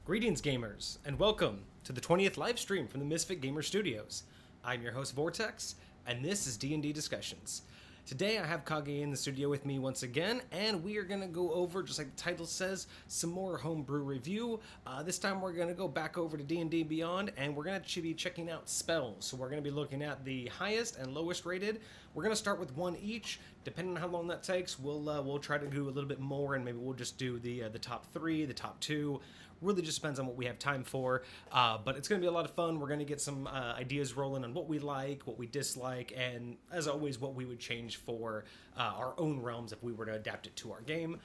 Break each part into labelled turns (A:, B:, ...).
A: Greetings, gamers, and welcome to the 20th live stream from the MisfitGamersStudios. I'm your host, Vortex, and this is D&D Discussions. Today I have Kage in the studio with me once again, and we are going to go over, just like the title says, some more Homebrew review. This time we're going to go back over to D&D Beyond, and we're going to be checking out spells. So we're going to be looking at the highest and lowest rated. We're going to start with one each. Depending on how long that takes, we'll try to do a little bit more, and maybe we'll just do the top three, the top two. Really just depends on what we have time for, but it's going to be a lot of fun. We're going to get some ideas rolling on what we like, what we dislike, and as always, what we would change for our own realms if we were to adapt it to our game.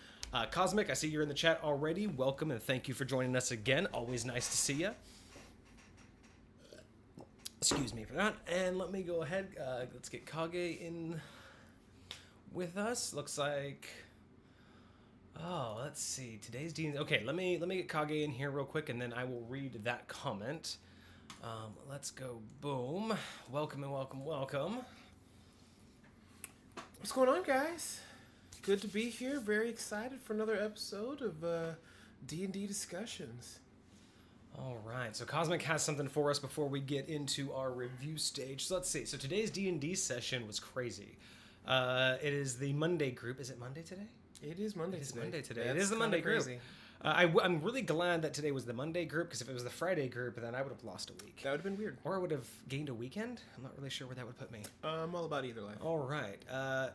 A: Cosmic, I see you're in the chat already. Welcome and thank you for joining us again. Always nice to see you. Excuse me for that. And let me go ahead. Let's get Kage in with us. Looks like... Oh, let's see. Today's D&D. Okay, let me get Kage in here real quick, and then I will read that comment. Let's go. Boom. Welcome and welcome, welcome.
B: What's going on, guys? Good to be here. Very excited for another episode of D&D Discussions.
A: All right. So Cosmic has something for us before we get into our review stage. So let's see. So today's D&D session was crazy. It is the Monday group. Is it Monday today?
B: It is Monday today.
A: It is the Monday group. I'm really glad that today was the Monday group, because if it was the Friday group, then I would have lost a week.
B: That would have been weird.
A: Or I would have gained a weekend. I'm not really sure where that would put me.
B: I'm all about either life.
A: All right.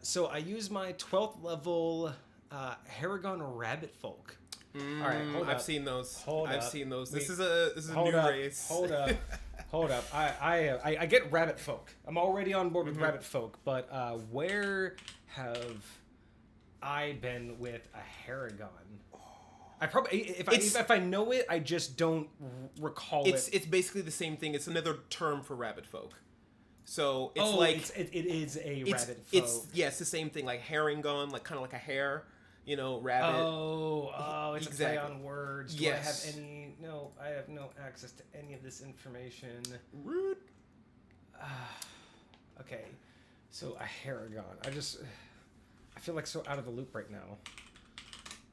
A: So I use my 12th level Haragon Rabbit Folk.
B: All right, I've seen those. I've seen those. This is a new race.
A: Hold up. I get Rabbit Folk. I'm already on board with Rabbit Folk, but where have I been with a Haragon? I probably if I know it, I just don't recall it.
B: It's basically the same thing. It's another term for rabbit folk. So it's
A: it is a rabbit folk.
B: It's the same thing, like Haragon, like kind of like a hare, rabbit.
A: Oh, it's exactly. A play on words. Do
B: yes.
A: I have any? No, I have no access to any of this information.
B: Rude.
A: Okay, so a Haragon. I feel like so out of the loop right now.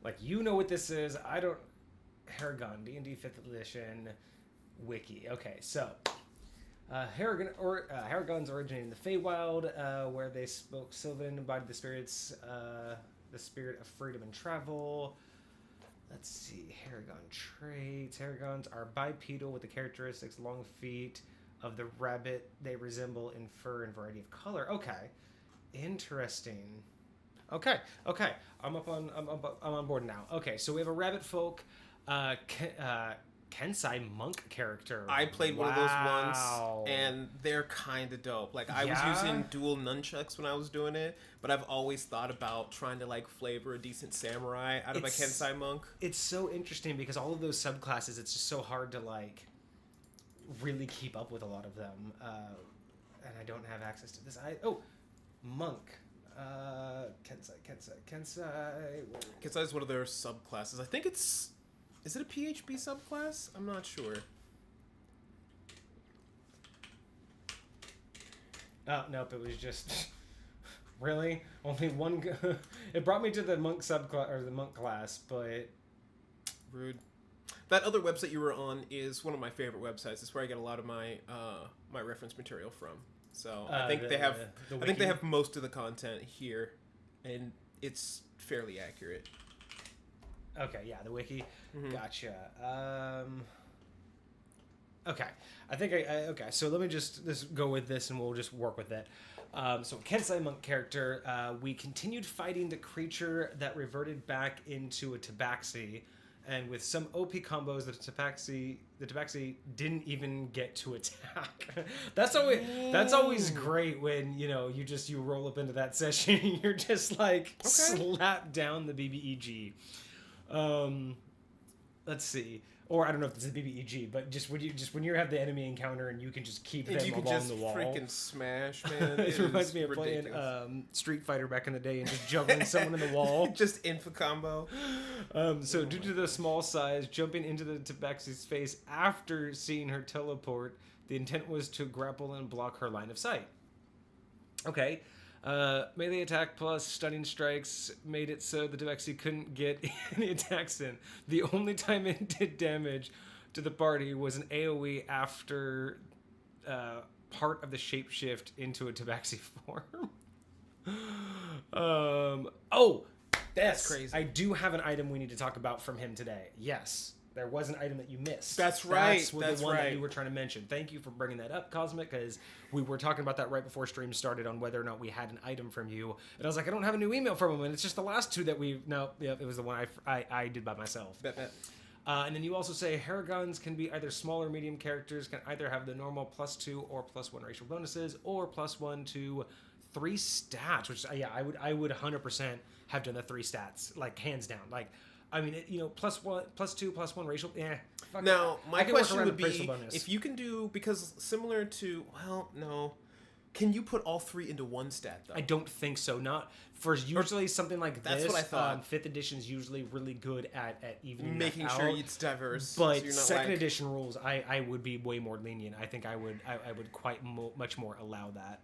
A: Like, you know what this is. I don't... Haragon, D&D 5th edition, wiki. Okay, so... Haragons originated in the Feywild, where they spoke Sylvan, embodied the spirits, the spirit of freedom and travel. Let's see, Haragon traits. Haragons are bipedal with the characteristics long feet of the rabbit they resemble in fur and variety of color. Okay, interesting. Okay. I'm on board now. Okay, so we have a rabbit folk, Kensai monk character.
B: I played one of those once, and they're kind of dope. Like, I was using dual nunchucks when I was doing it, but I've always thought about trying to flavor a decent samurai out of a Kensai monk. It's
A: so interesting because all of those subclasses, it's just so hard to really keep up with a lot of them, and I don't have access to this. Monk. Kensai.
B: Kensai is one of their subclasses. I think is it a PHB subclass? I'm not sure.
A: Oh, nope, it was just... Really? Only one... It brought me to the monk subclass, or the monk class, but...
B: Rude. That other website you were on is one of my favorite websites. It's where I get a lot of my my reference material from. So I think they have most of the content here, and it's fairly accurate.
A: Okay, yeah, the wiki. Gotcha. Okay, I think okay. So let me just go with this, and we'll just work with it. So Kensai monk character, we continued fighting the creature that reverted back into a tabaxi. And with some OP combos, the tabaxi didn't even get to attack. That's always great when you roll up into that session and you're just slap down the BBEG. Let's see. Or I don't know if it's a BBEG, but just when you have the enemy encounter and you can just keep them along the wall.
B: You can just freaking smash, man.
A: It reminds me of playing Street Fighter back in the day and just juggling someone in the wall.
B: Just infa combo.
A: So due to the small size, jumping into the tabaxi's face after seeing her teleport, the intent was to grapple and block her line of sight. Okay. Melee attack plus stunning strikes made it so the Tabaxi couldn't get any attacks in. The only time it did damage to the party was an AoE after part of the shapeshift into a Tabaxi form. That's
B: crazy.
A: I do have an item we need to talk about from him today. Yes. There was an item that you missed.
B: That's right.
A: That's the one that you were trying to mention. Thank you for bringing that up, Cosmic, because we were talking about that right before stream started on whether or not we had an item from you. And I was like, I don't have a new email from him, and it's just the last two that we... No, yeah, it was the one I did by myself.
B: Bet.
A: And then you also say Haragons can be either small or medium characters, can either have the normal +2 or +1 racial bonuses, or +1 to 3 stats, which, yeah, I would 100% have done the 3 stats, like, hands down. Like... I mean, +1, +2, +1 racial. Yeah.
B: Now, my question would be, if you can do, because similar to, well, no, can you put all 3 into 1 stat though?
A: I don't think so. Not for usually something like this.
B: That's what I thought.
A: 5th edition is usually really good at evening
B: making sure it's diverse.
A: But so second edition rules, I would be way more lenient. I think I would quite much more allow that.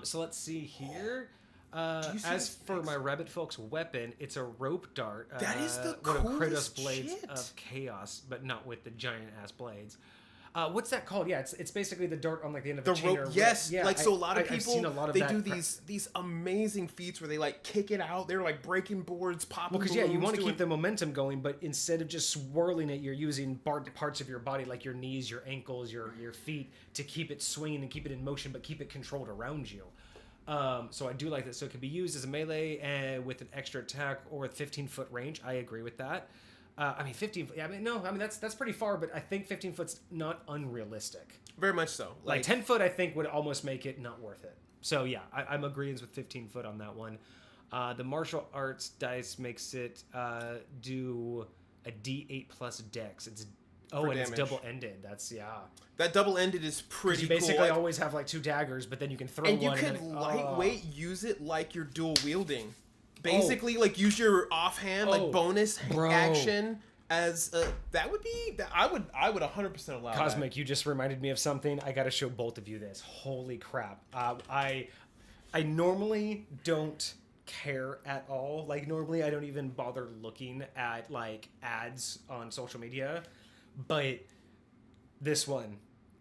A: So let's see here. As for my Rabbit Folk's weapon, it's a rope dart.
B: That is the
A: one of
B: coolest
A: Kratos' blades
B: shit.
A: of chaos, but not with the giant ass blades. What's that called? Yeah, it's basically the dart on like the end of the chain.
B: Rope. Yes,
A: yeah,
B: like so. A lot of people
A: they
B: do these amazing feats where they like kick it out. They're like breaking boards, popping.
A: Well, because you want to keep the momentum going, but instead of just swirling it, you're using parts of your body like your knees, your ankles, your feet to keep it swinging and keep it in motion, but keep it controlled around you. So I do like that. So it can be used as a melee with an extra attack or a 15-foot range. I agree with that. I mean, 15. I mean, no. I mean, that's pretty far, but I think 15 foot's not unrealistic.
B: Very much so.
A: Like 10 foot, I think would almost make it not worth it. So yeah, I'm agreeing with 15 foot on that one. The martial arts dice makes it do a D8 plus Dex. It's it's double-ended. That's, yeah.
B: That double-ended is pretty
A: cool. You basically always have, like, 2 daggers, but then you can throw one.
B: And you can lightweight use it like you're dual-wielding. Basically, like, use your offhand, like, bonus action as... that would be... I would 100% allow
A: Cosmic, you just reminded me of something. I gotta show both of you this. Holy crap. I normally don't care at all. Like, normally I don't even bother looking at, like, ads on social media. But this one,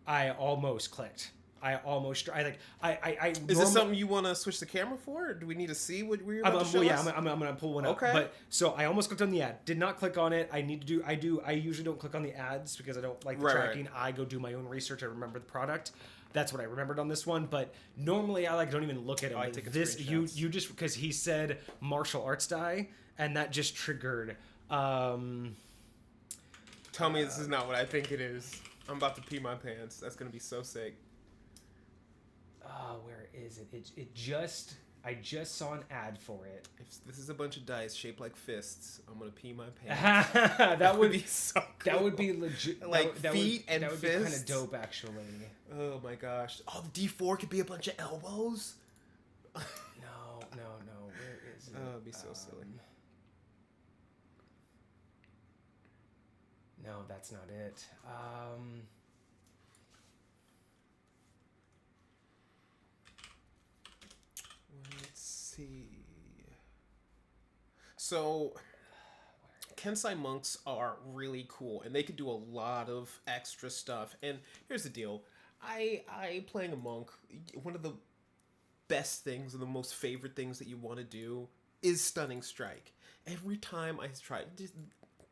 A: I almost clicked. Is
B: this something you want to switch the camera for? Or do we need to see what we're about to show us?
A: I'm gonna pull one up. Okay. But so I almost clicked on the ad. Did not click on it. I usually don't click on the ads because I don't like the tracking. Right. I go do my own research. I remember the product. That's what I remembered on this one. But normally I don't even look at it.
B: I take this
A: you just because he said martial arts die and that just triggered.
B: Tell me this is not what I think it is. I'm about to pee my pants. That's gonna be so sick.
A: Where is it? I just saw an ad for it.
B: If this is a bunch of dice shaped like fists, I'm gonna pee my pants.
A: that would
B: be so cool.
A: That would be legit.
B: Like feet and fists.
A: That would be kind of dope, actually.
B: Oh my gosh! Oh, the D4 could be a bunch of elbows.
A: No. Where is it?
B: Oh, it'd be so silly.
A: No, that's not it.
B: Let's see. So, Kensai monks are really cool, and they can do a lot of extra stuff. And here's the deal. I playing a monk, one of the best things and the most favorite things that you want to do is Stunning Strike. Every time I try...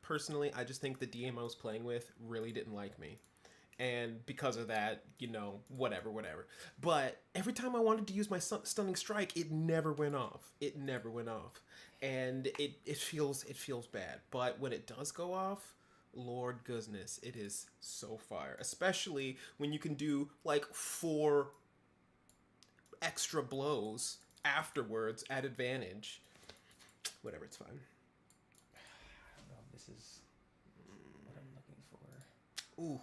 B: Personally, I just think the DM I was playing with really didn't like me. And because of that, whatever. But every time I wanted to use my Stunning Strike, it never went off. And it feels bad. But when it does go off, Lord goodness, it is so fire. Especially when you can do, like, 4 extra blows afterwards at advantage. Whatever, it's fine.
A: This is what I'm looking for.
B: Ooh.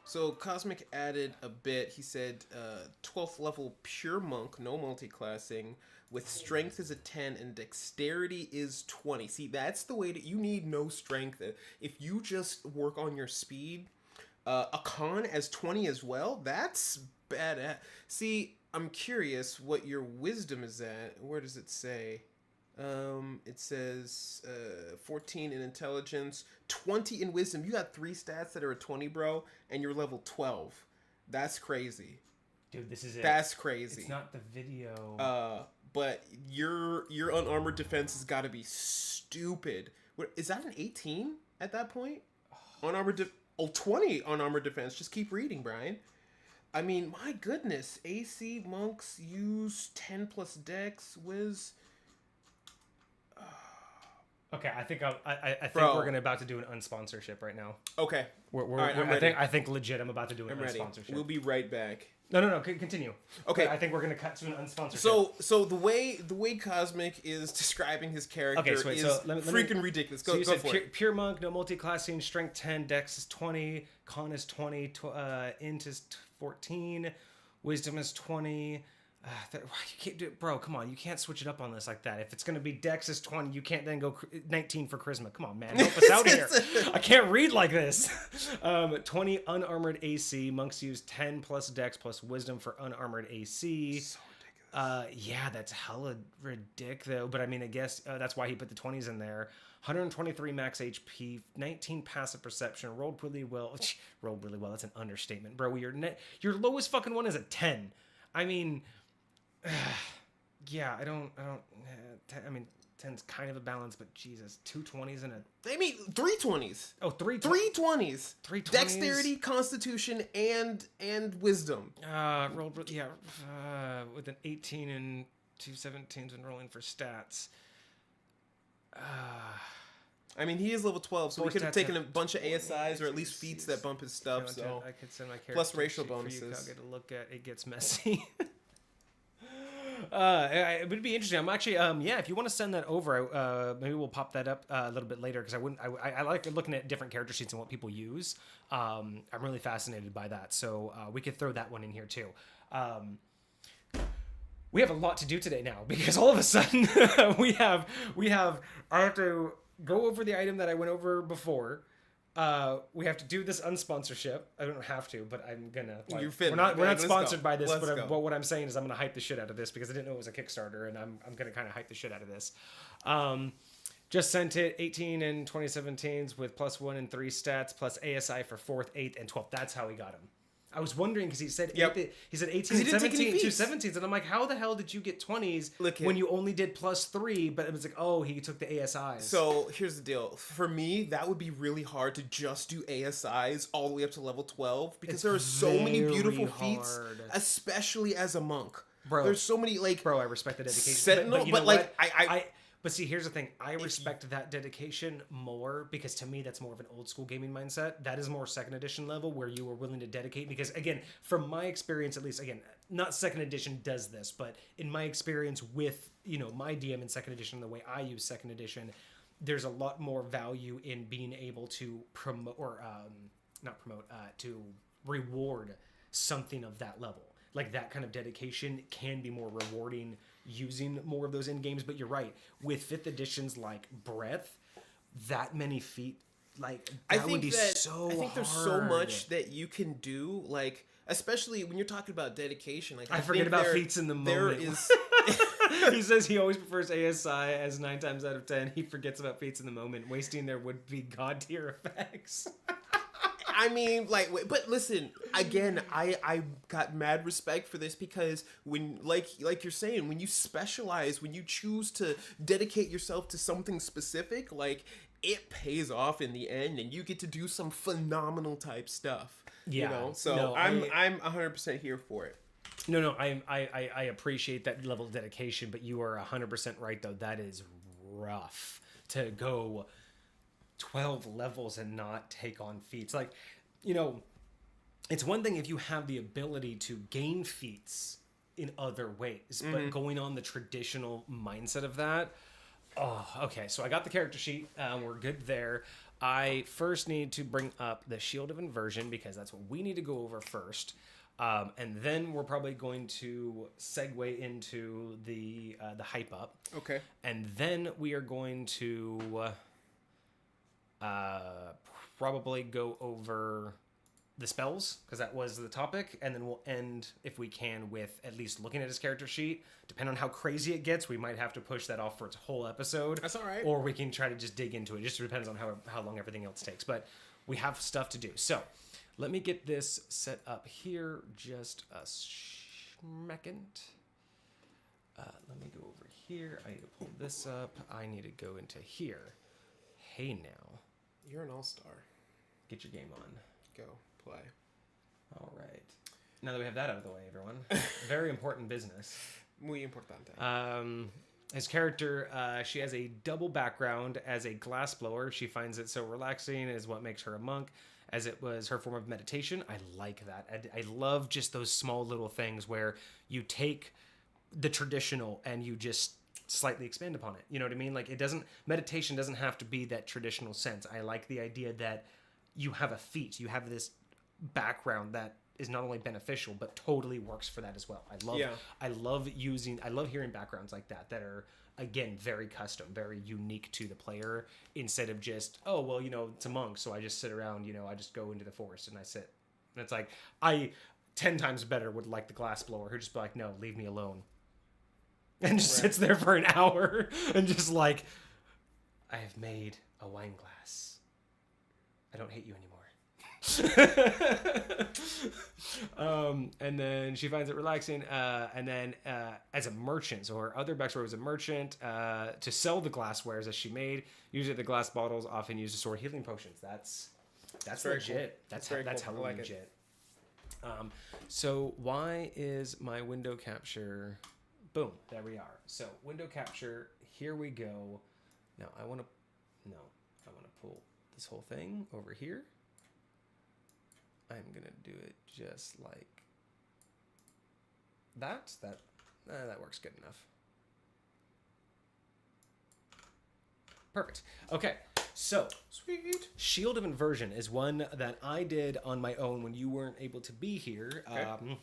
B: So Cosmic added a bit. He said 12th level pure monk, no multi-classing, with strength is a 10 and dexterity is 20. See, that's the way that you need no strength. If you just work on your speed, A con as 20 as well? That's badass. See, I'm curious what your wisdom is at. Where does it say? It says 14 in intelligence, 20 in wisdom. You got 3 stats that are a 20, bro, and you're level 12. That's crazy.
A: Dude, this is it.
B: That's crazy.
A: It's not the video.
B: But your unarmored defense has got to be stupid. What, is that an 18 at that point? Unarmored 20 unarmored defense. Just keep reading, Brian. I mean, my goodness. AC monks use 10 plus dex. Wiz.
A: Okay, I think we're about to do an unsponsorship right now.
B: Okay.
A: I think legit I'm about to do an unsponsorship.
B: We'll be right back.
A: No, continue.
B: Okay.
A: I think we're gonna cut to an unsponsorship.
B: So the way Cosmic is describing his character is freaking ridiculous. Go for it.
A: Pure monk, no multi-classing, strength 10, dex is 20, con is 20, int is 14, wisdom is 20. You can't do it, bro. Come on, you can't switch it up on this like that. If it's gonna be dex is 20, you can't then go 19 for charisma. Come on, man, help us out here. I can't read like this. 20 unarmored AC. Monks use 10 plus dex plus wisdom for unarmored AC.
B: So ridiculous.
A: Yeah, that's hella ridiculous though. But I mean, I guess that's why he put the 20s in there. 123 max HP, 19 passive perception. Rolled really well. Rolled really well. That's an understatement, bro. Your lowest fucking one is a 10. I mean. Yeah, I mean, 10's kind of a balance, but Jesus, 2 20s and
B: I mean, 3 20s.
A: Oh, 3
B: 20s.
A: 3 20s.
B: Dexterity, constitution, and wisdom.
A: Rolled with an 18 and 2 17s and rolling for stats.
B: I mean, he is level 12, so we could have taken a bunch of ASIs or at least feats that bump his stuff. So
A: I could send my character
B: plus racial
A: bonuses.
B: bonuses.
A: For you, to look at. It gets messy. It would be interesting. I'm actually, if you want to send that over, maybe we'll pop that up a little bit later because I like looking at different character sheets and what people use. I'm really fascinated by that, so we could throw that one in here too. We have a lot to do today now because all of a sudden I have to go over the item that I went over before. We have to do this unsponsorship. I don't have to, but I'm gonna. We're not sponsored by this, but what I'm saying is I'm gonna hype the shit out of this because I didn't know it was a Kickstarter, and I'm gonna kind of hype the shit out of this. Just sent it 18 and 2017s with +1 and 3 stats plus ASI for 4th, 8th, and 12th. That's how he got him. I was wondering because he said 18 and 17, 2 17s, and I'm like, how the hell did you get 20s when you only did +3? But it was like, oh, he took the ASIs.
B: So here's the deal. For me, that would be really hard to just do ASIs all the way up to level 12 because there are so many beautiful feats, especially as a monk. Bro, there's so many
A: Bro, I respect the dedication.
B: Sentinel, but
A: But see, here's the thing. I respect that dedication more because to me, that's more of an old school gaming mindset. That is more 2nd edition level where you are willing to dedicate. Because again, from my experience, at least, again, not 2nd edition does this, but in my experience with, my DM in 2nd edition, the way I use 2nd edition, there's a lot more value in being able to promote or to reward something of that level. Like that kind of dedication can be more rewarding using more of those end games, but you're right. With 5th editions like Breath, that many feet, I think there's so much that you can do, especially when you're talking about dedication. I forget about feats in the moment.
B: There is.
A: He says he always prefers ASI as 9 times out of 10. He forgets about feats in the moment, wasting their would-be god tier effects.
B: I mean, but listen, again, I got mad respect for this because when, like you're saying, when you specialize, when you choose to dedicate yourself to something specific, it pays off in the end and you get to do some phenomenal type stuff.
A: Yeah.
B: So I'm 100% here for it.
A: No, I appreciate that level of dedication, but you are 100% right, though. That is rough to go 12 levels and not take on feats. It's one thing if you have the ability to gain feats in other ways, but going on the traditional mindset of that. Oh, okay. So I got the character sheet. We're good there. I first need to bring up the Shield of Inversion because that's what we need to go over first. And then we're probably going to segue into the hype up.
B: Okay.
A: And then we are going to probably go over the spells, because that was the topic, and then we'll end, if we can, with at least looking at his character sheet. Depending on how crazy it gets, we might have to push that off for its whole episode.
B: That's all right.
A: Or we can try to just dig into it. It just depends on how long everything else takes. But we have stuff to do. So let me get this set up here just a second. Let me go over here. I need to pull this up. I need to go into here. Hey now.
B: You're an all-star.
A: Get your game on.
B: Go play.
A: All right. Now that we have that out of the way, everyone. Very important business.
B: Muy importante.
A: His character, she has a double background as a glassblower. She finds it so relaxing, is what makes her a monk, as it was her form of meditation. I like that. I love just those small little things where you take the traditional and you just slightly expand upon it. You know what I mean? Like, meditation doesn't have to be that traditional sense. I like the idea that you have a feat, you have this background that is not only beneficial but totally works for that as well. I love hearing backgrounds like that are, again, very custom, very unique to the player, instead of just, oh well, it's a monk, so I just sit around, I just go into the forest and I sit. And it's like, I 10 times better would like the glassblower who just be like, no, leave me alone, and just sits there for an hour and just like, I have made a wine glass. I don't hate you anymore. And then she finds it relaxing. And then as a merchant, so her other backstory was a merchant to sell the glasswares that she made. Usually the glass bottles often used to store healing potions. That's
B: very
A: legit.
B: Cool.
A: That's
B: cool.
A: hella legit. So why is my window capture? Boom, there we are. So window capture, here we go. Now I want to pull this whole thing over here. I'm gonna do it just like that. That works good enough. Perfect. Okay, so
B: Sweet.
A: Shield of Inversion is one that I did on my own when you weren't able to be here. Okay.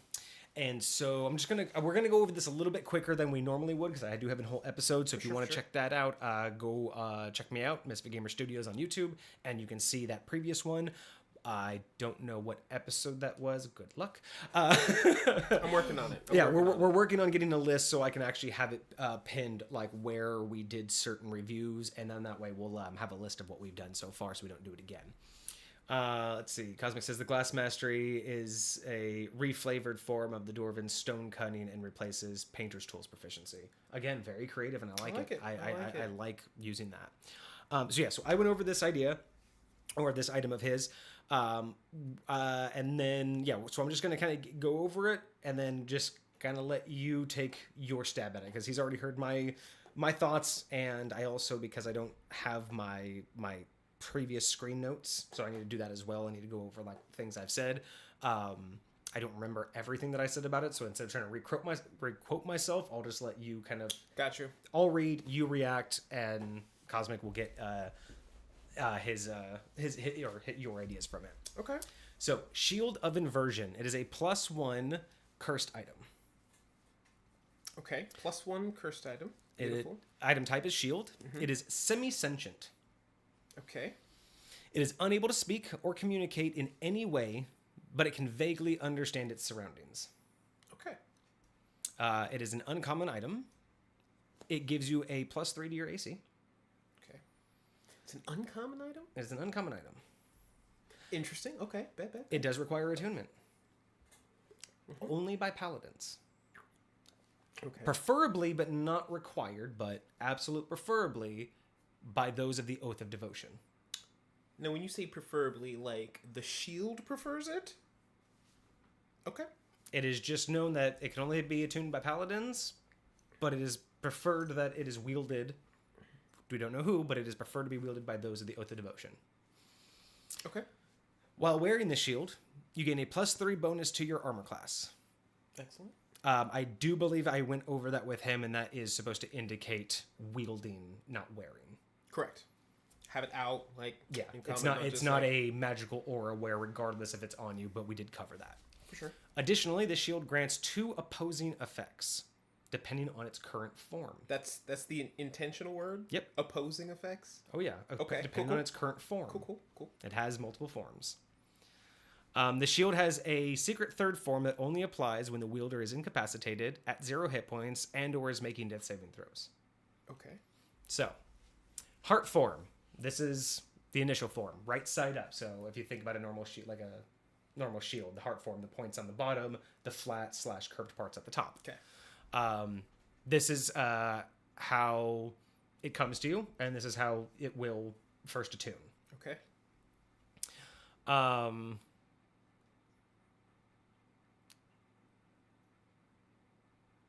A: And so we're gonna go over this a little bit quicker than we normally would, because I do have a whole episode. So if you want to check that out, go check me out, MisfitGamersStudios on YouTube, and you can see that previous one. I don't know what episode that was. Good luck. I'm
B: working on it.
A: We're working on getting a list so I can actually have it pinned, like where we did certain reviews, and then that way we'll have a list of what we've done so far, so we don't do it again. Let's see. Cosmic says the Glass Mastery is a reflavored form of the Dwarven stone cutting and replaces Painter's Tools proficiency. Again, very creative, and I like it. I like using that. So I went over this idea, or this item of his, and then so I'm just gonna kind of go over it, and then just kind of let you take your stab at it, because he's already heard my thoughts, and I also, because I don't have my previous screen notes, so I need to do that as well. I need to go over like things I've said. I don't remember everything that I said about it, so instead of trying to requote myself, I'll just let you kind of.
B: Got you.
A: I'll read, you react, and Cosmic will get hit your ideas from it.
B: Okay.
A: So Shield of Inversion. It is a +1 cursed item.
B: Okay. +1 cursed item. Beautiful.
A: Item type is shield. Mm-hmm. It is semi-sentient.
B: Okay.
A: It is unable to speak or communicate in any way, but it can vaguely understand its surroundings.
B: Okay.
A: It is an uncommon item. It gives you a +3 to your AC.
B: Okay. It's an uncommon item?
A: It is an uncommon item.
B: Interesting. Okay. Bet.
A: It does require attunement. Mm-hmm. Only by paladins.
B: Okay.
A: Preferably, but not required, but absolute preferably by those of the Oath of Devotion.
B: Now, when you say preferably, like, the shield prefers it? Okay.
A: It is just known that it can only be attuned by paladins, but it is preferred that it is wielded, we don't know who, but it is preferred to be wielded by those of the Oath of Devotion.
B: Okay.
A: While wearing the shield, you gain a +3 bonus to your armor class.
B: Excellent.
A: I do believe I went over that with him, and that is supposed to indicate wielding, not wearing.
B: Correct. Have it out, like,
A: yeah.
B: In
A: It's not a magical aura wear, regardless if it's on you, but we did cover that.
B: For sure.
A: Additionally, the shield grants 2 opposing effects, depending on its current form.
B: That's the intentional word?
A: Yep.
B: Opposing effects?
A: Oh, yeah.
B: Okay.
A: Depending on its current form.
B: Cool.
A: It has multiple forms. The shield has a secret third form that only applies when the wielder is incapacitated, at 0 hit points, and or is making death saving throws.
B: Okay.
A: So, heart form. This is the initial form, right side up. So if you think about a normal shield, like a normal shield, the heart form, the points on the bottom, the flat / curved parts at the top.
B: Okay.
A: This is how it comes to you, and this is how it will first attune.
B: Okay.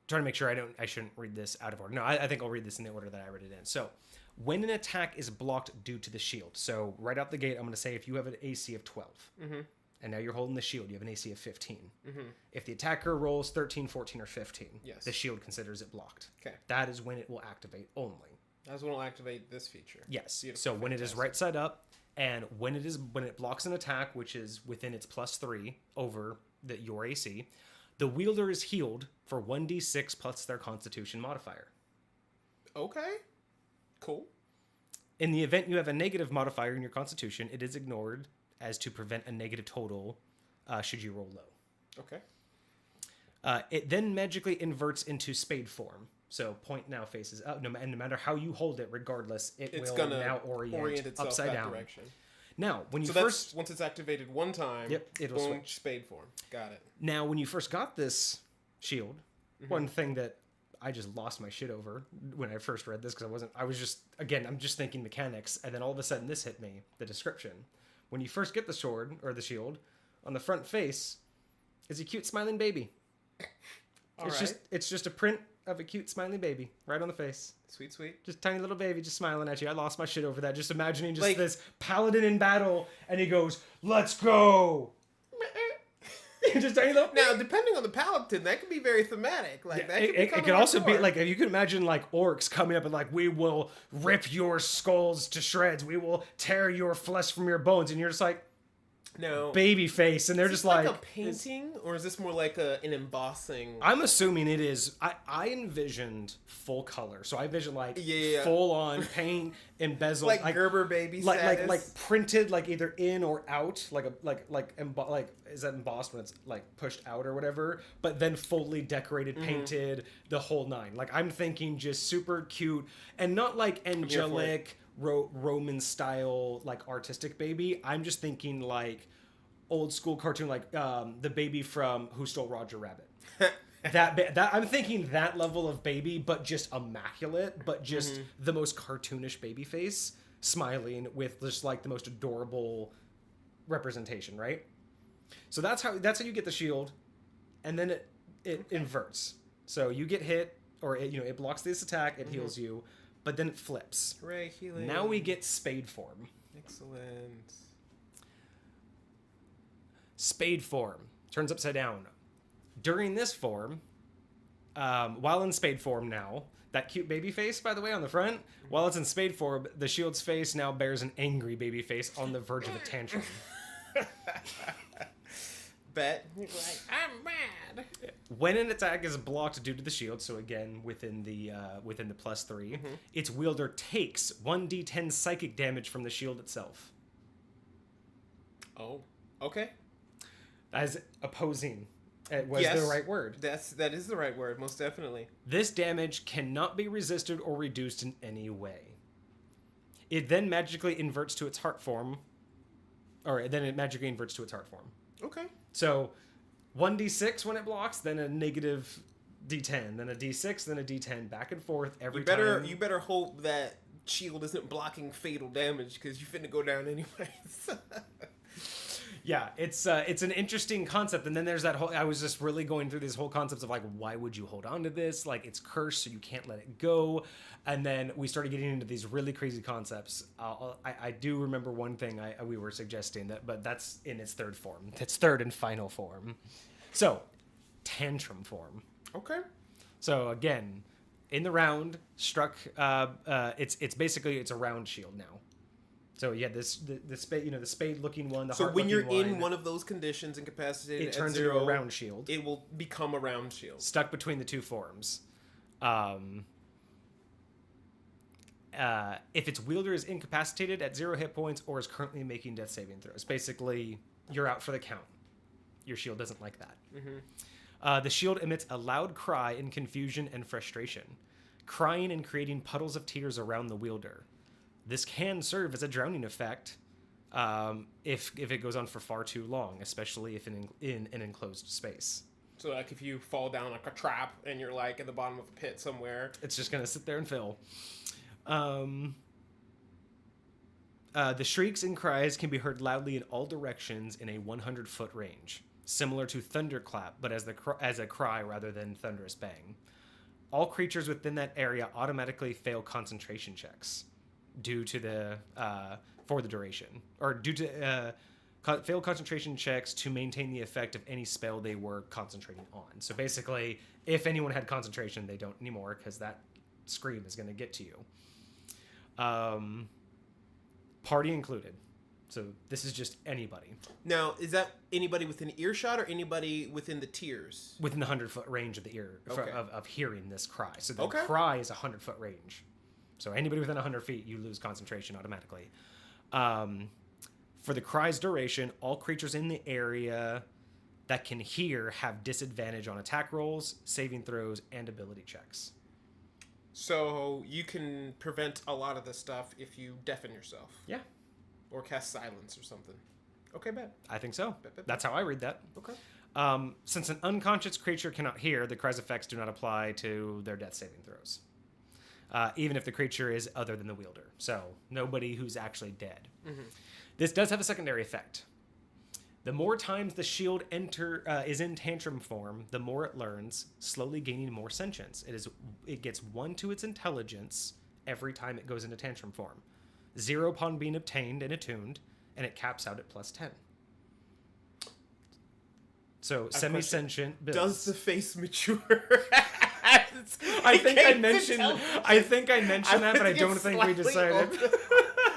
A: Trying to make sure I shouldn't read this out of order. No, I think I'll read this in the order that I read it in. So, when an attack is blocked due to the shield. So, right out the gate, I'm going to say if you have an AC of 12, and now you're holding the shield, you have an AC of 15. If the attacker rolls 13, 14, or 15, the shield considers it blocked.
B: Okay.
A: That is when it will activate only.
B: That's when it'll activate this feature.
A: Yes. Beautiful. So, when it is right side up, and when it blocks an attack, which is within its +3 over your AC, the wielder is healed for 1d6 plus their Constitution modifier.
B: Okay. Cool.
A: In the event you have a negative modifier in your Constitution, it is ignored as to prevent a negative total should you roll low.
B: Okay.
A: It then magically inverts into spade form. So point now faces up, and no matter how you hold it, regardless, it's will now orient itself upside down. Direction. Now, when you
B: once it's activated one time,
A: it'll
B: switch spade form. Got it.
A: Now, when you first got this shield, one thing that I just lost my shit over when I first read this, because I'm just thinking mechanics, and then all of a sudden this hit me, the description. When you first get the sword, or the shield, on the front face is a cute smiling baby. It's just a print of a cute smiling baby right on the face.
B: Sweet.
A: Just tiny little baby just smiling at you. I lost my shit over that. Just imagining this paladin in battle, and he goes, "Let's go." Just tiny little.
B: Now, depending on the paladin, that could be very thematic. Like that.
A: It could also be like, if you could imagine like orcs coming up and like, "We will rip your skulls to shreds. We will tear your flesh from your bones," and you're just like,
B: no,
A: baby face, and they're just like
B: a painting, or is this more like an embossing?
A: I'm assuming it is. I envisioned full color, so I envisioned full on paint, embezzled,
B: like Gerber baby,
A: like printed, like either in or out, is that embossed when it's like pushed out or whatever, but then fully decorated, painted, the whole nine. Like I'm thinking just super cute and not like angelic Roman style like artistic baby. I'm just thinking like old school cartoon, like the baby from Who Stole Roger Rabbit. that I'm thinking that level of baby, but just immaculate, but just the most cartoonish baby face, smiling with just like the most adorable representation, right? So that's how you get the shield, and then it inverts. So you get hit, or it blocks this attack, it heals you. But then it flips.
B: Hooray, healing.
A: Now we get spade form.
B: Excellent.
A: Spade form. Turns upside down. During this form, while in spade form now, that cute baby face, by the way, on the front, while it's in spade form, the shield's face now bears an angry baby face on the verge of a tantrum.
B: Bet. Like, I'm mad.
A: When an attack is blocked due to the shield, so again within the +3, its wielder takes 1d10 psychic damage from the shield itself.
B: Oh, okay.
A: As opposing, it was the right word.
B: That is the right word, most definitely.
A: This damage cannot be resisted or reduced in any way. It then magically inverts to its heart form,
B: Okay.
A: So 1d6 when it blocks, then a negative d10, then a d6, then a d10, back and forth every time.
B: You better hope that shield isn't blocking fatal damage, because you're finna go down anyways.
A: Yeah, it's an interesting concept, and then there's that whole. I was just really going through this whole concept of like, why would you hold on to this? Like, it's cursed, so you can't let it go. And then we started getting into these really crazy concepts. I do remember one thing we were suggesting but that's in its third form. Its third and final form. So, tantrum form.
B: Okay.
A: So again, in the round, struck. It's basically a round shield now. So yeah, the spade, the spade looking one.
B: So when you're in one of those conditions, incapacitated,
A: it turns into a round shield.
B: It will become a round shield.
A: Stuck between the two forms. If its wielder is incapacitated at 0 hit points or is currently making death saving throws, basically you're out for the count. your shield doesn't like that. The shield emits a loud cry in confusion and frustration, crying and creating puddles of tears around the wielder. This can serve as a drowning effect if it goes on for far too long, especially if in an enclosed space.
B: So, like, if you fall down like a trap and you're like at the bottom of a pit somewhere,
A: it's just gonna sit there and fill. The shrieks and cries can be heard loudly in all directions in a 100-foot range, similar to thunderclap, but as a cry rather than thunderous bang. All creatures within that area automatically fail concentration checks for the duration, or due to fail concentration checks to maintain the effect of any spell they were concentrating on. So basically, if anyone had concentration, they don't anymore because that scream is going to get to you. Party included. So this is just anybody.
B: Now, is that anybody within earshot or anybody within the tiers?
A: Within the 100-foot range of the ear of hearing this cry. So the
B: Okay.
A: cry is a 100-foot range. So anybody within 100 feet, you lose concentration automatically. For the cry's duration, all creatures in the area that can hear have disadvantage on attack rolls, saving throws, and ability checks.
B: So you can prevent a lot of this stuff if you deafen yourself.
A: Yeah.
B: Or cast silence or something. Okay, bet.
A: I think so.
B: Bet.
A: That's how I read that.
B: Okay.
A: Since an unconscious creature cannot hear, the cry's effects do not apply to their death saving throws. Even if the creature is other than the wielder. So, nobody who's actually dead. Mm-hmm. This does have a secondary effect. The more times the shield is in tantrum form, the more it learns, slowly gaining more sentience. It gets 1 to its intelligence every time it goes into tantrum form. 0 upon being obtained and attuned, and it caps out at plus 10. So, semi-sentient builds.
B: Does the face mature?
A: I think I mentioned that, but I don't think we decided.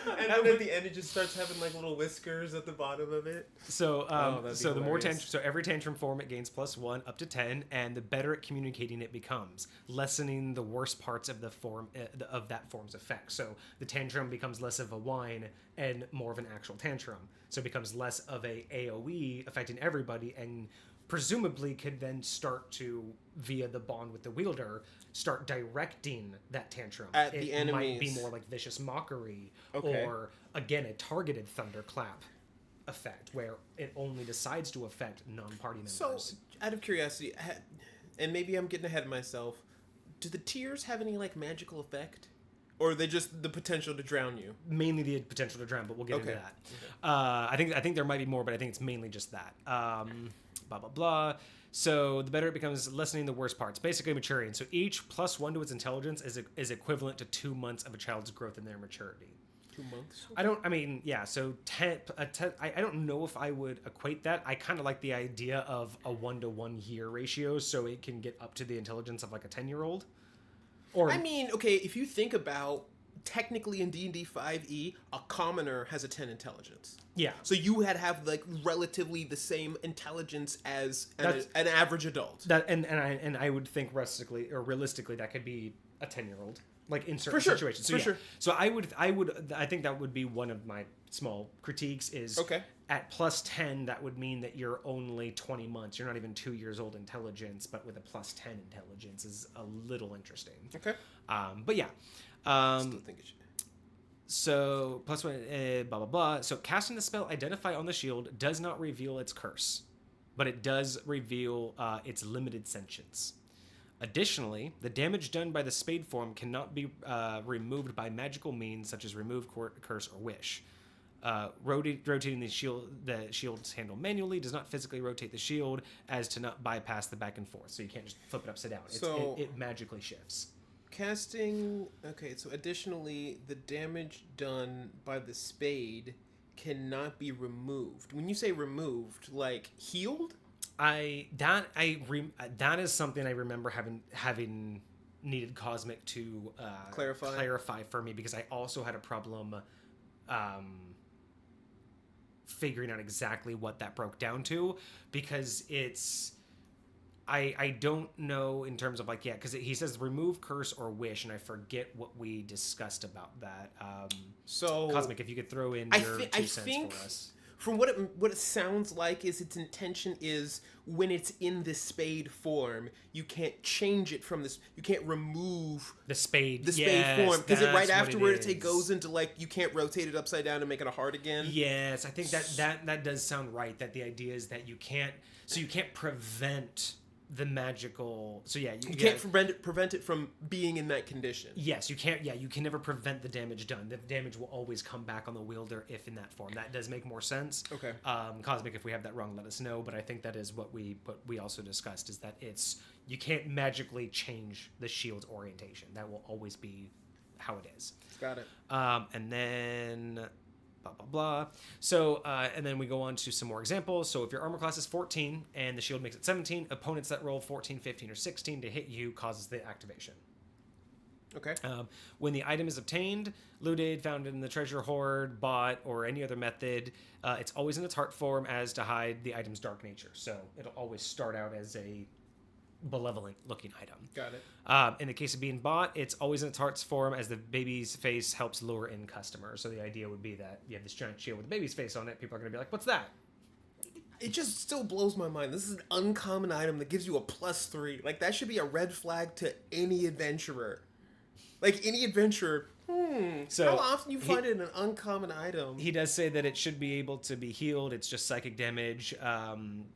B: And then at the end, it just starts having like little whiskers at the bottom of it.
A: So, the more every tantrum form it gains plus 1 up to 10, and the better at communicating it becomes, lessening the worst parts of the form of that form's effect. So the tantrum becomes less of a whine and more of an actual tantrum. So it becomes less of a AOE affecting everybody, and presumably could then start to, via the bond with the wielder, start directing that tantrum.
B: At the enemies.
A: It might be more like vicious mockery, or, again, a targeted thunderclap effect, where it only decides to affect non-party members.
B: So, out of curiosity, and maybe I'm getting ahead of myself, do the tears have any, like, magical effect? Or are they just the potential to drown you?
A: Mainly the potential to drown, but we'll get into that. Okay. I think there might be more, but I think it's mainly just that. Blah, blah, blah. So the better it becomes, lessening the worst parts. Basically maturing. So each plus 1 to its intelligence is equivalent to 2 months of a child's growth in their maturity.
B: 2 months?
A: So 10, I don't know if I would equate that. I kind of like the idea of a 1-to-1 year ratio, so it can get up to the intelligence of like a 10-year-old. Or
B: okay, if you think about, technically in D&D 5e, a commoner has a 10 intelligence.
A: Yeah.
B: So you have like relatively the same intelligence as an average adult.
A: And I would think realistically that could be a 10-year-old, like in certain situations. So
B: sure.
A: So I think that would be one of my small critiques is at plus 10, that would mean that you're only 20 months. You're not even 2 years old intelligence, but with a plus 10 intelligence is a little interesting.
B: Okay.
A: But yeah.
B: Still think it should.
A: So, plus 1, blah, blah, blah. So, casting the spell Identify on the shield does not reveal its curse, but it does reveal its limited sentience. Additionally, the damage done by the spade form cannot be removed by magical means such as remove, curse, or wish. Rotating the shield's handle manually does not physically rotate the shield as to not bypass the back and forth. So you can't just flip it upside down. It magically shifts.
B: Casting... Okay, so additionally, the damage done by the spade cannot be removed. When you say removed, like healed?
A: That is something I remember having needed Cosmic to clarify for me, because I also had a problem figuring out exactly what that broke down to, because it's... I don't know in terms of like, because he says remove, curse, or wish, and I forget what we discussed about that. So Cosmic, if you could throw in your 2 cents for us.
B: from what it sounds like is its intention is when it's in this spade form, you can't change it from this. You can't remove
A: the spade
B: form because right afterwards it goes into like you can't rotate it upside down and make it a heart again.
A: Yes, I think that does sound right. That the idea is that you can't prevent the magical. So yeah, you
B: can't prevent it from being in that condition.
A: Yes, you can't. Yeah, you can never prevent the damage done. The damage will always come back on the wielder if in that form. That does make more sense.
B: Okay.
A: Cosmic, if we have that wrong, let us know. But I think that is what we also discussed is that you can't magically change the shield's orientation. That will always be how it is.
B: Got it.
A: And then blah, blah, blah. So, and then we go on to some more examples. So if your armor class is 14 and the shield makes it 17, opponents that roll 14, 15, or 16 to hit you causes the activation.
B: Okay.
A: When the item is obtained, looted, found in the treasure hoard, bought, or any other method, it's always in its heart form as to hide the item's dark nature. So it'll always start out as a benevolent looking item.
B: Got it.
A: In the case of being bought, it's always in its heart's form as the baby's face helps lure in customers. So the idea would be that you have this giant shield with a baby's face on it. People are going to be like, what's that?
B: It just still blows my mind. This is an uncommon item that gives you a +3. Like, that should be a red flag to any adventurer. Like, any adventurer, so how often you find it in an uncommon item?
A: He does say that it should be able to be healed. It's just psychic damage.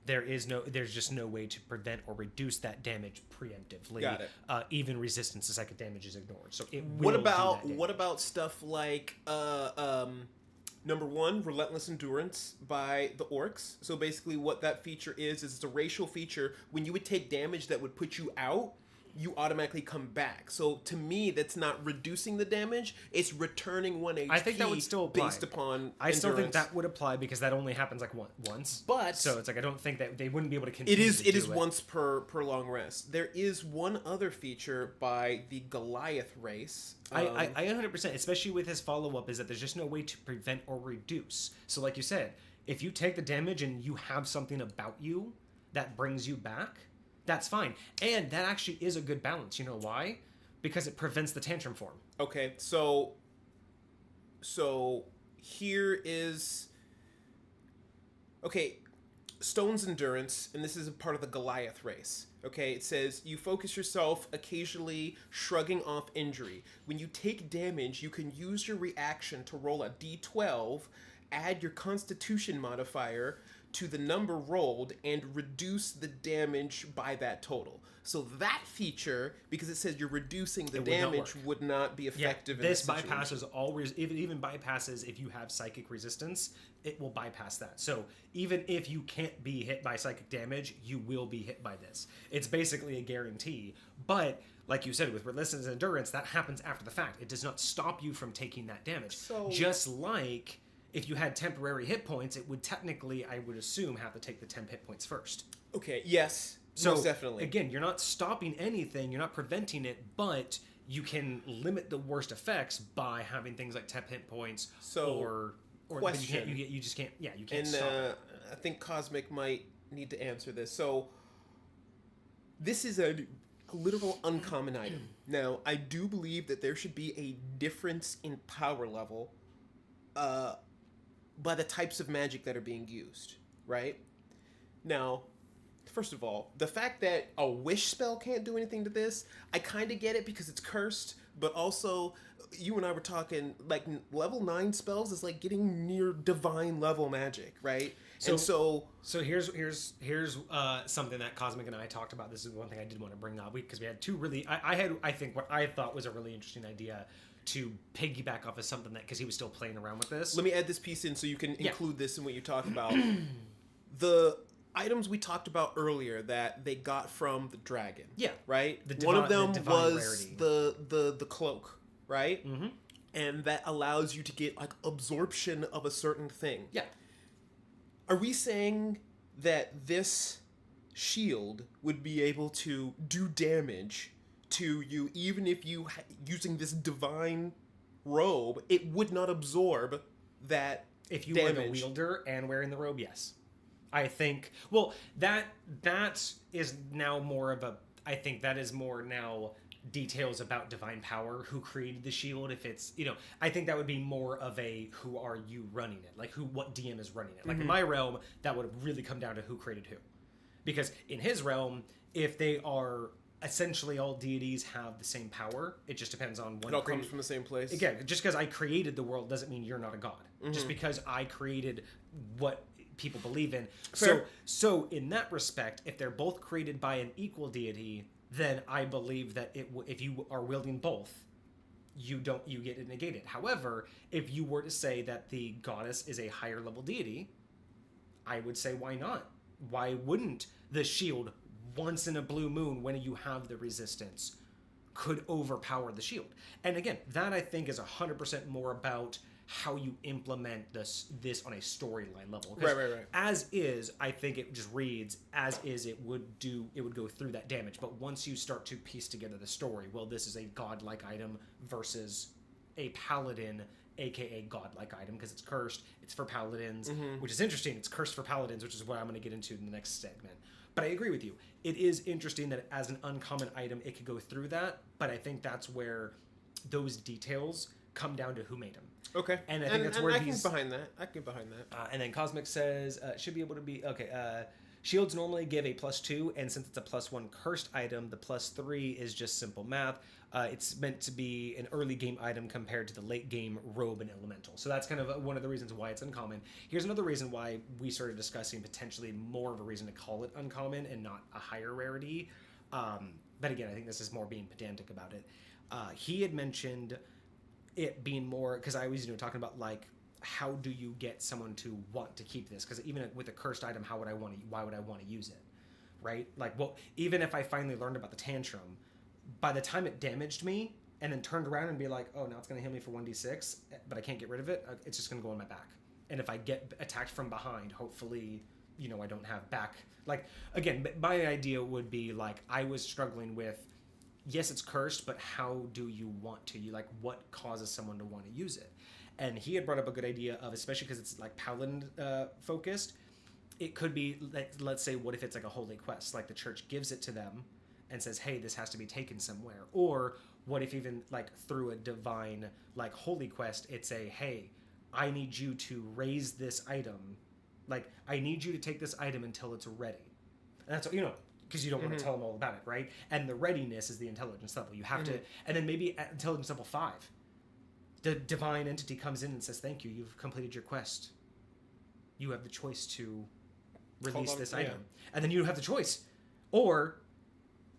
A: There's just no way to prevent or reduce that damage preemptively.
B: Got it.
A: Even resistance to psychic damage is ignored. So it will
B: What about stuff like number 1, Relentless Endurance by the Orcs? So basically what that feature is it's a racial feature. When you would take damage that would put you out, you automatically come back. So to me, that's not reducing the damage; it's returning 1 HP.
A: I think that would still apply
B: based upon.
A: I still think that would apply because that only happens like once.
B: But
A: so it's like I don't think that they wouldn't be able to continue.
B: It is once per long rest. There is one other feature by the Goliath race.
A: I 100%, especially with his follow up, is that there's just no way to prevent or reduce. So like you said, if you take the damage and you have something about you that brings you back, that's fine. And that actually is a good balance. You know why? Because it prevents the tantrum form.
B: Okay, so here is... Okay, Stone's Endurance, and this is a part of the Goliath race. Okay, it says, you focus yourself, occasionally shrugging off injury. When you take damage, you can use your reaction to roll a d12, add your Constitution modifier to the number rolled and reduce the damage by that total. So that feature, because it says you're reducing the damage, would not be effective in this situation.
A: Bypasses all even bypasses if you have psychic resistance, it will bypass that. So even if you can't be hit by psychic damage, you will be hit by this. It's basically a guarantee. But like you said, with resistance and endurance, that happens after the fact. It does not stop you from taking that damage.
B: So,
A: just like if you had temporary hit points, it would technically, I would assume, have to take the 10 hit points first.
B: Okay, yes.
A: So,
B: most definitely.
A: Again, you're not stopping anything, you're not preventing it, but you can limit the worst effects by having things like 10 hit points or
B: question.
A: You just can't, you can't
B: and,
A: stop it.
B: I think Cosmic might need to answer this. So, this is a literal uncommon item. Now, I do believe that there should be a difference in power level by the types of magic that are being used, right? Now, first of all, the fact that a wish spell can't do anything to this, I kind of get it because it's cursed, but also, you and I were talking, like, level 9 spells is like getting near divine level magic, right? So
A: here's something that Cosmic and I talked about. This is one thing I did want to bring up because we had two really. I think what I thought was a really interesting idea to piggyback off of something that because he was still playing around with this.
B: Let me add this piece in so you can include this in what you talk about. The items we talked about earlier that they got from the dragon.
A: Yeah.
B: Right? One of them was the cloak, right? Mm-hmm. And that allows you to get like absorption of a certain thing.
A: Yeah.
B: Are we saying that this shield would be able to do damage to you even if you using this divine robe, it would not absorb that
A: if you
B: damage.
A: were the wielder and wearing the robe, yes. I think, well, that is now more of a, I think that is more now details about divine power, who created the shield, if it's, I think that would be more of a who are you running it, like what DM is running it. Like in my realm, that would really come down to who created who, because in his realm, if they are essentially all deities have the same power, it just depends on what
B: it all comes from the same place.
A: Again, just because I created the world doesn't mean you're not a god. Just because I created what people believe in.
B: Fair.
A: So in that respect, if they're both created by an equal deity, then I believe that if you are wielding both, you get it negated. However, if you were to say that the goddess is a higher level deity, I would say why not? Why wouldn't the shield, once in a blue moon when you have the resistance, could overpower the shield? And again, that I think is 100% more about how you implement this on a storyline level.
B: Right.
A: As is, I think it just reads as is. It would go through that damage. But once you start to piece together the story, well, this is a godlike item versus a paladin, aka godlike item, because it's cursed. It's for paladins, which is interesting. It's cursed for paladins, which is what I'm going to get into in the next segment. But I agree with you. It is interesting that as an uncommon item, it could go through that. But I think that's where those details come down to who made them.
B: Okay.
A: And I think that's where
B: I can get behind that.
A: And then Cosmic says, should be able to be... Okay, shields normally give a +2, and since it's a +1 cursed item, the +3 is just simple math. It's meant to be an early game item compared to the late game robe and elemental. So that's kind of one of the reasons why it's uncommon. Here's another reason why we started discussing potentially more of a reason to call it uncommon and not a higher rarity. But again, I think this is more being pedantic about it. He had mentioned it being more, because I was talking about like, how do you get someone to want to keep this? Because even with a cursed item, why would I want to use it, right? Like, well, even if I finally learned about the tantrum, by the time it damaged me and then turned around and be like, oh, now it's going to heal me for 1d6, but I can't get rid of it, it's just going to go on my back. And if I get attacked from behind, hopefully, I don't have back. Like, again, my idea would be like, I was struggling with, yes, it's cursed, but how do you want to? What causes someone to want to use it? And he had brought up a good idea of, especially because it's like paladin focused, it could be, like, let's say, what if it's like a holy quest? Like the church gives it to them and says, hey, this has to be taken somewhere. Or what if even like through a divine, like holy quest, it's a, hey, I need you to raise this item. Like, I need you to take this item until it's ready. And that's what, because you don't want to tell them all about it, right? And the readiness is the intelligence level. You have to, and then maybe at intelligence level 5, the divine entity comes in and says, thank you, you've completed your quest. You have the choice to release this item. And then you have the choice. Or,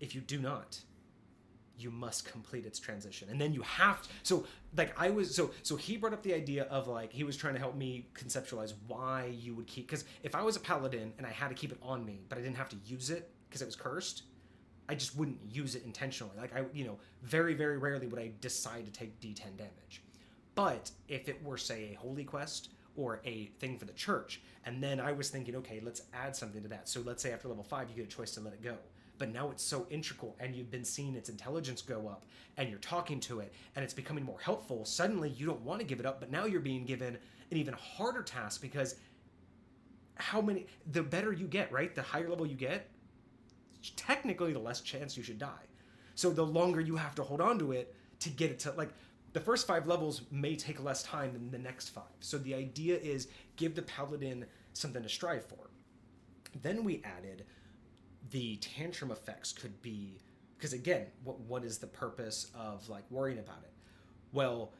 A: if you do not, you must complete its transition. And then you have to, so he brought up the idea of like, he was trying to help me conceptualize why you would keep, because if I was a paladin and I had to keep it on me, but I didn't have to use it because it was cursed, I just wouldn't use it intentionally. Like, very, very rarely would I decide to take D10 damage. But if it were, say, a holy quest or a thing for the church, and then I was thinking, okay, let's add something to that. So let's say after level 5, you get a choice to let it go. But now it's so integral, and you've been seeing its intelligence go up, and you're talking to it, and it's becoming more helpful. Suddenly, you don't want to give it up, but now you're being given an even harder task, because the better you get, right? The higher level you get, technically the less chance you should die. So the longer you have to hold on to it to get it to, like, the first 5 levels may take less time than the next 5. So the idea is give the paladin something to strive for. Then we added the tantrum effects could be, because again, what is the purpose of like worrying about it? Well,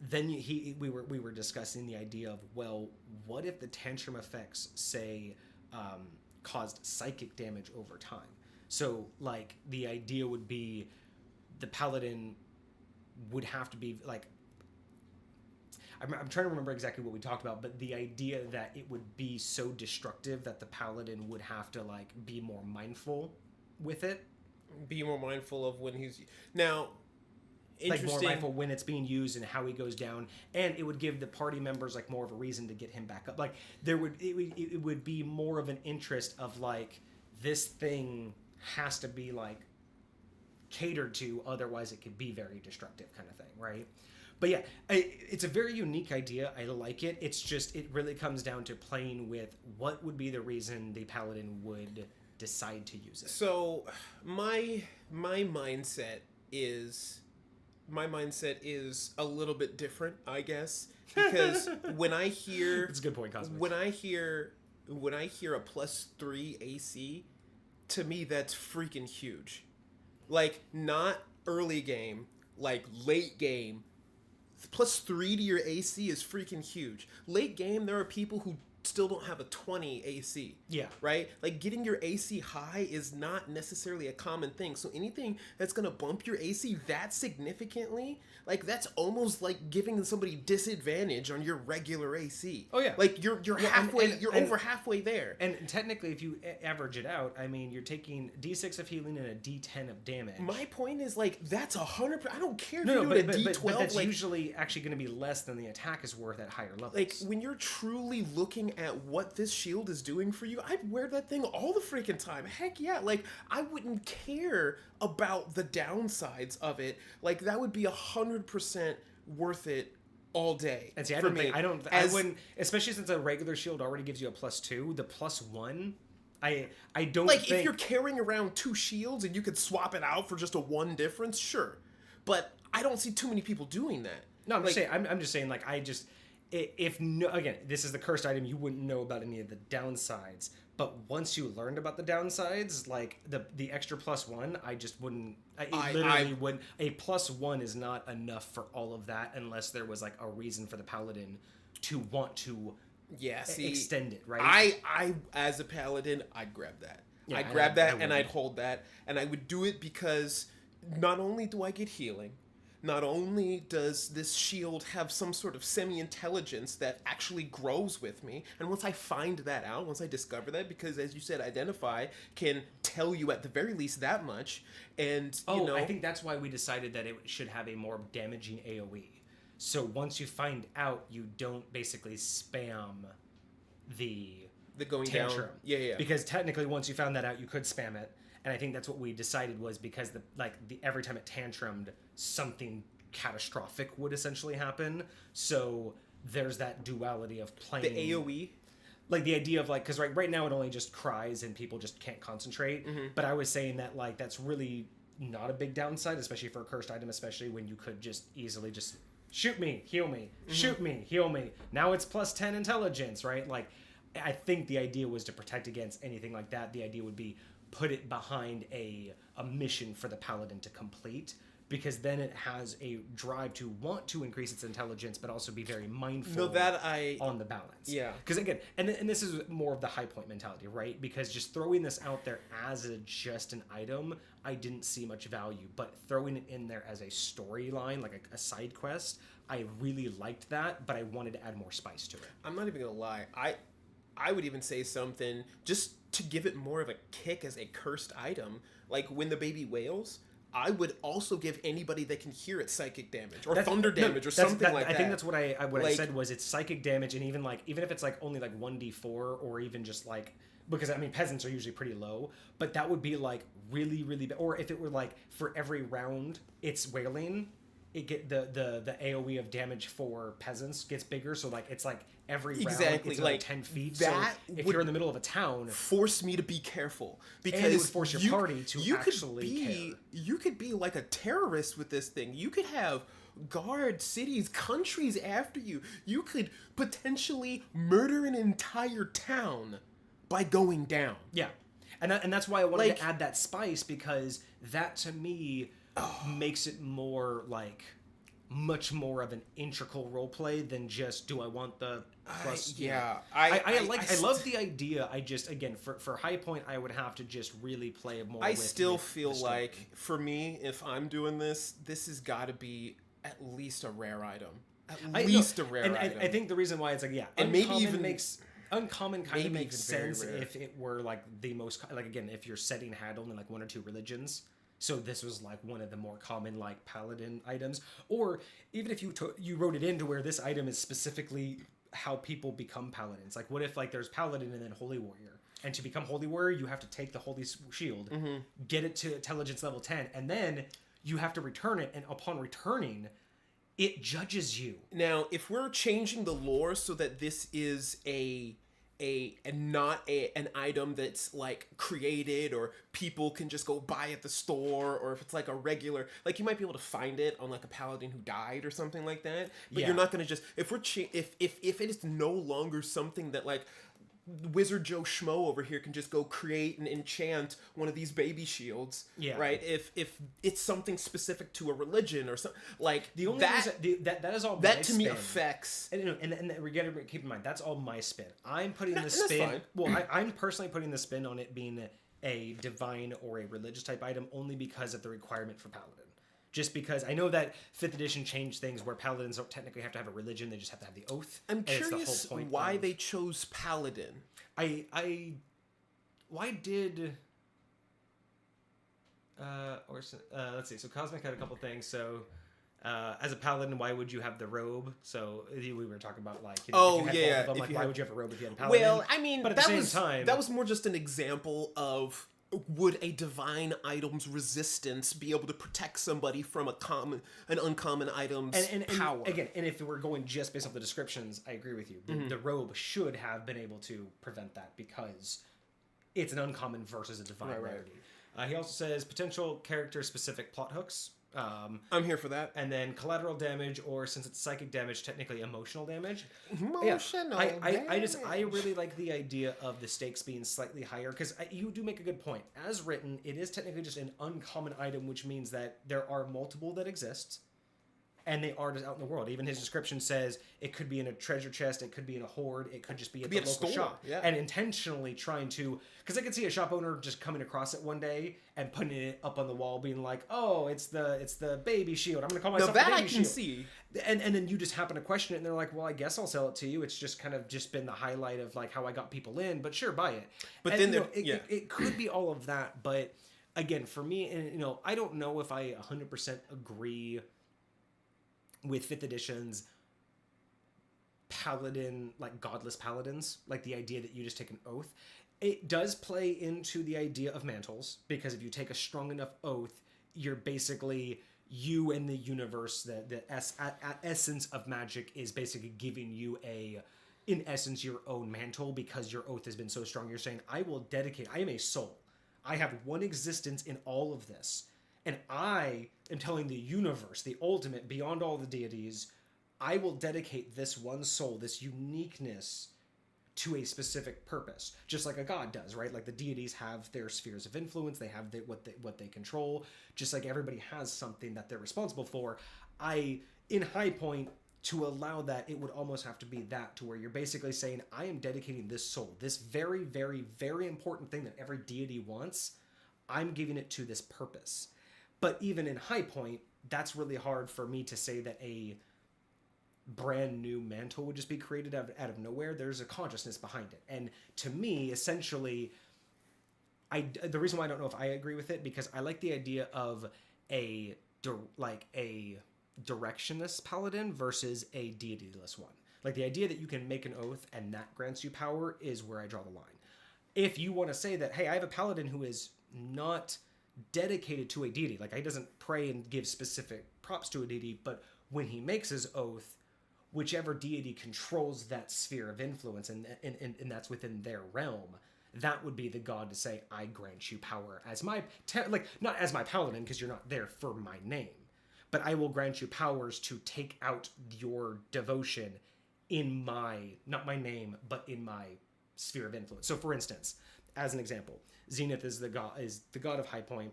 A: then we were discussing the idea of, well, what if the tantrum effects say caused psychic damage over time? So like the idea would be the paladin would have to be like, I'm trying to remember exactly what we talked about, but the idea that it would be so destructive that the paladin would have to like be more mindful with it.
B: Be more mindful of when he's now.
A: Like more mindful when it's being used and how he goes down, and it would give the party members like more of a reason to get him back up. Like it would be more of an interest of like, this thing has to be like catered to, otherwise it could be very destructive kind of thing, right? But yeah, it's a very unique idea. I like it. It's just, it really comes down to playing with what would be the reason the paladin would decide to use it.
B: So my mindset is a little bit different, I guess, because when I hear
A: that's a good point, Cosmic.
B: When I hear a +3 AC, to me that's freaking huge. Like, not early game, like late game. +3 to your AC is freaking huge. Late game, there are people who still don't have a 20 AC.
A: Yeah.
B: Right? Like, getting your AC high is not necessarily a common thing. So anything that's going to bump your AC that significantly, like, that's almost like giving somebody disadvantage on your regular AC.
A: Oh, yeah.
B: Like, you're halfway, you're over halfway there.
A: And technically, if you average it out, I mean, you're taking D6 of healing and a D10 of damage.
B: My point is, like, that's 100%. I don't care if
A: you're
B: doing a D12.
A: But that's
B: like,
A: usually actually going to be less than the attack is worth at higher levels.
B: Like, when you're truly looking at what this shield is doing for you, I'd wear that thing all the freaking time. Heck yeah. Like, I wouldn't care about the downsides of it. Like, that would be 100% worth it all day.
A: And see, I wouldn't, especially since a regular shield already gives you a +2, the +1, I don't
B: like,
A: think...
B: if you're carrying around 2 shields and you could swap it out for just a 1 difference, sure. But I don't see too many people doing that.
A: No, I'm just saying, like, again, this is the cursed item, you wouldn't know about any of the downsides. But once you learned about the downsides, like the extra +1, I just wouldn't. I wouldn't. A +1 is not enough for all of that unless there was like a reason for the paladin to want to extend it, right?
B: I as a paladin, I'd grab that.
A: Yeah,
B: I'd grab that and I'd hold that, and I would do it because not only do I get healing. Not only does this shield have some sort of semi-intelligence that actually grows with me, and once I find that out, once I discover that, because as you said, Identify can tell you at the very least that much, and
A: I think that's why we decided that it should have a more damaging AoE. So once you find out, you don't basically spam the
B: going
A: tantrum.
B: Down. Yeah.
A: Because technically, once you found that out, you could spam it. And I think that's what we decided was because every time it tantrumed, something catastrophic would essentially happen. So there's that duality of playing
B: the AoE,
A: like the idea of like, because right now it only just cries and people just can't concentrate. Mm-hmm. But I was saying that like that's really not a big downside, especially for a cursed item, especially when you could just easily just shoot me, heal me, shoot me, heal me. Now it's +10 intelligence, right? Like, I think the idea was to protect against anything like that. The idea would be put it behind a mission for the paladin to complete, because then it has a drive to want to increase its intelligence, but also be very mindful on the balance.
B: Yeah.
A: Because again, and this is more of the high point mentality, right? Because just throwing this out there as just an item, I didn't see much value. But throwing it in there as a storyline, like a side quest, I really liked that, but I wanted to add more spice to it.
B: I'm not even going to lie. I would even say something just to give it more of a kick as a cursed item. Like, when the baby wails, I would also give anybody that can hear it psychic damage or thunder damage or something like that.
A: I think that's what I said was it's psychic damage, and even if it's like only like 1d4 or even just like, because I mean peasants are usually pretty low, but that would be like really really bad. Or if it were like for every round it's wailing, it get the AoE of damage for peasants gets bigger, so like it's like every round it's like 10 feet.
B: That
A: so if you're in the middle of a town,
B: force me to be careful, because
A: and it would force your party to actually care.
B: You could be like a terrorist with this thing. You could have guard cities, countries after you. You could potentially murder an entire town by going down.
A: Yeah, and that's why I wanted to add that spice, because that to me makes it more like much more of an integral role play than just do I want the plus. I love the idea. I just, again, for high point, I would have to just really play more.
B: I still feel like for me, if I'm doing this has got to be at least a rare item. A rare item.
A: I think the reason why it's like
B: and maybe even
A: uncommon kind of makes sense if it were like the most, like, again, if you're setting Haddle in like 1 or 2 religions. So this was like one of the more common like paladin items, or even if you wrote it into where this item is specifically how people become paladins. Like, what if like there's paladin and then holy warrior, and to become holy warrior you have to take the holy shield, get it to intelligence level 10, and then you have to return it, and upon returning, it judges you.
B: Now, if we're changing the lore so that this is a an item that's like created or people can just go buy at the store, or if it's like a regular, like you might be able to find it on like a paladin who died or something like that, but you're not going to just, if it is no longer something that like Wizard Joe Schmo over here can just go create and enchant one of these baby shields, right? If it's something specific to a religion or something, like
A: the only
B: that
A: is all
B: that
A: my
B: to
A: spin.
B: me affects,
A: and we got to keep in mind that's all my spin. I'm putting the spin. Well, I'm personally putting the spin on it being a divine or a religious type item only because of the requirement for paladin. Just because I know that 5th edition changed things where paladins don't technically have to have a religion, they just have to have the oath.
B: I'm curious why they chose paladin.
A: Why did... let's see, so Cosmic had a couple things, so... as a paladin, why would you have the robe? So we were talking about like, if you had both of them, why would you have a robe if you had a paladin?
B: Well, I mean,
A: but at the same time,
B: that was more just an example of, would a divine item's resistance be able to protect somebody from an uncommon item's power?
A: Again, and if we're going just based off the descriptions, I agree with you. The robe should have been able to prevent that because it's an uncommon versus a divine rarity. He also says potential character-specific plot hooks.
B: I'm here for that.
A: And then collateral damage, or since it's psychic damage, technically emotional damage. I really like the idea of the stakes being slightly higher, because you do make a good point. As written, it is technically just an uncommon item, which means that there are multiple that exist, and they are just out in the world. Even his description says it could be in a treasure chest, it could be in a hoard, it could just be at the local shop. Yeah. And intentionally trying to... Because I could see a shop owner just coming across it one day and putting it up on the wall, being like, oh, it's the baby shield. I'm going to call myself the baby shield. That I can see. And then you just happen to question it, and they're like, well, I guess I'll sell it to you. It's just kind of just been the highlight of like how I got people in, but sure, buy it. But and, then it could be all of that, but again, for me, and I don't know if I 100% agree with 5th edition's paladin, like godless paladins, like the idea that you just take an oath. It does play into the idea of mantles, because if you take a strong enough oath, you're basically, you and the universe, the essence of magic is basically giving you in essence, your own mantle, because your oath has been so strong. You're saying, I am a soul. I have one existence in all of this. And I am telling the universe, the ultimate, beyond all the deities, I will dedicate this one soul, this uniqueness, to a specific purpose, just like a god does, right? Like the deities have their spheres of influence, they have what they control, just like everybody has something that they're responsible for. In High Point, to allow that, it would almost have to be that, to where you're basically saying, I am dedicating this soul, this very, very, very important thing that every deity wants, I'm giving it to this purpose. But even in High Point, that's really hard for me to say that a brand new mantle would just be created out of nowhere. There's a consciousness behind it. And to me, essentially, the reason why I don't know if I agree with it, because I like the idea of a directionless paladin versus a deityless one. Like the idea that you can make an oath and that grants you power is where I draw the line. If you want to say that, hey, I have a paladin who is not dedicated to a deity, like he doesn't pray and give specific props to a deity, but when he makes his oath, whichever deity controls that sphere of influence and that's within their realm, that would be the god to say, I grant you power as my not as my paladin, because you're not there for my name, but I will grant you powers to take out your devotion in not my name, but in my sphere of influence. So for instance, as an example, Zenith is the god of High Point,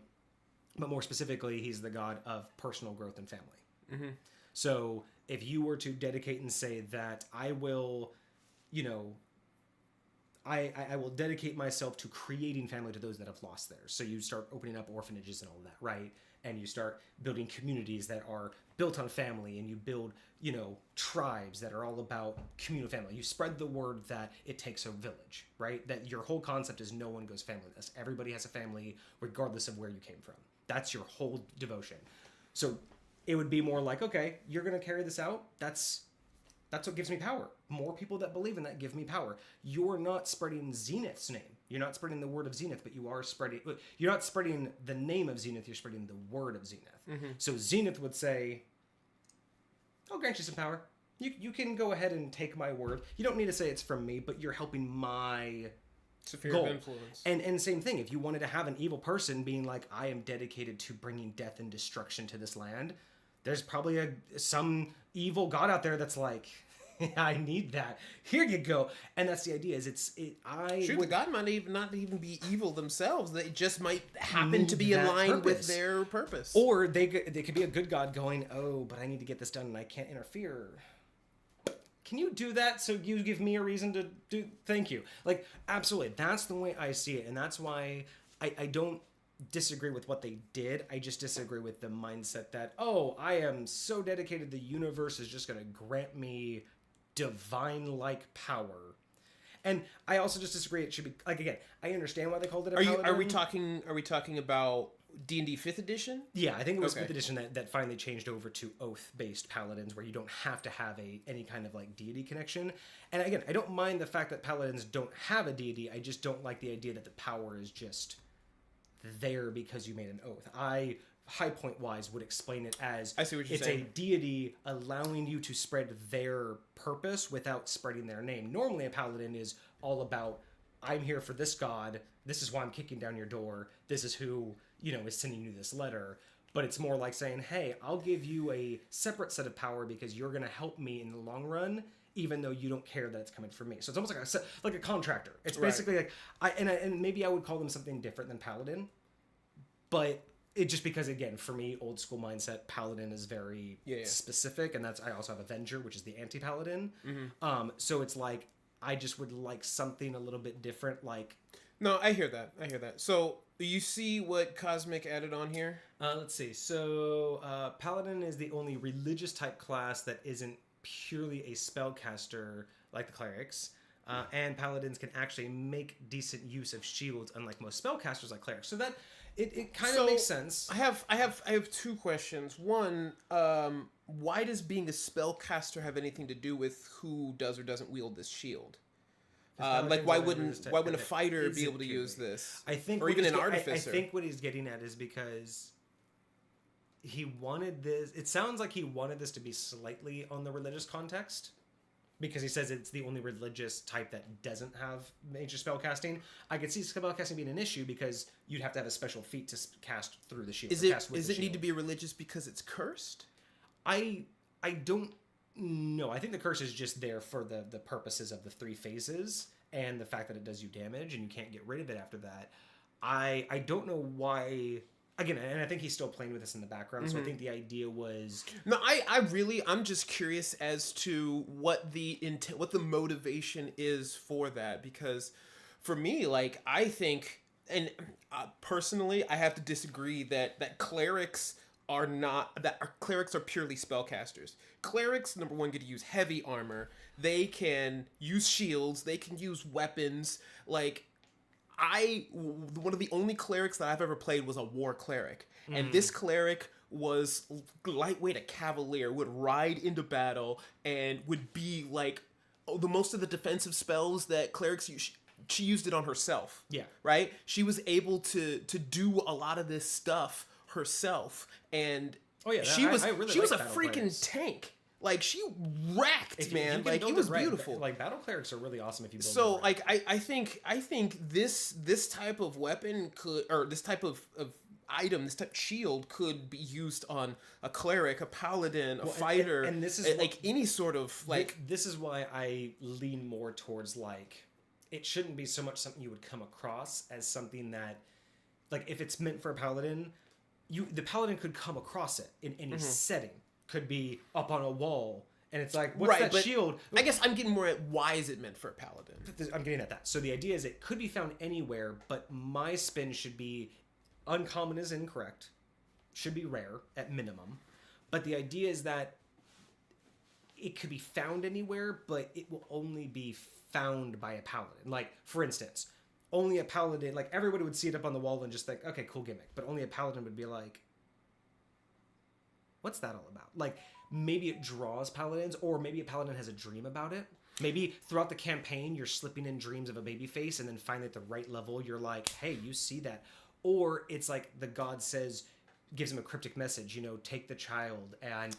A: but more specifically, he's the god of personal growth and family. Mm-hmm. So if you were to dedicate and say that I will, I will dedicate myself to creating family to those that have lost theirs. So you start opening up orphanages and all that, right? And you start building communities that are built on family, and you build, tribes that are all about communal family. You spread the word that it takes a village, right? That your whole concept is no one goes familyless. Everybody has a family regardless of where you came from. That's your whole devotion. So it would be more like, okay, you're going to carry this out. That's what gives me power. More people that believe in that give me power. You're not spreading Zenith's name. You're not spreading the word of Zenith, but you're not spreading the name of Zenith, you're spreading the word of Zenith. Mm-hmm. So Zenith would say, I'll grant you some power. you can go ahead and take my word. You don't need to say it's from me, but you're helping my
B: sphere
A: goal.
B: of influence.
A: And same thing, if you wanted to have an evil person being like, I am dedicated to bringing death and destruction to this land, there's probably some evil god out there that's like, I need that. Here you go. And that's the idea.
B: The god might not even be evil themselves. They just might happen to be aligned with their purpose.
A: Or they could be a good god going, oh, but I need to get this done and I can't interfere. Can you do that so you give me a reason to do? Thank you. Like, absolutely. That's the way I see it. And that's why I don't disagree with what they did. I just disagree with the mindset that, oh, I am so dedicated, the universe is just going to grant me divine-like power. And I also just disagree. It should be, like, again, I understand why they called it a paladin.
B: Are we talking about D&D 5th edition?
A: Yeah, I think it was 5th edition that finally changed over to oath-based paladins, where you don't have to have any kind of like deity connection. And again, I don't mind the fact that paladins don't have a deity. I just don't like the idea that the power is just there because you made an oath. High point wise would explain it as,
B: I see what you're saying.
A: It's a deity allowing you to spread their purpose without spreading their name. Normally a paladin is all about, I'm here for this god, this is why I'm kicking down your door, this is who, is sending you this letter. But it's more like saying, hey, I'll give you a separate set of power because you're going to help me in the long run, even though you don't care that it's coming from me. So it's almost like a contractor. It's basically like, and maybe I would call them something different than paladin, but it just because, again, for me, old school mindset, paladin is very specific, and I also have avenger, which is the anti-paladin. Mm-hmm. So it's like, I just would like something a little bit different, like...
B: No, I hear that. So, you see what Cosmic added on here?
A: Let's see. So, paladin is the only religious type class that isn't purely a spellcaster like the clerics. And paladins can actually make decent use of shields, unlike most spellcasters like clerics. So that... It kind of makes sense.
B: I have two questions. One, why does being a spellcaster have anything to do with who does or doesn't wield this shield? Why wouldn't a fighter be able to use this?
A: I think,
B: or even an artificer.
A: I think what he's getting at is because he wanted this. It sounds like he wanted this to be slightly on the religious context. Because he says it's the only religious type that doesn't have major spellcasting. I could see spellcasting being an issue because you'd have to have a special feat to cast through the shield.
B: Does it need to be religious because it's cursed?
A: I don't know. I think the curse is just there for the purposes of the 3 phases and the fact that it does you damage and you can't get rid of it after that. I don't know why... Again, and I think he's still playing with this in the background, so I think the idea was...
B: No, I'm just curious as to what the motivation is for that, because for me, like, I think, and personally, I have to disagree that clerics are purely spellcasters. Clerics, number one, get to use heavy armor. They can use shields. They can use weapons. Like... one of the only clerics that I've ever played was a war cleric. And this cleric was lightweight, a cavalier, would ride into battle and would be like, the most of the defensive spells that clerics use, she used it on herself.
A: Yeah.
B: Right? She was able to do a lot of this stuff herself. And she was a freaking tank. Like, she wrecked, man. Like, it was beautiful.
A: Like, battle clerics are really awesome if you build
B: so,
A: them
B: right. Like, I think this type of weapon could, or this type of item, this type of shield could be used on a cleric, a paladin, a fighter,
A: and this is
B: like any sort of like.
A: This is why I lean more towards like, it shouldn't be so much something you would come across as something that, like, if it's meant for a paladin, the paladin could come across it in any setting. Could be up on a wall, and it's like, what's that shield?
B: I guess I'm getting more at why is it meant for a paladin?
A: I'm getting at that. So the idea is it could be found anywhere, but my spin should be uncommon is incorrect, should be rare at minimum. But the idea is that it could be found anywhere, but it will only be found by a paladin. Like, for instance, only a paladin, like, everybody would see it up on the wall and just think, okay, cool gimmick. But only a paladin would be like, what's that all about? Like, maybe it draws paladins, or maybe a paladin has a dream about it. Maybe throughout the campaign, you're slipping in dreams of a baby face, and then finally at the right level, you're like, hey, you see that. Or it's like the god says, gives him a cryptic message, you know, take the child and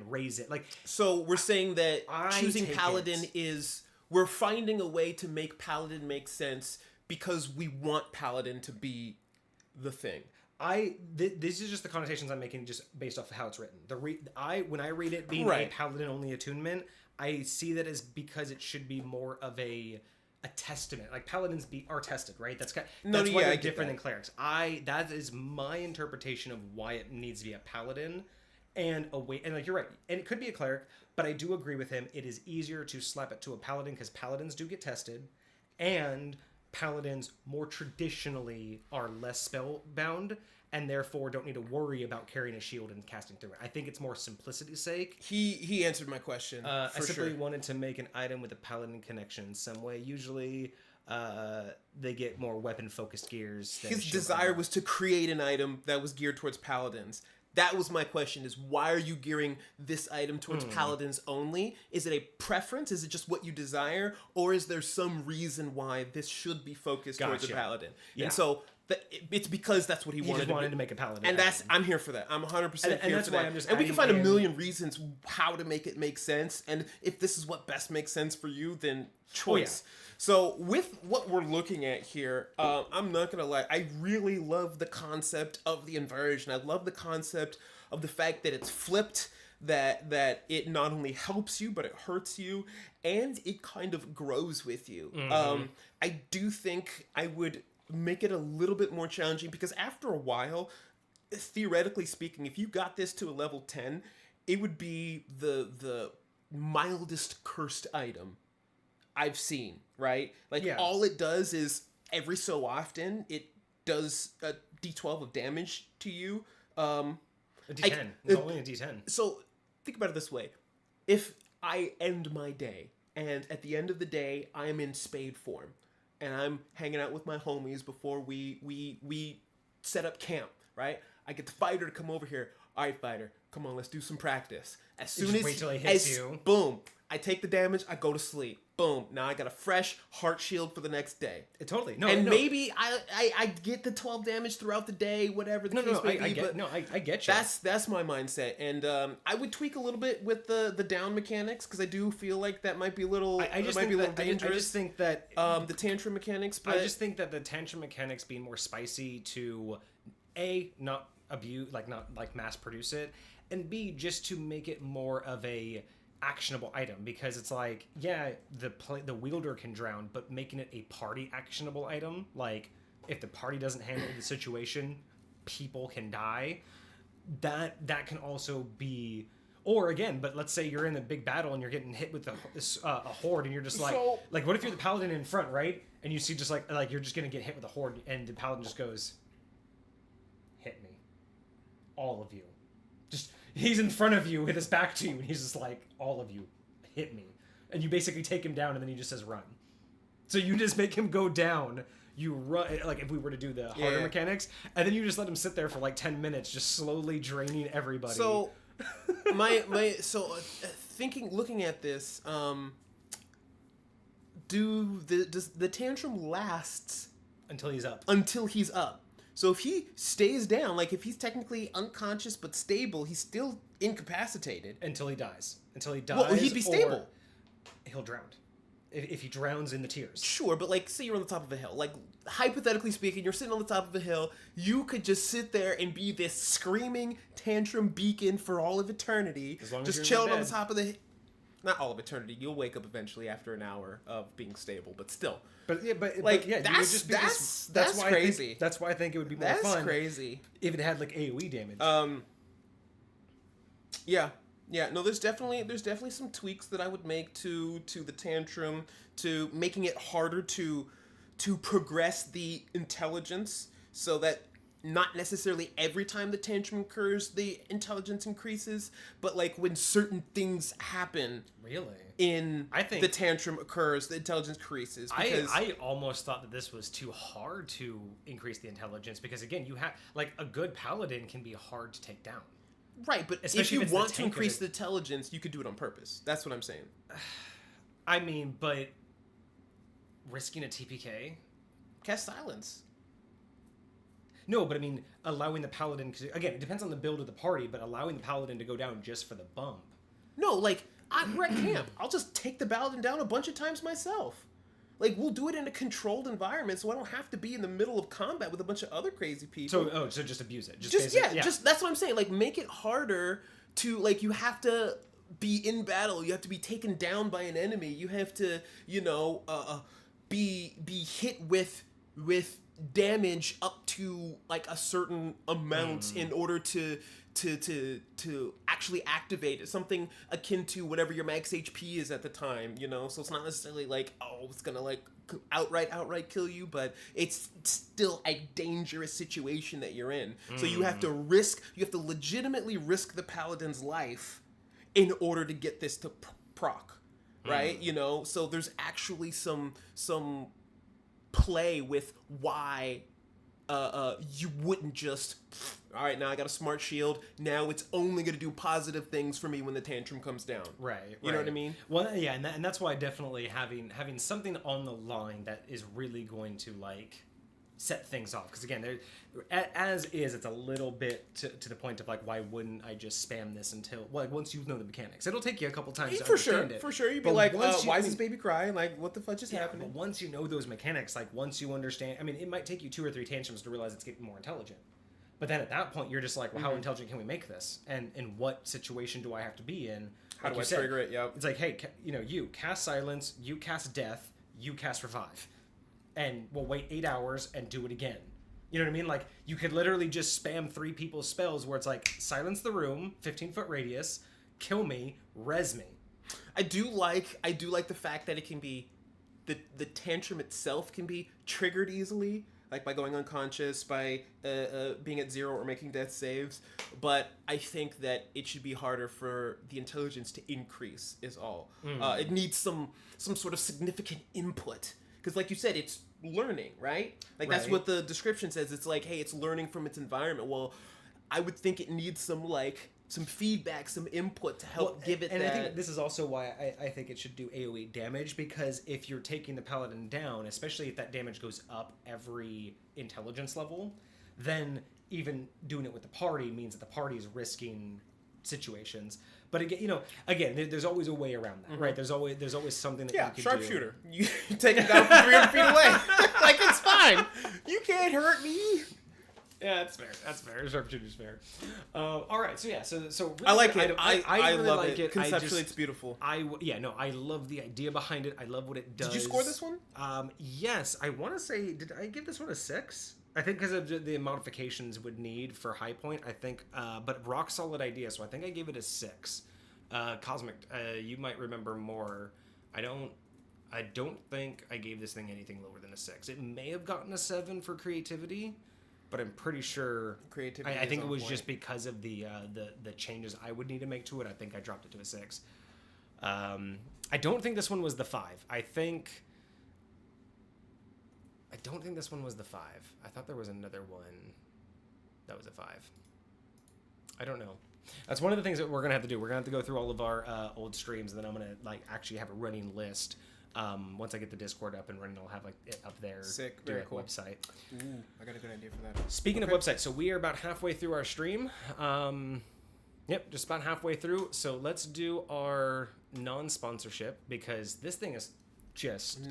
A: raise it. Like,
B: so we're saying that choosing Paladin is, we're finding a way to make Paladin make sense because we want Paladin to be the thing.
A: This is just the connotations I'm making just based off of how it's written. When I read it being a Paladin only attunement, I see that as because it should be more of a testament. Like, paladins are tested, right? That's why they're different than clerics. That is my interpretation of why it needs to be a paladin and like, you're right, and it could be a cleric, but I do agree with him. It is easier to slap it to a paladin because paladins do get tested, and paladins more traditionally are less spellbound and therefore don't need to worry about carrying a shield and casting through it. I think it's more simplicity's sake.
B: He answered my question.
A: I simply wanted to make an item with a paladin connection in some way. Usually, they get more weapon-focused gears.
B: His desire was to create an item that was geared towards paladins. That was my question, is why are you gearing this item towards paladins only? Is it a preference? Is it just what you desire? Or is there some reason why this should be focused towards a paladin? Yeah. And so it's because that's what he wanted.
A: He just wanted to make a paladin.
B: And I'm here for that. I'm 100% here for that. And we can find a million reasons how to make it make sense. And if this is what best makes sense for you, then choice. So with what we're looking at here, I'm not going to lie, I really love the concept of the inversion. I love the concept of the fact that it's flipped, that it not only helps you, but it hurts you, and it kind of grows with you. I do think I would make it a little bit more challenging, because after a while, theoretically speaking, if you got this to a level 10, it would be the mildest cursed item I've seen, right? Like, all it does is every so often it does a d12 of damage to you.
A: A d10. It's only a d10.
B: So think about it this way. If I end my day, and at the end of the day I am in spade form, and I'm hanging out with my homies before we set up camp, right? I get the fighter to come over here. All right, fighter, come on, let's do some practice. As soon as
A: wait till he hits you.
B: Boom, I take the damage, I go to sleep. Boom, now I got a fresh heart shield for the next day.
A: Totally.
B: Maybe I get the 12 damage throughout the day, whatever the case may be.
A: I get you.
B: That's my mindset, and I would tweak a little bit with the down mechanics, because I do feel like that might be a little. Dangerous.
A: I just think that
B: the tantrum mechanics. But
A: I just think that the tantrum mechanics being more spicy to not abuse, not mass produce it, and B, just to make it more of a actionable item, because it's like, the wielder can drown, but making it a party actionable item, like if the party doesn't handle the situation, people can die. That can also be, or again, but let's say you're in a big battle and you're getting hit with a horde, and you're just like what if you're the paladin in front, right? And you see just like you're just gonna get hit with a horde, and the paladin just goes, hit me, all of you. Just, he's in front of you with his back to you, and he's just like, all of you, hit me. And you basically take him down, and then he just says, run. So you just make him go down, you run, like if we were to do the harder mechanics, and then you just let him sit there for like 10 minutes, just slowly draining everybody.
B: So, looking at this, does the tantrum lasts
A: until he's up?
B: Until he's up. So if he stays down, like if he's technically unconscious but stable, he's still incapacitated. Until he dies.
A: Well,
B: he'd be stable.
A: He'll drown. If he drowns in the tears.
B: Sure, but like, say you're on the top of a hill. Like, hypothetically speaking, you're sitting on the top of a hill. You could just sit there and be this screaming tantrum beacon for all of eternity.
A: As long as
B: just
A: you're
B: chilling on the top of the hill. Not all of eternity. You'll wake up eventually after an hour of being stable, but still.
A: That's
B: why crazy.
A: That's why I think it would be more fun.
B: That's crazy.
A: If it had like AoE damage.
B: No, there's definitely some tweaks that I would make to the tantrum, to making it harder to progress the intelligence, so that not necessarily every time the tantrum occurs the intelligence increases, but like when certain things happen, the tantrum occurs, the intelligence increases.
A: I almost thought that this was too hard to increase the intelligence, because again, you have like a good paladin can be hard to take down.
B: Right, but especially if you want to increase the intelligence, you could do it on purpose. That's what I'm saying.
A: I mean, but risking a TPK?
B: Cast silence.
A: No, but I mean, allowing the paladin... Again, it depends on the build of the party, but allowing the paladin to go down just for the bump.
B: No, like, we're at camp. I'll just take the paladin down a bunch of times myself. Like, we'll do it in a controlled environment, so I don't have to be in the middle of combat with a bunch of other crazy people.
A: So just abuse it.
B: Just that's what I'm saying. Like, make it harder to, like, you have to be in battle. You have to be taken down by an enemy. You have to, be hit with damage up to, like, a certain amount in order to actually activate it. Something akin to whatever your max HP is at the time, so it's not necessarily like, oh, it's gonna like outright kill you, but it's still a dangerous situation that you're in. So you have to legitimately risk the paladin's life in order to get this to proc, right? So there's actually some play with why you wouldn't just, all right, now I got a smart shield. Now it's only going to do positive things for me when the tantrum comes down.
A: Right.
B: You know what I mean?
A: Well, yeah, and that's why definitely having something on the line that is really going to, like, set things off. Because, again, as is, it's a little bit to the point of, like, why wouldn't I just spam this until, like, once you know the mechanics. It'll take you a couple times to understand it.
B: For sure. You'd be like, why is this baby crying? Like, what the fuck is happening?
A: But once you know those mechanics, like, once you understand, I mean, it might take you 2 or 3 tantrums to realize it's getting more intelligent. But then at that point, you're just like, well, how intelligent can we make this? And in what situation do I have to be in?
B: How do I trigger it? Yep.
A: It's like, hey, you cast silence, you cast death, you cast revive. And we'll wait 8 hours and do it again. You know what I mean? Like, you could literally just spam 3 people's spells where it's like, silence the room, 15-foot radius, kill me, res me.
B: I do like the fact that it can be, the tantrum itself can be triggered easily, like by going unconscious, by being at 0 or making death saves. But I think that it should be harder for the intelligence to increase is all. It needs some sort of significant input. Because like you said, it's learning, right? Like that's what the description says. It's like, hey, it's learning from its environment. Well, I would think it needs some feedback, some input to help give it
A: and
B: that.
A: I think this is also why I think it should do AoE damage, because if you're taking the paladin down, especially if that damage goes up every intelligence level, then even doing it with the party means that the party is risking situations. But again, there's always a way around that, right? There's always something that you can do.
B: Sharpshooter. You take it down from 300 feet away. Like, it's fine. You can't hurt me.
A: Yeah, that's fair. Sharpshooter's fair. All right, so yeah, so really,
B: I like it.
A: I really
B: love
A: like it.
B: Conceptually, it's beautiful.
A: I love the idea behind it. I love what it does.
B: Did you score this one?
A: Yes, I want to say, did I give this one a 6? I think because of the modifications would need for high point, I think, but rock solid idea, so I think I gave it a 6. Cosmic, you might remember more. I don't think I gave this thing anything lower than a 6. It may have gotten a 7 for creativity, but I'm pretty sure creativity. I think it was just because of the changes I would need to make to it. I think I dropped it to a 6. I don't think this one was the 5. I don't think this one was the 5. I thought there was another one that was a 5. I don't know. That's one of the things that we're going to have to do. We're going to have to go through all of our old streams, and then I'm going to actually have a running list. Once I get the Discord up and running, I'll have it up there.
B: Sick. Very cool.
A: Website.
B: Ooh, I got a good idea for that.
A: Speaking of websites, so we are about halfway through our stream. Yep, just about halfway through. So let's do our non-sponsorship, because this thing is just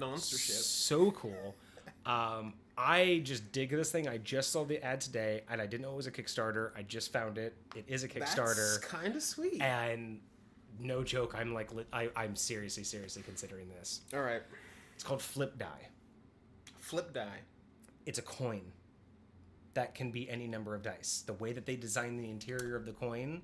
A: so cool. I just dig this thing. I just saw the ad today, and I didn't know it was a Kickstarter. I just found it. It is a Kickstarter.
B: That's kind of sweet.
A: And no joke, I'm seriously considering this.
B: All right.
A: It's called Flip Die.
B: Flip Die.
A: It's a coin that can be any number of dice. The way that they design the interior of the coin,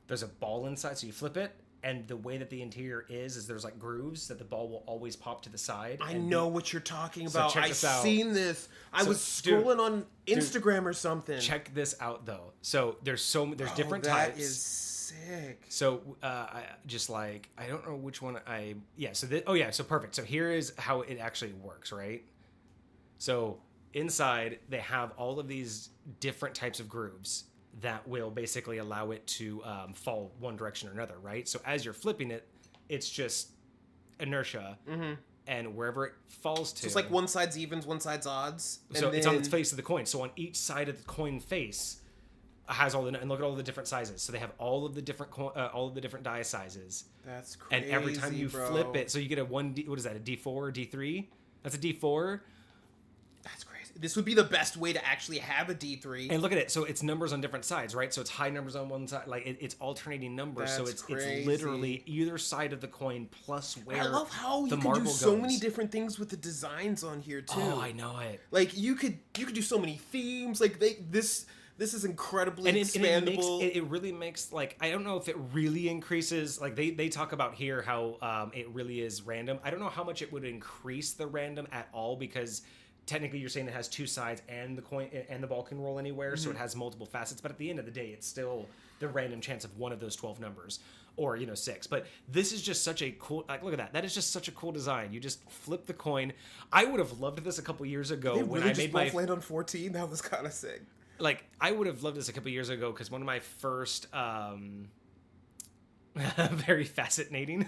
A: there's a ball inside, so you flip it. And the way that the interior is there's like grooves that the ball will always pop to the side.
B: I know what you're talking about.
A: So I've
B: seen this. I was scrolling on Instagram or something.
A: Check this out though. So there's different types.
B: That is sick.
A: So I don't know which one so perfect. So here is how it actually works, right? So inside they have all of these different types of grooves that will basically allow it to fall one direction or another, right? So as you're flipping it, it's just inertia. and wherever it falls to.
B: So it's like one side's evens, one side's odds.
A: So it's on the face of the coin. So on each side of the coin face has all the, and look at all the different sizes. So they have all of the different die sizes.
B: That's crazy.
A: And every time you flip it, so you get a what is that? A D4 or D3? That's a D4.
B: That's crazy. This would be the best way to actually have a D3.
A: And look at it. So it's numbers on different sides, right? So it's high numbers on one side. Like it's alternating numbers.
B: That's
A: so it's
B: crazy.
A: Literally either side of the coin plus where
B: I love how you can do so many different things with the designs on here too.
A: Oh, I know it.
B: Like you could do so many themes. Like this is incredibly expandable.
A: It really makes, like, I don't know if it really increases, like they talk about here how it really is random. I don't know how much it would increase the random at all, because technically you're saying it has two sides and the coin and the ball can roll anywhere, so it has multiple facets, but at the end of the day it's still the random chance of one of those 12 numbers, or 6. But this is just such a cool, like, look at that is just such a cool design. You just flip the coin. I would have loved this a couple years ago when I made my
B: land on 14. That was kind of sick.
A: Like, I would have loved this a couple years ago, because one of my first very fascinating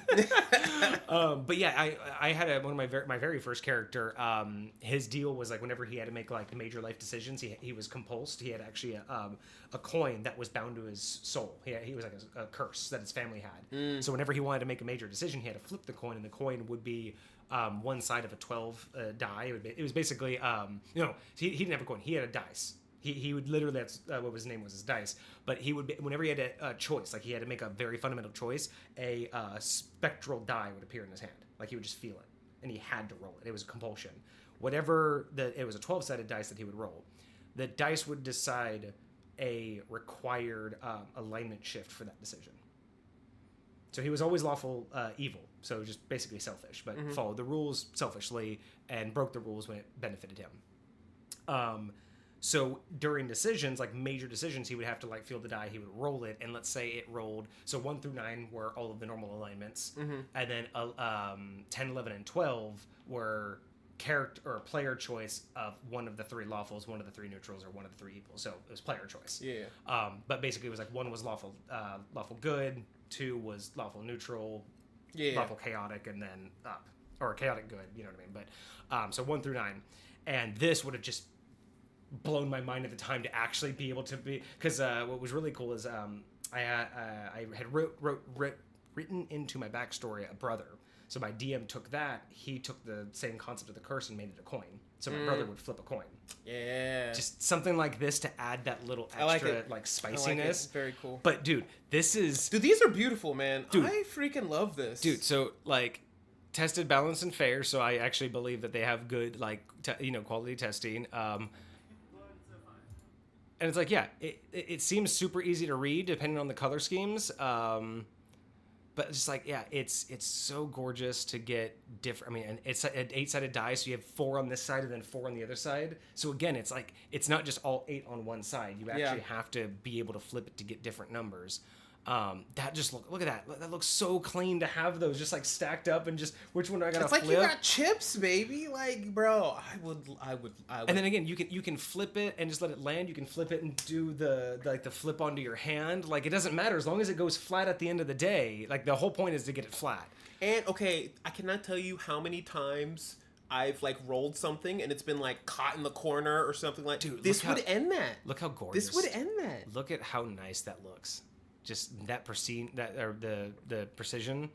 A: but yeah, I had one of my very first character, his deal was like whenever he had to make like major life decisions, he was compulsed. He had actually a coin that was bound to his soul. He was like a curse that his family had. So whenever he wanted to make a major decision, he had to flip the coin, and the coin would be one side of a 12 die. It was basically he didn't have a coin, he had a dice. He would literally, that's what his name was, his dice. But he would, whenever he had a choice, like he had to make a very fundamental choice, a spectral die would appear in his hand. Like he would just feel it, and he had to roll it. It was a compulsion. It was a 12-sided dice that he would roll. The dice would decide a required alignment shift for that decision. So he was always lawful evil, so just basically selfish, but followed the rules selfishly and broke the rules when it benefited him. So during decisions, like major decisions, he would have to like feel the die, he would roll it, and let's say it rolled, so 1 through 9 were all of the normal alignments, and then 10, 11, and 12 were character or player choice of one of the 3 lawfuls, one of the 3 neutrals, or one of the 3 evils. So it was player choice.
B: Yeah.
A: But basically it was like 1 was lawful good, 2 was lawful neutral,
B: yeah,
A: lawful chaotic, and then up, or chaotic good, you know what I mean? But so 1 through 9, and this would have just blown my mind at the time to actually be able to be, because what was really cool is I had written into my backstory a brother. So my DM took that, he took the same concept of the curse and made it a coin. So my brother would flip a coin.
B: Yeah.
A: Just something like this to add that little extra like spiciness.
B: Very cool.
A: But dude, this is...
B: Dude, these are beautiful, man.
A: Dude,
B: I freaking love this.
A: Dude, so like tested, balanced, and fair. So I actually believe that they have good like quality testing. And it's like, yeah, it seems super easy to read depending on the color schemes. But it's just like, yeah, it's so gorgeous to get different. I mean, and it's an 8-sided die, so you have 4 on this side and then 4 on the other side. So again, it's like, it's not just all 8 on one side. You actually have to be able to flip it to get different numbers. That just look at that. That looks so clean to have those just like stacked up and just which one do I gotta flip?
B: It's like you got chips, baby. Like, bro, I would.
A: And then again, you can flip it and just let it land. You can flip it and do the flip onto your hand. Like, it doesn't matter as long as it goes flat at the end of the day. Like, the whole point is to get it flat.
B: And okay, I cannot tell you how many times I've like rolled something and it's been like caught in the corner or something like. Dude, this would end that.
A: Look how gorgeous.
B: This would end that.
A: Look at how nice that looks. Just that the precision,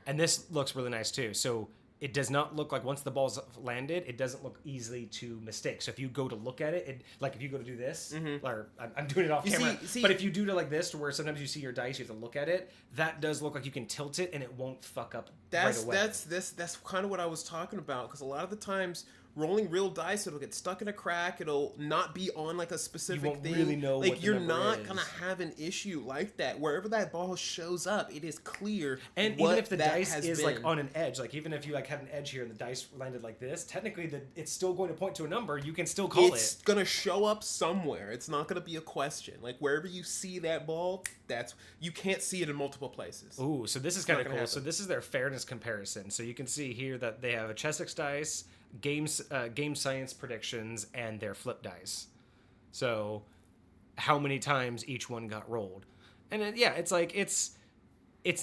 A: and this looks really nice too. So it does not look like once the ball's landed, it doesn't look easily to mistake. So if you go to look at it, like if you go to do this, or I'm doing it off camera, but if you do it like this, to where sometimes you see your dice, you have to look at it. That does look like you can tilt it, and it won't fuck up right away.
B: That's kind of what I was talking about, because a lot of the times, rolling real dice, it'll get stuck in a crack. It'll not be on like a specific
A: you won't
B: thing.
A: Really know
B: like
A: what the
B: you're
A: number
B: not
A: is.
B: Gonna have an issue like that. Wherever that ball shows up, it is clear.
A: And even if the dice is like on an edge, like even if you like had an edge here and the dice landed like this, technically it's still going to point to a number. You can still call it.
B: It's gonna show up somewhere. It's not gonna be a question. Like wherever you see that ball, you can't see it in multiple places.
A: Ooh, so this is kind of cool. So this is their fairness comparison. So you can see here that they have a Chessex dice, game science predictions, and their flip dice. So how many times each one got rolled. And it's like it's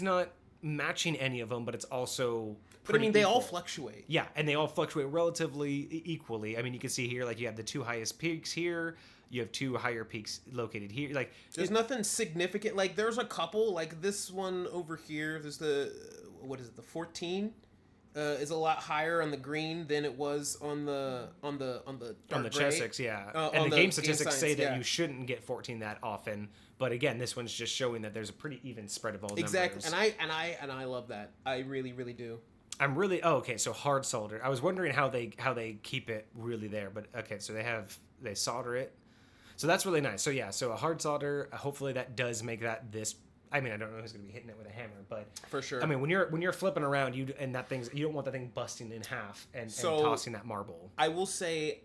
A: not matching any of them, but it's also
B: But I mean, they all
A: equal.
B: fluctuate.
A: Yeah, and they all fluctuate relatively equally. I mean, you can see here, like, you have the 2 highest peaks here. You have 2 higher peaks located here. Like,
B: there's nothing significant. Like, there's a couple. Like this one over here. There's the the 14 is a lot higher on the green than it was on the
A: Chessex, yeah. And the game statistics say that you shouldn't get 14 that often. But again, this one's just showing that there's a pretty even spread of all numbers.
B: Exactly, and I love that. I really, really do.
A: I'm really okay. So hard soldered. I was wondering how they keep it really there, but okay. So they solder it. So that's really nice. So yeah, so a hard solder. Hopefully that does make that this. I mean, I don't know who's going to be hitting it with a hammer, but
B: for sure.
A: I mean, when you're flipping around, you don't want that thing busting in half and tossing that marble.
B: I will say,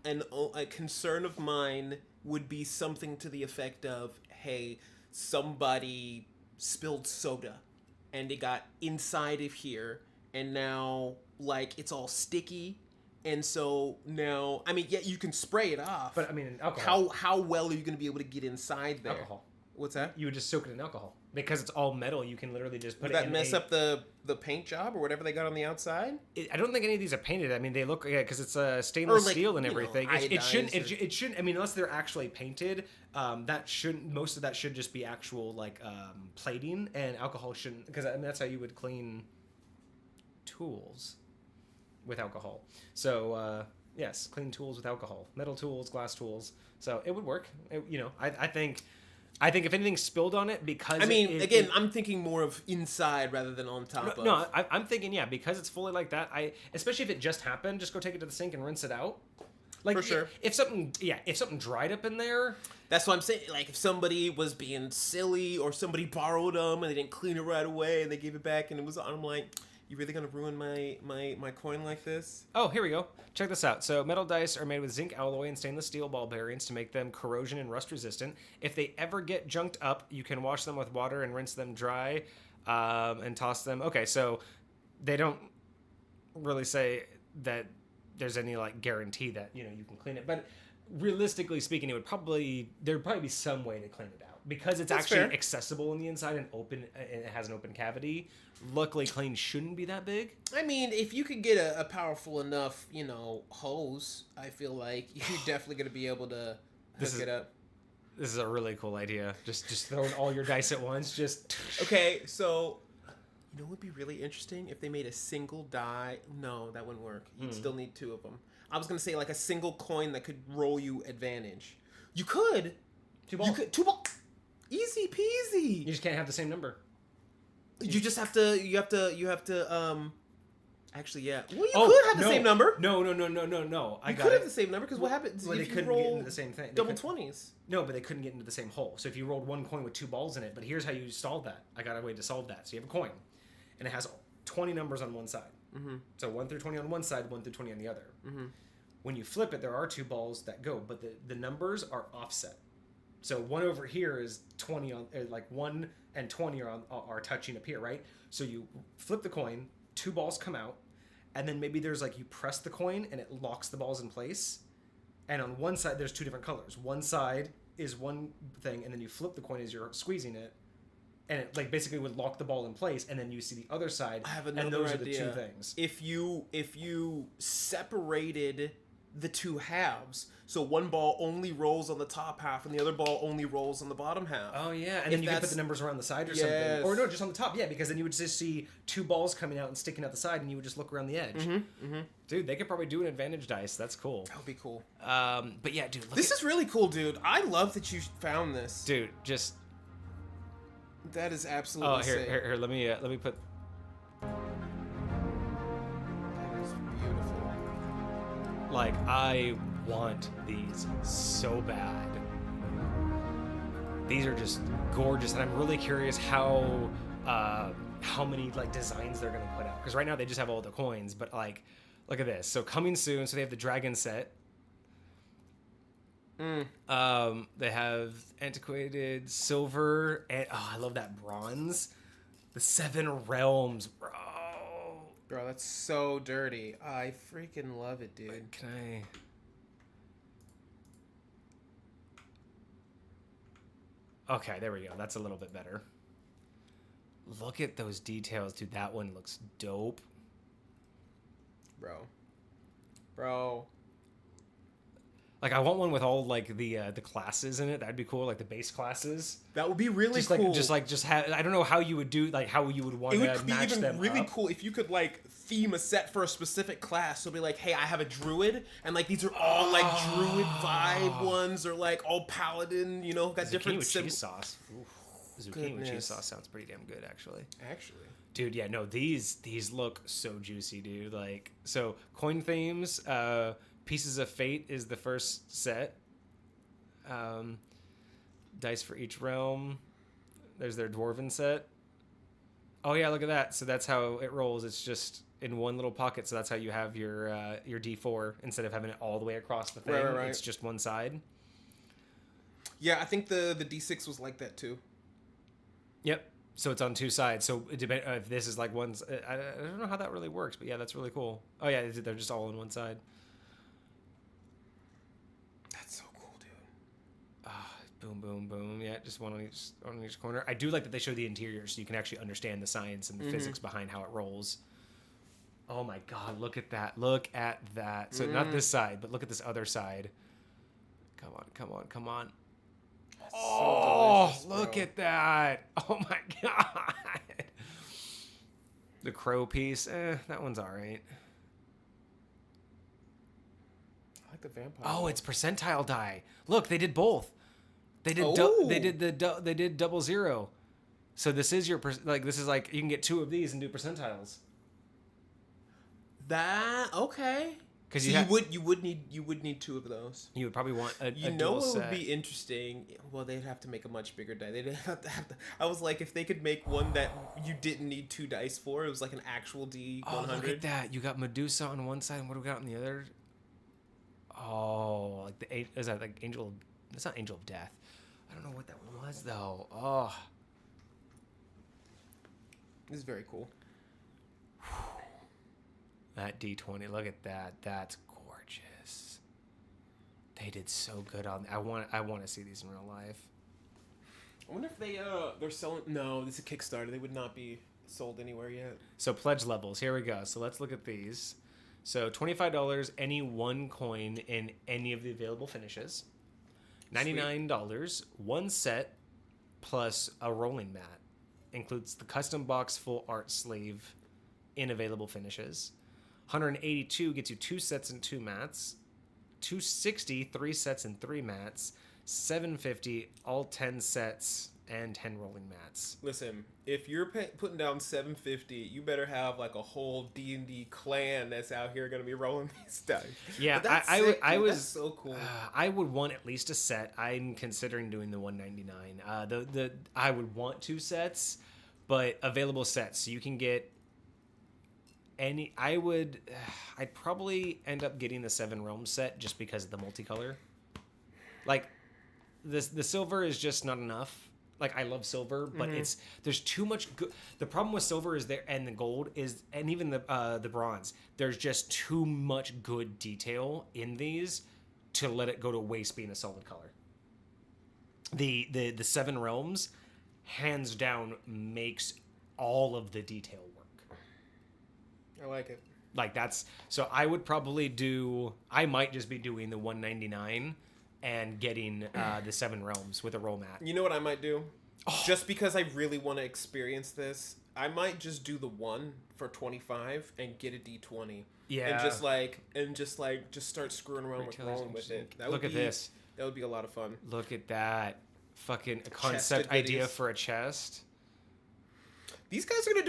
B: a concern of mine would be something to the effect of, hey, somebody spilled soda, and it got inside of here, and now like it's all sticky. And so now, I mean, yeah, you can spray it off.
A: But I mean, alcohol.
B: How well are you going to be able to get inside there?
A: Alcohol.
B: What's that?
A: You would just soak it in alcohol because it's all metal. You can literally just put
B: Would that mess up the paint job or whatever they got on the outside?
A: I don't think any of these are painted. I mean, they look because it's stainless steel and everything. It shouldn't. It shouldn't. I mean, unless they're actually painted, that shouldn't. Most of that should just be actual like plating, and alcohol shouldn't. Because I mean, that's how you would clean tools with alcohol. So yes, clean tools with alcohol, metal tools, glass tools. So it would work. I think if anything spilled on it, because... I
B: mean, I'm thinking more of inside rather than on top of...
A: No, I'm thinking, yeah, because it's fully like that, especially if it just happened, just go take it to the sink and rinse it out. Like,
B: for sure.
A: If something dried up in there...
B: That's what I'm saying. Like, if somebody was being silly or somebody borrowed them and they didn't clean it right away and they gave it back and it was on, I'm like... You really gonna ruin my coin like this?
A: Oh, here we go. Check this out. So metal dice are made with zinc alloy and stainless steel ball bearings to make them corrosion and rust resistant. If they ever get junked up, you can wash them with water and rinse them dry, and toss them. Okay, so they don't really say that there's any like guarantee that you can clean it, but realistically speaking, there'd probably be some way to clean it out because it's
B: That's
A: actually
B: fair.
A: accessible on the inside and open, and it has an open cavity. Luckily, clean shouldn't be that big.
B: I mean, if you could get a powerful enough, hose, I feel like you're definitely going to be able to hook it up.
A: This is a really cool idea. Just throwing all your dice at once. Just
B: okay. So, what would be really interesting if they made a single die? No, that wouldn't work. You'd still need 2 of them. I was going to say like a single coin that could roll you advantage. You could.
A: 2 balls.
B: 2 balls. Easy peasy.
A: You just can't have the same number.
B: You just have to. You have to. Actually, yeah. Well, you could have the same number.
A: No.
B: You could have the same number because what happens
A: if you couldn't get into the same thing?
B: Double 20s.
A: No, but they couldn't get into the same hole. So if you rolled 1 coin with 2 balls in it, but here's how you solve that. I got a way to solve that. So you have a coin, and it has 20 numbers on one side. Mm-hmm. So 1 through 20 on one side, 1 through 20 on the other. Mm-hmm. When you flip it, there are 2 balls that go, but the numbers are offset. So 1 over here is 20 on, like 1 and 20 are touching up here, right? So you flip the coin, 2 balls come out, and then maybe there's like you press the coin and it locks the balls in place. And on one side there's 2 different colors. One side is one thing, and then you flip the coin as you're squeezing it, and it like basically would lock the ball in place. And then you see the other side.
B: I have another
A: and those
B: idea.
A: are the 2 things.
B: If you separated the 2 halves, so 1 ball only rolls on the top half and the other ball only rolls on the bottom half.
A: Oh yeah, and then you can put the numbers around the side or something, or no, just on the top. Yeah, because then you would just see 2 balls coming out and sticking out the side, and you would just look around the edge. Mm-hmm, mm-hmm. Dude, they could probably do an advantage dice. That's cool.
B: That would be cool.
A: But yeah, dude,
B: this is really cool, dude. I love that you found this.
A: Dude, just
B: that is absolutely.
A: Here. Let me put.
B: That is beautiful.
A: Like, I want these so bad. These are just gorgeous, and I'm really curious how many like designs they're gonna put out. Because right now they just have all the coins, but like, look at this. So coming soon. So they have the dragon set. They have antiquated silver, and I love that bronze. The 7 realms, bro.
B: Bro, that's so dirty. I freaking love it, dude.
A: Can I... Okay, there we go. That's a little bit better. Look at those details, dude. That one looks dope.
B: Bro.
A: Like, I want one with all, like, the classes in it. That'd be cool, like the base classes.
B: That would be really cool.
A: Just have. I don't know how you would do, like, how you would want to match them. It would be even
B: really cool if you could, like, theme a set for a specific class. So be like, hey, I have a druid, and like these are all like druid vibe ones, or like all paladin. You know, got
A: Zucchini
B: different
A: with cheese sauce. Zucchini with cheese sauce sounds pretty damn good, actually. Dude, yeah, no, these look so juicy, dude. Like, so coin themes. Pieces of Fate is the first set. Dice for each realm. There's their Dwarven set. Oh yeah, look at that. So that's how it rolls. It's just in one little pocket. So that's how you have your D4 instead of having it all the way across the thing. Right. It's just one side.
B: Yeah, I think the D6 was like that too.
A: Yep. So it's on two sides. So it depends if this is like one's. I don't know how that really works, but yeah, that's really cool. Oh yeah, they're just all on one side. Boom, boom, boom. Yeah, just one on each corner. I do like that they show the interior so you can actually understand the science and the physics behind how it rolls. Oh my God, look at that. Look at that. So not this side, but look at this other side. Come on. That's oh, so look at that. Oh my God. The crow piece. That one's all right.
B: I like the vampire.
A: Oh, it's percentile die. Look, they did both. They did they did 00. So this is your this is like you can get 2 of these and do percentiles.
B: That okay? Because you would need 2 of those.
A: You would probably want a
B: you know what would be interesting? Well, they'd have to make a much bigger die. They'd have to. I was like, if they could make one that you didn't need 2 dice for, it was like an actual D100.
A: Oh, look at that! You got Medusa on one side, and what do we got on the other? Oh, like is that like Angel? That's not Angel of Death. I don't know what that one was though. Oh,
B: this is very cool.
A: That D20, look at that. That's gorgeous. They did so good on. I want to see these in real life.
B: I wonder if they're selling. No, this is a Kickstarter. They would not be sold anywhere yet.
A: So pledge levels. Here we go. So let's look at these. So $25, any 1 coin in any of the available finishes. $99, 1 set plus a rolling mat. Includes the custom box full art sleeve in available finishes. $182 gets you 2 sets and 2 mats. $260, 3 sets and 3 mats. $750, all 10 sets and 10 rolling mats.
B: Listen, if you're putting down $750, you better have like a whole D&D clan that's out here going to be rolling these dice.
A: Yeah, that's
B: so cool.
A: I would want at least a set. I'm considering doing the $199. I would want 2 sets, but available sets. So you can get any. I'd probably end up getting the 7 Realms set just because of the multicolor. Like the silver is just not enough. Like, I love silver, but there's too much good. The problem with silver is there, and the gold is, and even the bronze. There's just too much good detail in these to let it go to waste being a solid color. The 7 Realms, hands down, makes all of the detail work.
B: I like it.
A: Like that's so. I would probably do. I might just be doing the $199. And getting the 7 Realms with a roll mat.
B: You know what I might do? Oh. Just because I really want to experience this, I might just do the 1 for $25 and get a D20.
A: Yeah.
B: And just start screwing around with rolling with it.
A: Look at this.
B: That would be a lot of fun.
A: Look at that. Fucking concept idea for a chest.
B: These guys are gonna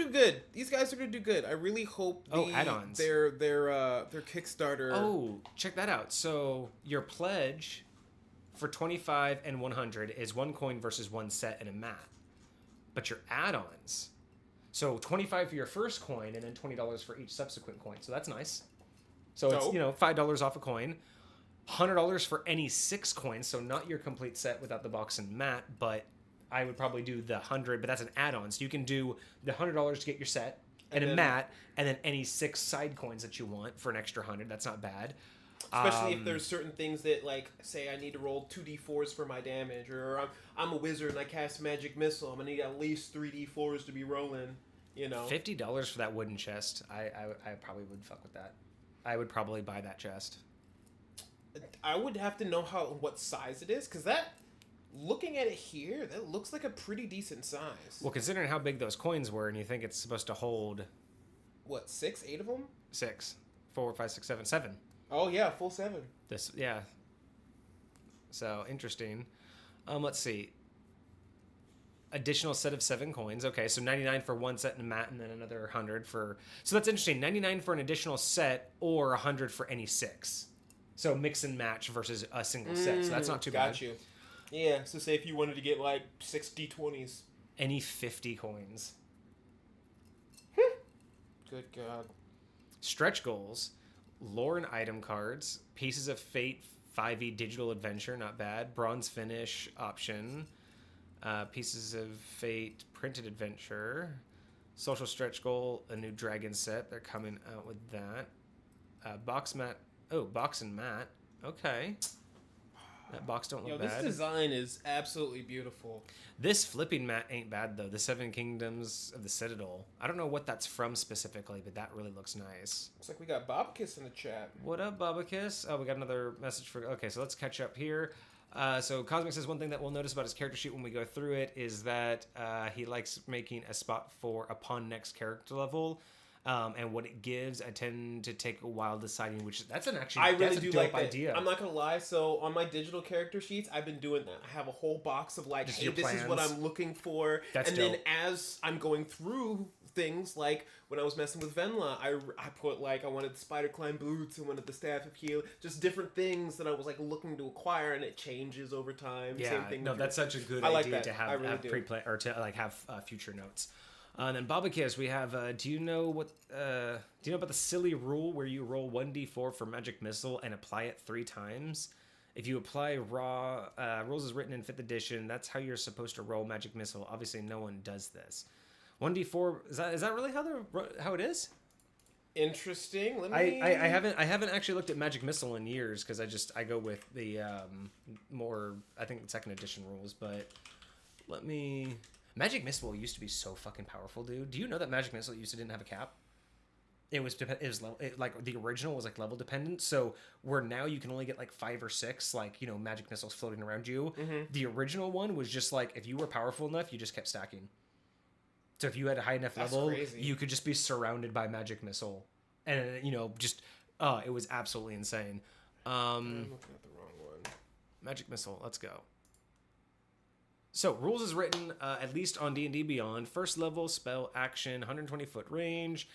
B: do good. I really hope
A: add-ons.
B: Their Kickstarter.
A: Oh, check that out. So your pledge for $25 and $100 is 1 coin versus 1 set and a mat. But your add-ons, so $25 for your first coin and then $20 for each subsequent coin. So that's nice. So it's $5 off a coin, $100 for any 6 coins. So not your complete set without the box and mat, but I would probably do the 100, but that's an add-on. So you can do the $100 to get your set and a mat, and then any 6 side coins that you want for an extra 100. That's not bad.
B: Especially if there's certain things that, like, say I need to roll 2d4s for my damage, or I'm a wizard and I cast Magic Missile. I'm going to need at least 3d4s to be rolling, you know.
A: $50 for that wooden chest. I probably would fuck with that. I would probably buy that chest.
B: I would have to know what size it is, because that, looking at it here, that looks like a pretty decent size.
A: Well, considering how big those coins were, and you think it's supposed to hold...
B: What, 6, 8 of them?
A: 6. 4, 5, 6, 7. 7.
B: Oh, yeah, full 7.
A: Yeah. So, interesting. Let's see. Additional set of 7 coins. Okay, so 99 for one set and a mat, and then another 100 for... So that's interesting. 99 for an additional set, or 100 for any 6. So mix and match versus a single set. So that's not too bad.
B: Got you. Yeah, so say if you wanted to get like 6 D20s.
A: Any 50 coins.
B: Good God.
A: Stretch goals. Lore and item cards. Pieces of Fate 5e digital adventure. Not bad. Bronze finish option. Pieces of Fate printed adventure. Social stretch goal. A new dragon set. They're coming out with that. Box mat. Oh, box and mat. Okay. That box don't look bad.
B: This design is absolutely beautiful.
A: This flipping mat ain't bad, though. The 7 Kingdoms of the Citadel. I don't know what that's from specifically, but that really looks nice.
B: Looks like we got Bobkiss in the chat.
A: What up, Bobakiss? Oh, we got another message for... Okay, so let's catch up here. So Cosmic says one thing that we'll notice about his character sheet when we go through it is that he likes making a spot for upon next character level. And what it gives, I tend to take a while deciding which. That's an actually.
B: I really do like that
A: idea.
B: I'm not gonna lie. So on my digital character sheets, I've been doing that. I have a whole box of like, hey, this is what I'm looking for.
A: That's
B: and
A: dope.
B: Then as I'm going through things, like when I was messing with Venla, I put like I wanted the spider climb boots, I wanted the staff of heal, just different things that I was like looking to acquire, and it changes over time.
A: Yeah,
B: same thing.
A: No, that's such a good idea to have pre-play or to like have future notes. And then Bobakiss, we have. Do you know about the silly rule where you roll 1d4 for Magic Missile and apply it 3 times? If you apply rules as written in 5th edition, that's how you're supposed to roll Magic Missile. Obviously, no one does this. 1d4 is that really how it is?
B: Interesting.
A: I haven't actually looked at Magic Missile in years because I go with the more I think 2nd edition rules, but let me. Magic Missile used to be so fucking powerful, dude. Do you know that Magic Missile didn't have a cap? It was like the original was like level dependent. So where now you can only get like 5 or 6 like Magic Missiles floating around you. Mm-hmm. The original one was just like if you were powerful enough, you just kept stacking. So if you had a high enough level, you could just be surrounded by Magic Missile, and it was absolutely insane.
B: I'm looking at the wrong one.
A: Magic Missile, let's go. So, rules is written, at least on D&D Beyond. First level, spell, action, 120-foot range.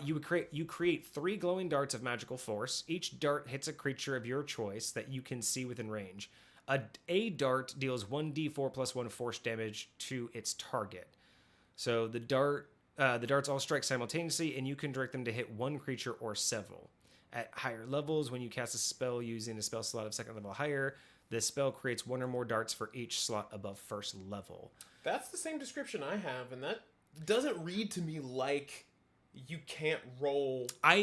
A: You create 3 glowing darts of magical force. Each dart hits a creature of your choice that you can see within range. A dart deals 1d4 plus 1 force damage to its target. So, the darts all strike simultaneously, and you can direct them to hit one creature or several. At higher levels, when you cast a spell using a spell slot of 2nd level higher, this spell creates 1 or more darts for each slot above 1st level.
B: That's the same description I have, and that doesn't read to me like you can't roll. I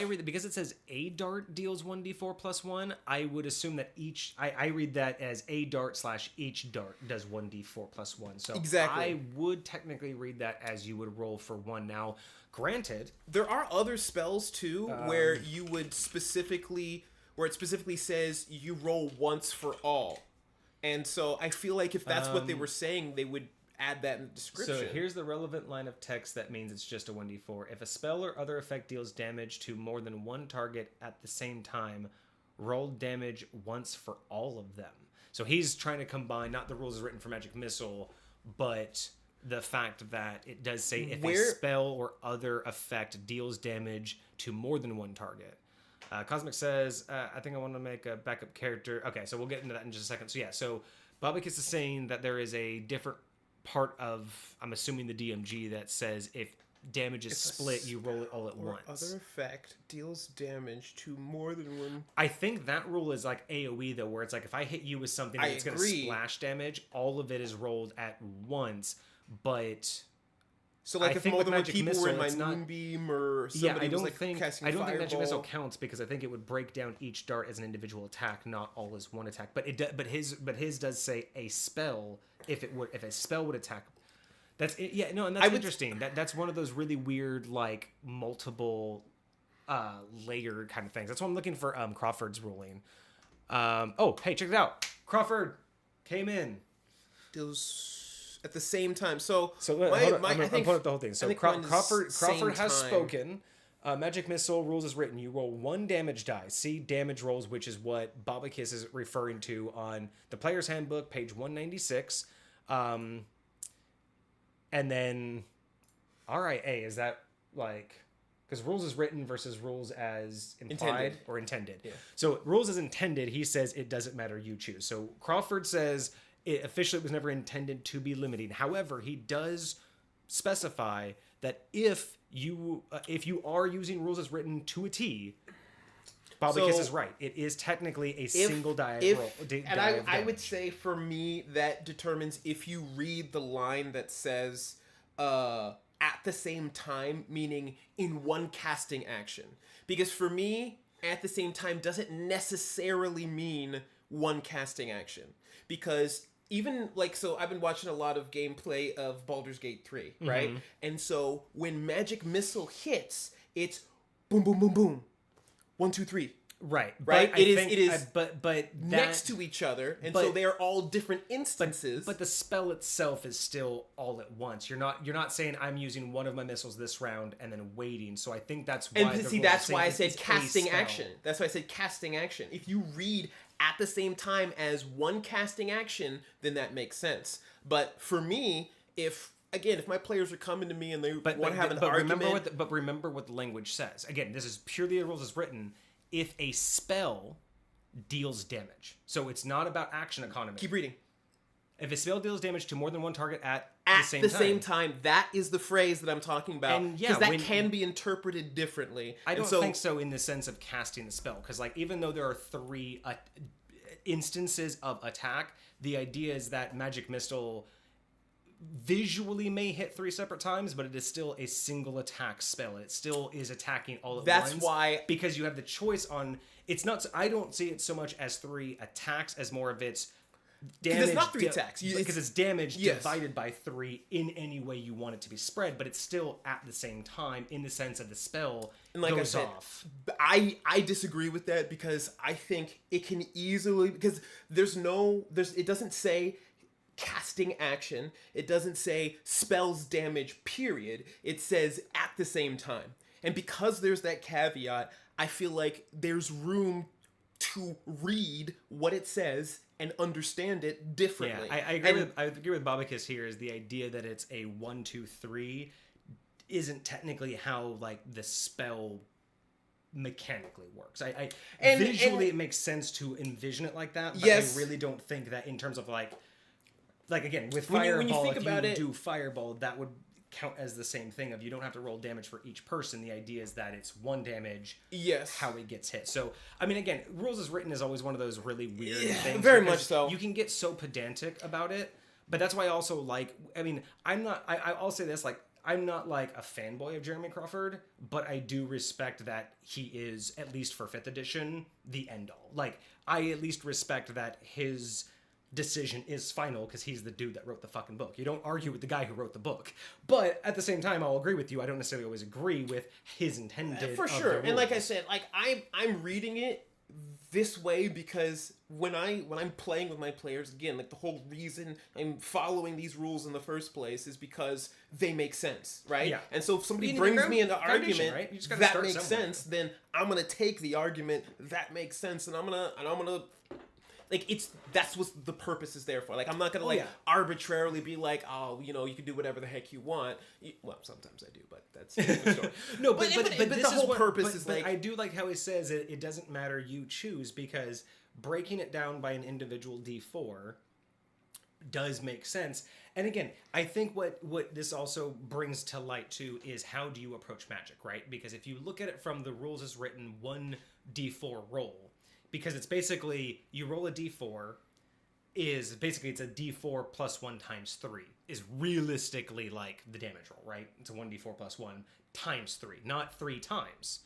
A: read that because it says a dart deals 1d4 plus 1. I would assume that I read that as a dart / each dart does 1d4 plus 1. So exactly. I would technically read that as you would roll for 1. Now, granted,
B: there are other spells too where you would where it specifically says you roll once for all. And so I feel like if that's what they were saying, they would add that in the description.
A: So here's the relevant line of text that means it's just a 1d4. If a spell or other effect deals damage to more than one target at the same time, roll damage once for all of them. So he's trying to combine not the rules as written for Magic Missile, but the fact that it does say if a spell or other effect deals damage to more than one target. Cosmic says, I think I want to make a backup character. Okay, so we'll get into that in just a second. So yeah, so Bobakiss is saying that there is a different part of, I'm assuming the DMG, that says if damage is split, you roll it all at once.
B: Other effect deals damage to more than one.
A: I think that rule is like AoE though, where it's like if I hit you with something and it's going to splash damage, all of it is rolled at once. But
B: So like if more than one people were in my moonbeam or somebody was like casting
A: I don't think
B: fireball.
A: Magic Missile counts because I think it would break down each dart as an individual attack, not all as one attack. But his does say a spell if a spell would attack. That's it. Yeah, no, and that's interesting. That's one of those really weird like multiple layered kind of things. That's why I'm looking for Crawford's ruling. Oh, hey, check it out. Crawford came in.
B: Those at the same time. So
A: I'm putting up the whole thing. So Crawford has spoken. Magic Missile rules is written. You roll 1 damage die. See damage rolls, which is what Bobakis is referring to on the Player's Handbook, page 196. And then RIA, is that like... Because rules is written versus rules as implied or intended. Yeah. So rules as intended, he says it doesn't matter, you choose. So Crawford says it officially was never intended to be limiting. However, he does specify that if you are using rules as written to a T, Bobakis is right. It is technically a single die roll.
B: And I would say for me, that determines if you read the line that says... at the same time, meaning in one casting action. Because for me, at the same time doesn't necessarily mean one casting action. Because even, like, so I've been watching a lot of gameplay of Baldur's Gate 3, right? Mm-hmm. And so when Magic Missile hits, it's boom, boom, boom, boom. 1, 2, 3.
A: Right.
B: It is next to each other, and so they are all different instances.
A: But the spell itself is still all at once. You're not saying I'm using one of my missiles this round and then waiting. So I think that's why.
B: And see, that's why I said casting action. That's why I said casting action. If you read at the same time as one casting action, then that makes sense. But for me, if my players are coming to me and they want to have an argument,
A: remember what the language says. Again, this is purely the rules as written. If a spell deals damage. So it's not about action economy.
B: Keep reading.
A: If a spell deals damage to more than one target at
B: the same time, that is the phrase that I'm talking about. Because that can be interpreted differently.
A: I don't think so in the sense of casting the spell. Because like even though there are 3 instances of attack, the idea is that Magic Missile visually may hit 3 separate times, but it is still a single attack spell. It still is attacking all at once.
B: That's why,
A: because you have the choice on. It's not. I don't see it so much as 3 attacks as more of its damage.
B: It's not 3 attacks
A: because it's damage divided by 3 in any way you want it to be spread, but it's still at the same time in the sense of the spell goes off.
B: I disagree with that because I think it can easily because it doesn't say casting action. It doesn't say spells damage, period. It says at the same time. And because there's that caveat, I feel like there's room to read what it says and understand it differently.
A: Yeah, I agree with Bobakis here is the idea that it's a 1, 2, 3 isn't technically how like the spell mechanically works. Visually it makes sense to envision it like that, but I really don't think that in terms of like again with Fireball, when you think about it, do Fireball, that would count as the same thing of you don't have to roll damage for each person. The idea is that it's 1 damage, how it gets hit. So I mean, again, rules as written is always one of those really weird things.
B: Very much so.
A: You can get so pedantic about it, but that's why I also like. I mean, I'll say this, like I'm not like a fanboy of Jeremy Crawford, but I do respect that he is, at least for 5th edition, the end all. Like I at least respect that his decision is final because he's the dude that wrote the fucking book. You don't argue with the guy who wrote the book. But at the same time, I'll agree with you. I don't necessarily always agree with his intended.
B: For sure. And like I said, like I'm reading it this way because when I'm playing with my players, again, like the whole reason I'm following these rules in the first place is because they make sense, right? Yeah. And so if somebody brings me an argument that makes sense, then I'm gonna take the argument that makes sense, and I'm gonna like that's what the purpose is there for. Like I'm not gonna arbitrarily be like, oh, you know, you can do whatever the heck you want. Well, sometimes I do, but that's a different story.
A: No, but the whole purpose is like I do like how he says it doesn't matter, you choose, because breaking it down by an individual D4 does make sense. And again, I think what this also brings to light too is how do you approach Magic, right? Because if you look at it from the rules as written 1 D4 roll. Because it's basically, you roll a d4, is basically it's a d4 plus 1 times 3 is realistically like the damage roll, right? It's a 1d4 plus 1 times 3, not 3 times.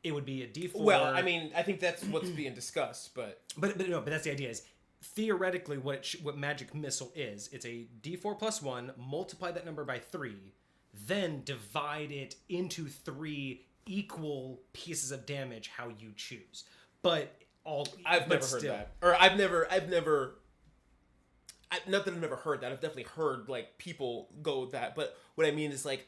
A: It would be a d4.
B: Well, I mean, I think that's what's being discussed, but
A: that's the idea is theoretically what Magic Missile is. It's a d4 plus 1, multiply that number by 3, then divide it into 3 equal pieces of damage how you choose. But
B: I've never heard that. Or I've never not that I've never heard that. I've definitely heard like people go with that, but what I mean is like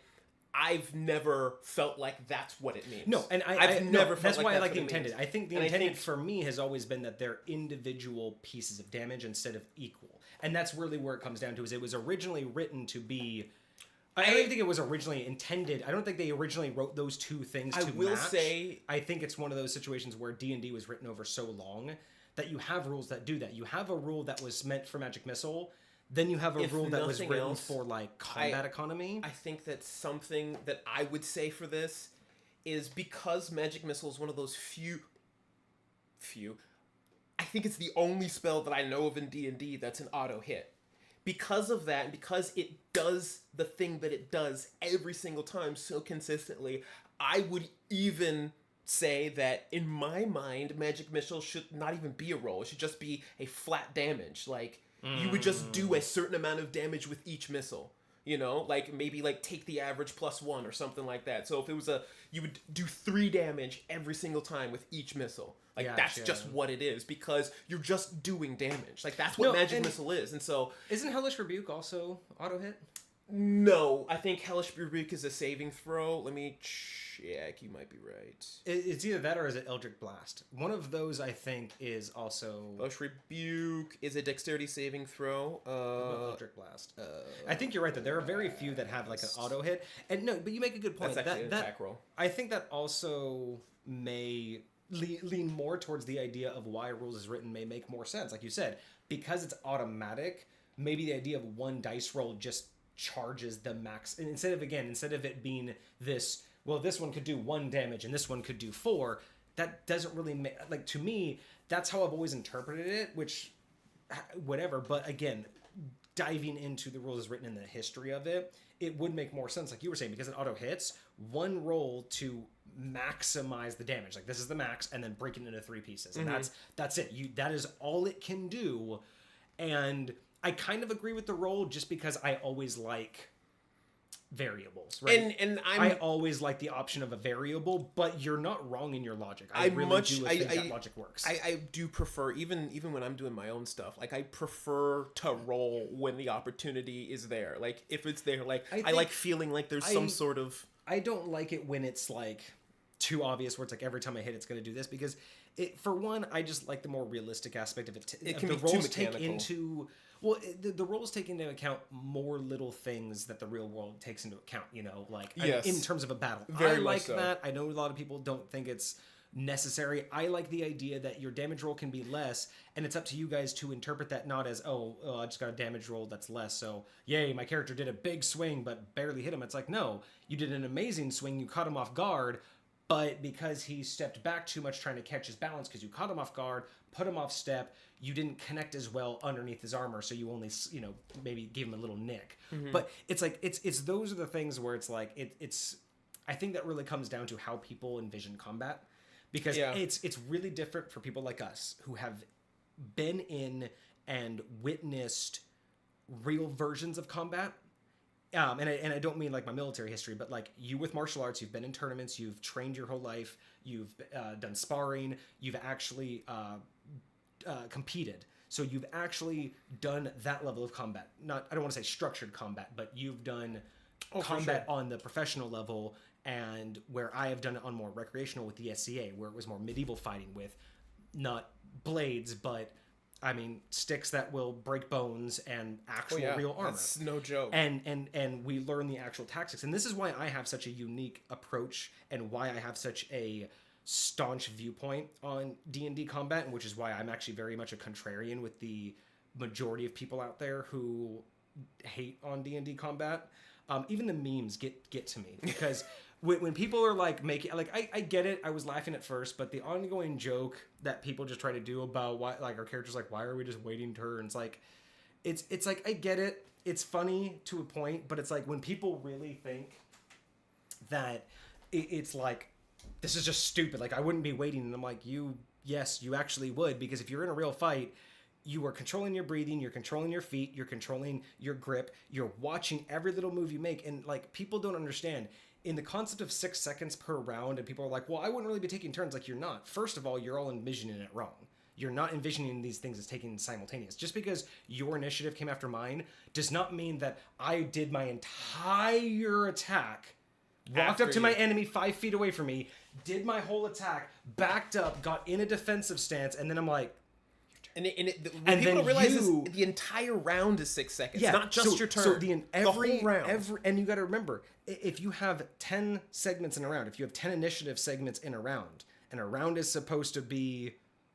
B: I've never felt like that's what it means.
A: No, and
B: I've never felt
A: that's
B: like
A: why I
B: that's
A: like the
B: what it
A: intended.
B: means.
A: I think the intended for me has always been that they're individual pieces of damage instead of equal. And that's really where it comes down to is it was originally written to be I don't think it was originally intended. I don't think they originally wrote those two things to match. I will say I think it's one of those situations where D&D was written over so long that you have rules that do that. You have a rule that was meant for Magic Missile, then you have a rule that was written for like combat economy.
B: I think that something that I would say for this is because Magic Missile is one of those few I think it's the only spell that I know of in D&D that's an auto hit. Because of that, and because it does the thing that it does every single time so consistently, I would even say that in my mind, Magic Missile should not even be a roll. It should just be a flat damage. Like, you would just do a certain amount of damage with each missile. You know, like maybe like take the average +1 or something like that. So if it was you would do 3 damage every single time with each missile. Like that's just what it is because you're just doing damage. Like that's what Magic Missile is. And so
A: isn't Hellish Rebuke also auto hit?
B: No, I think Hellish Rebuke is a saving throw. Let me check. You might be right.
A: It's either that or is it Eldritch Blast? One of those, I think, is also...
B: Hellish Rebuke is a dexterity saving throw.
A: Eldritch Blast. I think you're right, though. There are very few that have, like, an auto hit. And no, but you make a good point.
B: That's actually an attack roll.
A: I think that also may lean more towards the idea of why rules is written may make more sense. Like you said, because it's automatic, maybe the idea of one dice roll just charges the max. And instead of it being this, well, this one could do 1 damage and this one could do 4, that doesn't really make, like, to me, that's how I've always interpreted it, which, whatever. But again, diving into the rules as written in the history of it, it would make more sense, like you were saying, because it auto hits, one roll to maximize the damage. Like, this is the max, and then break it into 3 pieces. And that's it. That is all it can do. And I kind of agree with the roll just because I always like variables, right? And I always like the option of a variable, but you're not wrong in your logic. I really do think that logic works.
B: I do prefer, even when I'm doing my own stuff, like I prefer to roll when the opportunity is there. Like if it's there, like I like feeling like there's some sort of...
A: I don't like it when it's like too obvious where it's like every time I hit it's going to do this, because for one, I just like the more realistic aspect of it.
B: It can be too mechanical.
A: The roles take into account more little things that the real world takes into account, you know, like in terms of a battle.
B: Very
A: I like
B: so.
A: that. I know a lot of people don't think it's necessary. I like the idea that your damage roll can be less, and it's up to you guys to interpret that not as, oh, I just got a damage roll that's less, so yay, my character did a big swing but barely hit him. It's like, no, you did an amazing swing, you caught him off guard, but because he stepped back too much trying to catch his balance because you caught him off guard, put him off step, you didn't connect as well underneath his armor, so you only, maybe gave him a little nick. But it's like, it's those are the things where it's like, it's I think that really comes down to how people envision combat, because it's really different for people like us who have been in and witnessed real versions of combat. And I don't mean like my military history, but like you with martial arts, you've been in tournaments, you've trained your whole life, you've done sparring, you've actually competed. So you've actually done that level of combat. I don't want to say structured combat, but you've done combat on the professional level, and where I have done it on more recreational with the SCA, where it was more medieval fighting with not blades, but I mean, sticks that will break bones and actual real armor.
B: That's no joke.
A: And we learn the actual tactics. And this is why I have such a unique approach and why I have such a staunch viewpoint on D&D combat, and which is why I'm actually very much a contrarian with the majority of people out there who hate on D&D combat. Even the memes get to me because when people are like making like I get it. I was laughing at first, but the ongoing joke that people just try to do about why like our characters like why are we just waiting turns like it's like I get it. It's funny to a point, but it's like when people really think that it's like this is just stupid. Like I wouldn't be waiting, and I'm like yes, you actually would, because if you're in a real fight, you are controlling your breathing, you're controlling your feet, you're controlling your grip, you're watching every little move you make. And like people don't understand in the concept of 6 seconds per round, and people are like, well, I wouldn't really be taking turns. Like, you're not. First of all, you're all envisioning it wrong. You're not envisioning these things as taking simultaneous. Just because your initiative came after mine does not mean that I did my entire attack, walked up to my enemy 5 feet away from me, did my whole attack, backed up, got in a defensive stance, and then I'm like,
B: and people realize the entire round is 6 seconds, not just your turn. So the whole round.
A: And you got to remember, if you have 10 segments in a round, if you have 10 initiative segments in a round, and a round is supposed to be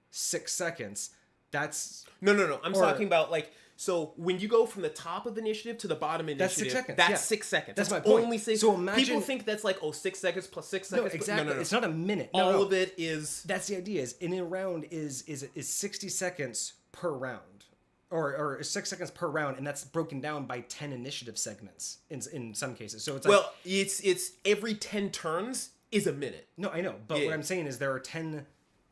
A: 6 seconds, that's...
B: No. I'm talking about, like, so when you go from the top of the initiative to the bottom initiative,
A: that's 6 seconds.
B: That's 6 seconds.
A: That's my point.
B: Only 6.
A: So imagine...
B: People think that's like, 6 seconds plus 6 seconds.
A: No, exactly. No. It's not a minute.
B: All of it is...
A: That's the idea, is in a round is 60 seconds per round. Or 6 seconds per round, and that's broken down by 10 initiative segments in some cases. So it's like...
B: Well, it's every 10 turns is a minute.
A: No, I know. But what I'm saying is there are 10...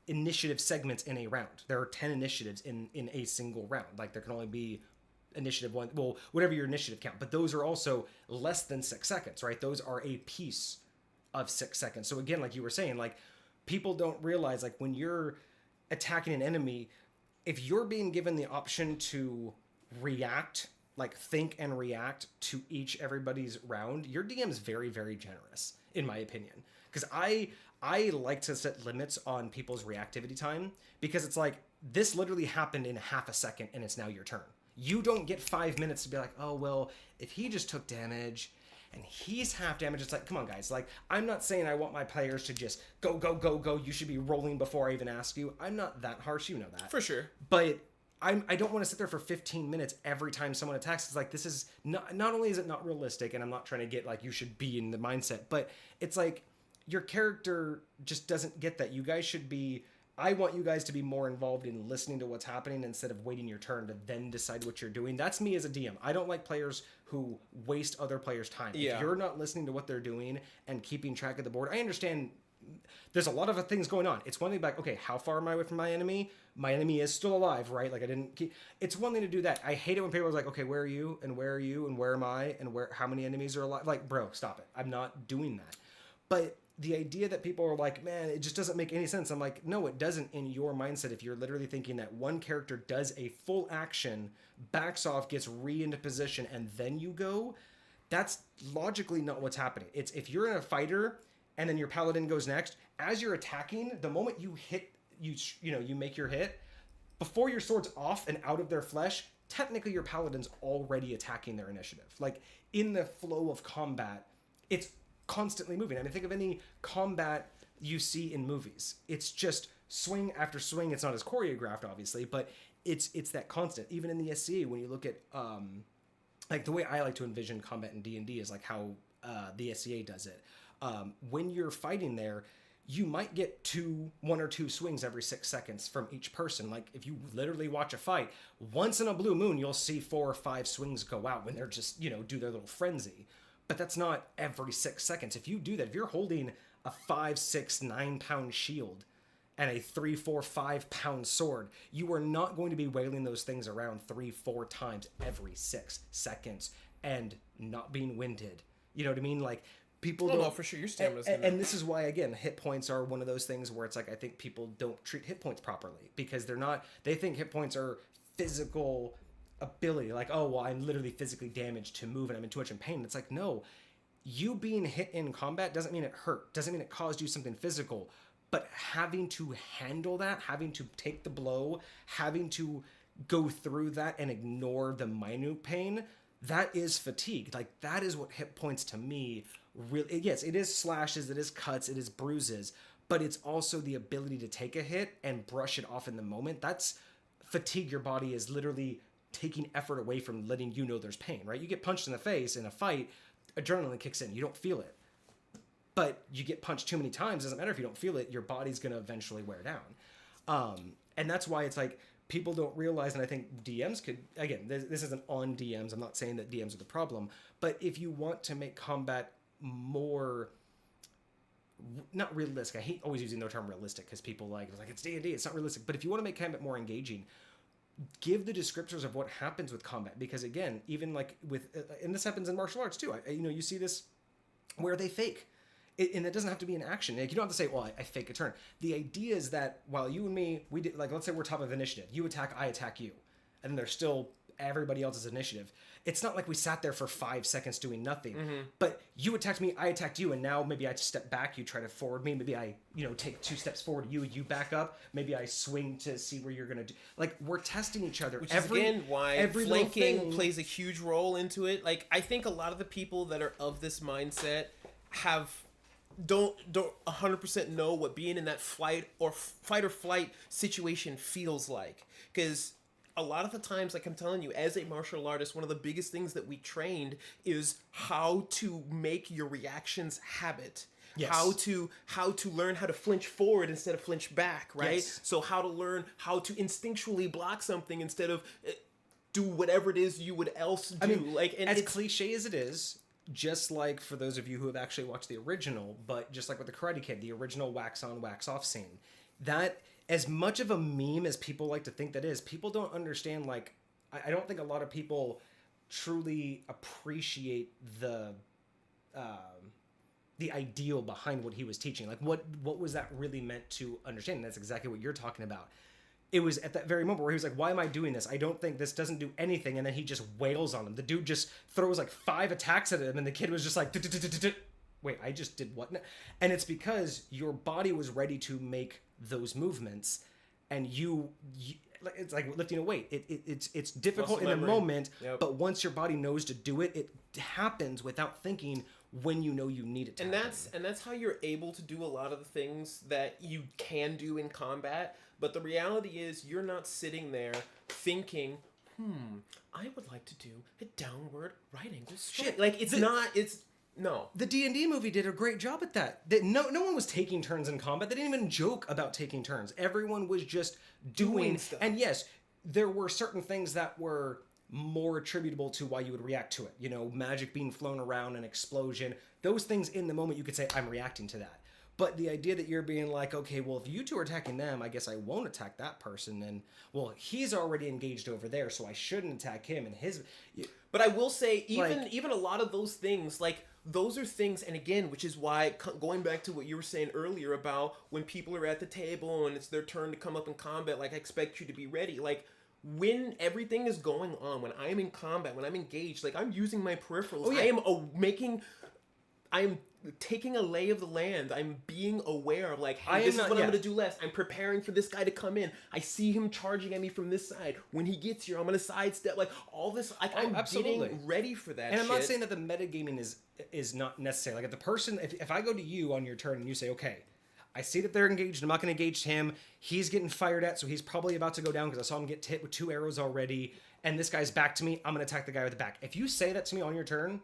A: initiative segments in a round. There are 10 initiatives in a single round. Like there can only be initiative one, well, whatever your initiative count, but those are also less than 6 seconds, right? Those are a piece of 6 seconds. So again, like you were saying, like people don't realize, like when you're attacking an enemy, if you're being given the option to react, like think and react to everybody's round, your DM's very, very generous, in my opinion. Because I like to set limits on people's reactivity time, because it's like, this literally happened in half a second and it's now your turn. You don't get 5 minutes to be like, oh, well, if he just took damage and he's half damage, it's like, come on, guys. Like, I'm not saying I want my players to just go. You should be rolling before I even ask you. I'm not that harsh. You know that.
B: For sure.
A: But I don't want to sit there for 15 minutes every time someone attacks. It's like, this is not only is it not realistic, and I'm not trying to get like, you should be in the mindset, but it's like, your character just doesn't get that. You guys should be... I want you guys to be more involved in listening to what's happening instead of waiting your turn to then decide what you're doing. That's me as a DM. I don't like players who waste other players' time. Yeah. If you're not listening to what they're doing and keeping track of the board, I understand there's a lot of things going on. It's one thing like, okay, how far am I away from my enemy? My enemy is still alive, right? Like I didn't keep... It's one thing to do that. I hate it when people are like, okay, where are you? And where are you? And where am I? And how many enemies are alive? Like, bro, stop it. I'm not doing that. But... the idea that people are like, man, it just doesn't make any sense. I'm like, no, it doesn't in your mindset. If you're literally thinking that one character does a full action, backs off, gets into position, and then you go, that's logically not what's happening. It's if you're in a fighter and then your paladin goes next, as you're attacking, the moment you hit, you make your hit, before your sword's off and out of their flesh, technically your paladin's already attacking their initiative. Like in the flow of combat, it's constantly moving. I mean, think of any combat you see in movies. It's just swing after swing. It's not as choreographed, obviously, but it's that constant. Even in the SCA, when you look at like the way I like to envision combat in D&D is like how the SCA does it. When you're fighting there, you might get 1 or 2 swings every 6 seconds from each person. Like if you literally watch a fight, once in a blue moon, you'll see 4 or 5 swings go out when they're just, do their little frenzy. But that's not every 6 seconds. If you do that, if you're holding a 5, 6, 9 pound shield and a 3, 4, 5 pound sword, you are not going to be wailing those things around 3, 4 times every 6 seconds and not being winded. You know what I mean? Like people don't...
B: No, for sure. Your stamina's
A: and this is why, again, hit points are one of those things where it's like, I think people don't treat hit points properly because they think hit points are physical ability, like, oh, well, I'm literally physically damaged to move and I'm in too much in pain. It's like, no, you being hit in combat doesn't mean it hurt, doesn't mean it caused you something physical, but having to handle that, having to take the blow, having to go through that and ignore the minute pain, that is fatigue. Like, that is what hit points to me really... Yes, it is slashes, it is cuts, it is bruises, but it's also the ability to take a hit and brush it off in the moment. That's fatigue. Your body is literally taking effort away from letting you know there's pain, right? You get punched in the face in a fight, adrenaline kicks in. You don't feel it. But you get punched too many times. Doesn't matter if you don't feel it. Your body's going to eventually wear down. And that's why it's like people don't realize, and I think DMs could, again, this isn't on DMs. I'm not saying that DMs are the problem. But if you want to make combat more, not realistic. I hate always using the term realistic because people it's D&D. It's not realistic. But if you want to make combat more engaging, give the descriptors of what happens with combat. Because again, even like with, and this happens in martial arts too. You see this where they fake. And it doesn't have to be an action. Like, you don't have to say, well, I fake a turn. The idea is that while you and me, we did, like, let's say we're top of initiative. You attack, I attack you. And then there's still everybody else's initiative. It's not like we sat there for 5 seconds doing nothing. Mm-hmm. But you attacked me, I attacked you, and now maybe I step back, you try to forward me. Maybe I, take 2 steps forward, you back up. Maybe I swing to see where you're going to do. Like, we're testing each other.
B: Which is, again, why flanking plays a huge role into it. Like, I think a lot of the people that are of this mindset don't 100% know what being in that fight or flight situation feels like. Because a lot of the times, like I'm telling you, as a martial artist, one of the biggest things that we trained is how to make your reactions habit. Yes. How to learn how to flinch forward instead of flinch back, right? Yes. So how to learn how to instinctually block something instead of do whatever it is you would else do.
A: I mean, and as cliche as it is, just like for those of you who have actually watched the original, but just like with the Karate Kid, the original wax on, wax off scene, that as much of a meme as people like to think that is, people don't understand, like, I don't think a lot of people truly appreciate the ideal behind what he was teaching. Like, what was that really meant to understand? And that's exactly what you're talking about. It was at that very moment where he was like, why am I doing this? I don't think this doesn't do anything. And then he just wails on him. The dude just throws like 5 attacks at him. And the kid was just like, wait, I just did what? And it's because your body was ready to make those movements. And it's like lifting a weight. It's difficult in the moment. Yep. But once your body knows to do it, it happens without thinking when you know you need it to happen.
B: And that's how you're able to do a lot of the things that you can do in combat. But the reality is you're not sitting there thinking, I would like to do a downward right angle strike. Shit, like no.
A: The D&D movie did a great job at that. No one was taking turns in combat. They didn't even joke about taking turns. Everyone was just doing stuff. And yes, there were certain things that were more attributable to why you would react to it. Magic being flown around, an explosion. Those things in the moment you could say, I'm reacting to that. But the idea that you're being like, okay, well, if you two are attacking them, I guess I won't attack that person. And, well, he's already engaged over there, so I shouldn't attack him and his...
B: But I will say, even a lot of those things, like, those are things, and again, which is why, going back to what you were saying earlier about when people are at the table and it's their turn to come up in combat, like, I expect you to be ready. Like, when everything is going on, when I'm in combat, when I'm engaged, like, I'm using my peripherals. Oh, yeah. I am taking a lay of the land. I'm being aware of, like, hey, this is what I'm going to do next. I'm preparing for this guy to come in. I see him charging at me from this side. When he gets here, I'm going to sidestep. Like, all this, like, I'm getting ready for that.
A: And I'm not saying that the metagaming is not necessary. Like, if the person, if I go to you on your turn and you say, okay, I see that they're engaged. I'm not going to engage him. He's getting fired at, so he's probably about to go down because I saw him get hit with 2 arrows already. And this guy's back to me. I'm going to attack the guy with the back. If you say that to me on your turn,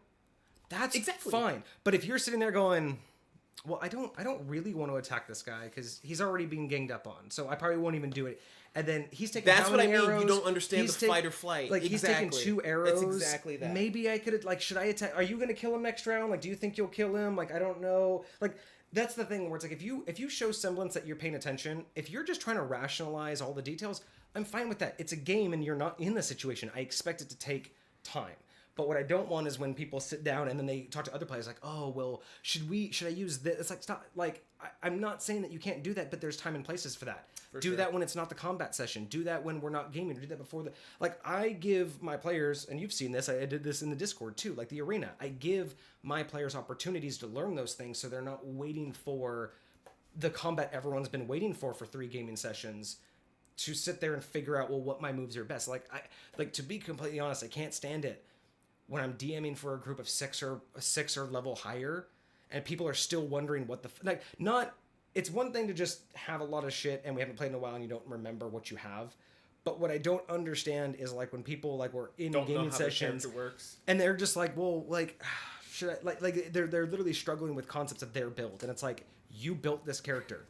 A: that's fine. But if you're sitting there going, well, I don't really want to attack this guy because he's already being ganged up on, so I probably won't even do it. And then he's taking
B: That's what I mean.
A: Arrows.
B: You don't understand the fight or flight.
A: Like,
B: exactly.
A: He's taking 2 arrows.
B: It's exactly that.
A: Maybe I could, like, should I attack? Are you going to kill him next round? Like, do you think you'll kill him? Like, I don't know. Like, that's the thing where it's like, if you show semblance that you're paying attention, if you're just trying to rationalize all the details, I'm fine with that. It's a game and you're not in the situation. I expect it to take time. But what I don't want is when people sit down and then they talk to other players like, oh, well, should I use this? It's like, stop. Like, I'm not saying that you can't do that, but there's time and places for that. Do that when it's not the combat session. Do that when we're not gaming. Do that before the... Like, I give my players, and you've seen this, I did this in the Discord too, like the arena. I give my players opportunities to learn those things so they're not waiting for the combat everyone's been waiting for 3 gaming sessions to sit there and figure out, well, what my moves are best. Like, to be completely honest, I can't stand it when I'm DMing for a group of 6 or level higher, and people are still wondering what it's one thing to just have a lot of shit and we haven't played in a while and you don't remember what you have. But what I don't understand is, like, when people, like, we're in gaming sessions and they're just like, well, like, should I like they're literally struggling with concepts of their build, and it's like, you built this character,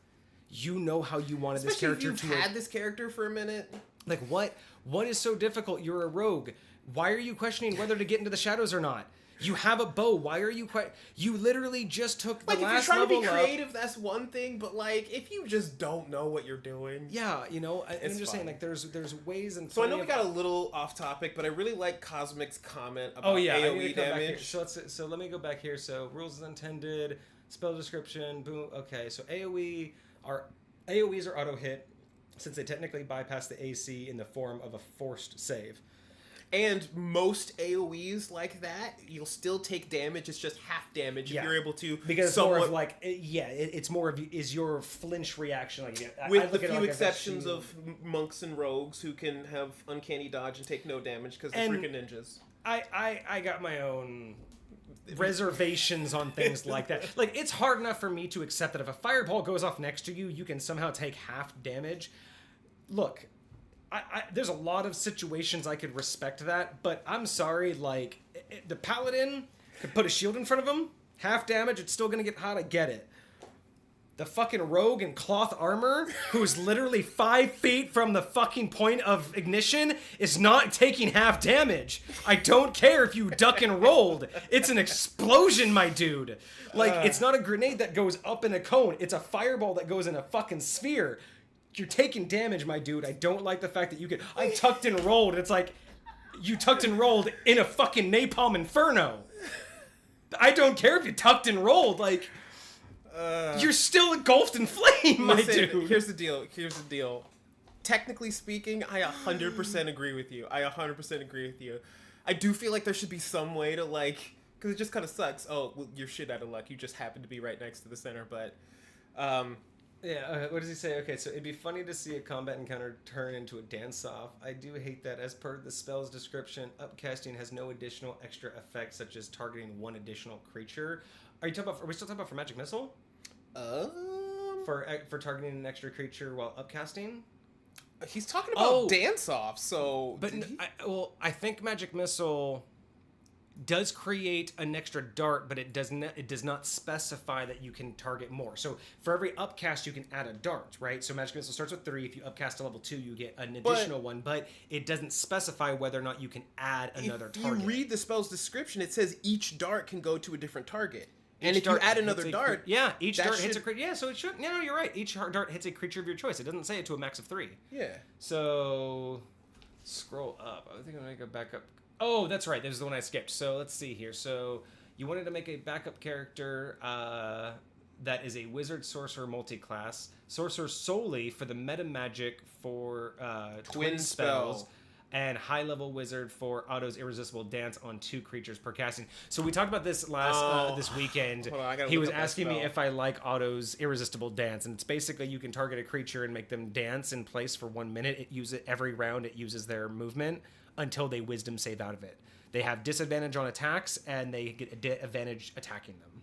A: you know how you wanted this character
B: if you've had this character for a minute.
A: Like, what is so difficult? You're a rogue. Why are you questioning whether to get into the shadows or not? You have a bow. Why are you you literally just took the last level up.
B: If you're trying to be creative, that's one thing, but like if you just don't know what you're doing.
A: Yeah, you know, I'm just saying, like, there's ways and
B: so I know we got a little off topic, but I really like Cosmic's comment about AoE damage.
A: So let me go back here. So rules as intended, spell description, boom. Okay, so AoEs are auto hit, since they technically bypass the AC in the form of a forced save.
B: And most AoEs like that, you'll still take damage. It's just half damage if you're able to.
A: Because it's more of like, it's more of is your flinch reaction. Like,
B: with the few exceptions of monks and rogues who can have uncanny dodge and take no damage because they're freaking ninjas.
A: I got my own reservations on things like that. Like, it's hard enough for me to accept that if a fireball goes off next to you, you can somehow take half damage. Look, there's a lot of situations I could respect that, but I'm sorry, like, the paladin could put a shield in front of him, half damage, it's still gonna get hot, I get it. The fucking rogue in cloth armor, who's literally 5 feet from the fucking point of ignition, is not taking half damage. I don't care if you duck and rolled. It's an explosion, my dude. Like, it's not a grenade that goes up in a cone, it's a fireball that goes in a fucking sphere. You're taking damage, my dude. I don't like the fact that you could... I tucked and rolled. It's like, you tucked and rolled in a fucking napalm inferno. I don't care if you tucked and rolled. Like, you're still engulfed in flame, my dude.
B: Here's the deal. Technically speaking, I 100% agree with you. I do feel like there should be some way to, like... Because it just kind of sucks. Oh, well, you're shit out of luck. You just happen to be right next to the center, but...
A: Yeah, what does he say? Okay, so it'd be funny to see a combat encounter turn into a dance-off. I do hate that. As per the spell's description, upcasting has no additional extra effects, such as targeting one additional creature. Are we still talking about for Magic Missile? For targeting an extra creature while upcasting?
B: He's talking about dance-off, so...
A: But I think Magic Missile does create an extra dart, but it does not specify that you can target more. So for every upcast, you can add a dart, right? So Magic Missile starts with 3. If you upcast to level 2, you get an additional one, but it doesn't specify whether or not you can add another target.
B: If you read the spell's description, it says each dart can go to a different target. And if you add another dart...
A: each dart hits a creature. Yeah, so it should... No, you're right. Each dart hits a creature of your choice. It doesn't say it to a max of 3.
B: Yeah.
A: So... Scroll up. I think I'm going to go back up... Oh, that's right. This is the one I skipped. So let's see here. So you wanted to make a backup character that is a wizard, sorcerer, multi-class. Sorcerer solely for the meta magic for twin spells. And high-level wizard for Otto's irresistible dance on 2 creatures per casting. So we talked about this this weekend.
B: Hold on,
A: he was asking me if I like Otto's irresistible dance, and it's basically you can target a creature and make them dance in place for 1 minute. Every round it uses their movement until they wisdom save out of it. They have disadvantage on attacks, and they get advantage attacking them.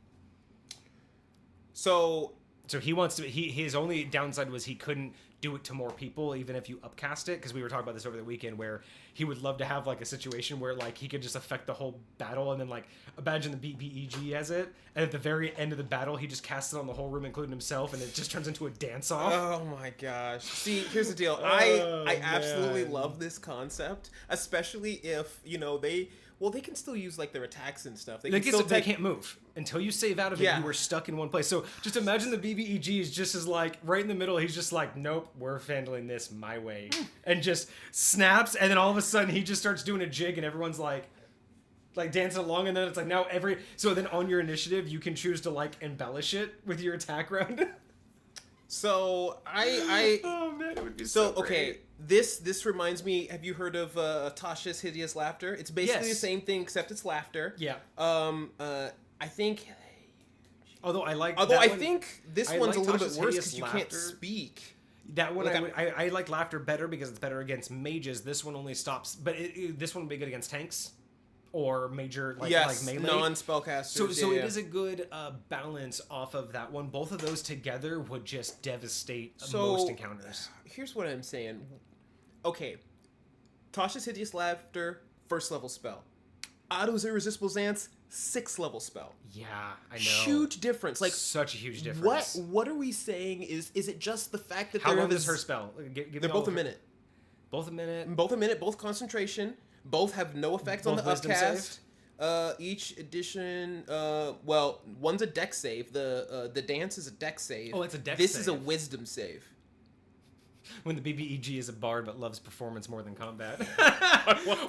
A: So he wants to. His only downside was he couldn't do it to more people, even if you upcast it, because we were talking about this over the weekend, where he would love to have like a situation where like he could just affect the whole battle, and then like imagine the BBEG has it, and at the very end of the battle he just casts it on the whole room, including himself, and it just turns into a dance off.
B: Oh my gosh! See, here's the deal. I absolutely love this concept, especially if they can still use like their attacks and stuff. They
A: can't move until you save out of it. You were stuck in one place. So just imagine the BBEG is just as like right in the middle. He's just like, nope, we're handling this my way, and just snaps. And then all of a sudden he just starts doing a jig, and everyone's like dancing along. And then it's like now so then on your initiative you can choose to like embellish it with your attack round.
B: So
A: oh man, it would be so great.
B: Okay. This reminds me. Have you heard of Tasha's Hideous Laughter? It's basically the same thing except it's laughter.
A: Yeah.
B: I think.
A: I
B: think this one's a little bit worse because you can't speak.
A: That one, I like laughter better because it's better against mages. This one only stops, but this one would be good against tanks or major like melee
B: non-spellcasters.
A: So it is a good balance off of that one. Both of those together would just devastate most encounters.
B: Here's what I'm saying. Okay, Tasha's Hideous Laughter, first level spell. Otto's Irresistible Dance, 6th level spell.
A: Yeah, I know.
B: Huge difference. Like
A: such a huge difference.
B: What are we saying? Is it just the fact that
A: how long is her spell?
B: They're both a minute.
A: Both a minute.
B: Both a minute. Both concentration. Both have no effect on the upcast. Each edition. Well, one's a dex save. The dance is a dex save.
A: Oh, it's a dex
B: save. This is a wisdom save.
A: When the BBEG is a bard but loves performance more than combat.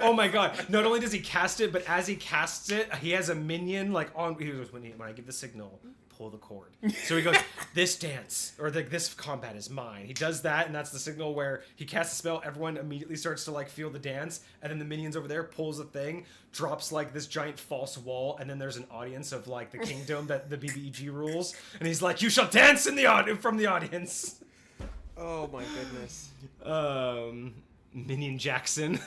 A: Oh my god. Not only does he cast it, but as he casts it, he has a minion like on. He goes, when I give the signal, pull the cord. So he goes, this dance, or this combat is mine. He does that, and that's the signal where he casts a spell, everyone immediately starts to like feel the dance, and then the minions over there pulls a thing, drops like this giant false wall, and then there's an audience of like the kingdom that the BBEG rules, and he's like, you shall dance in the from the audience.
B: Oh my goodness.
A: Minion Jackson.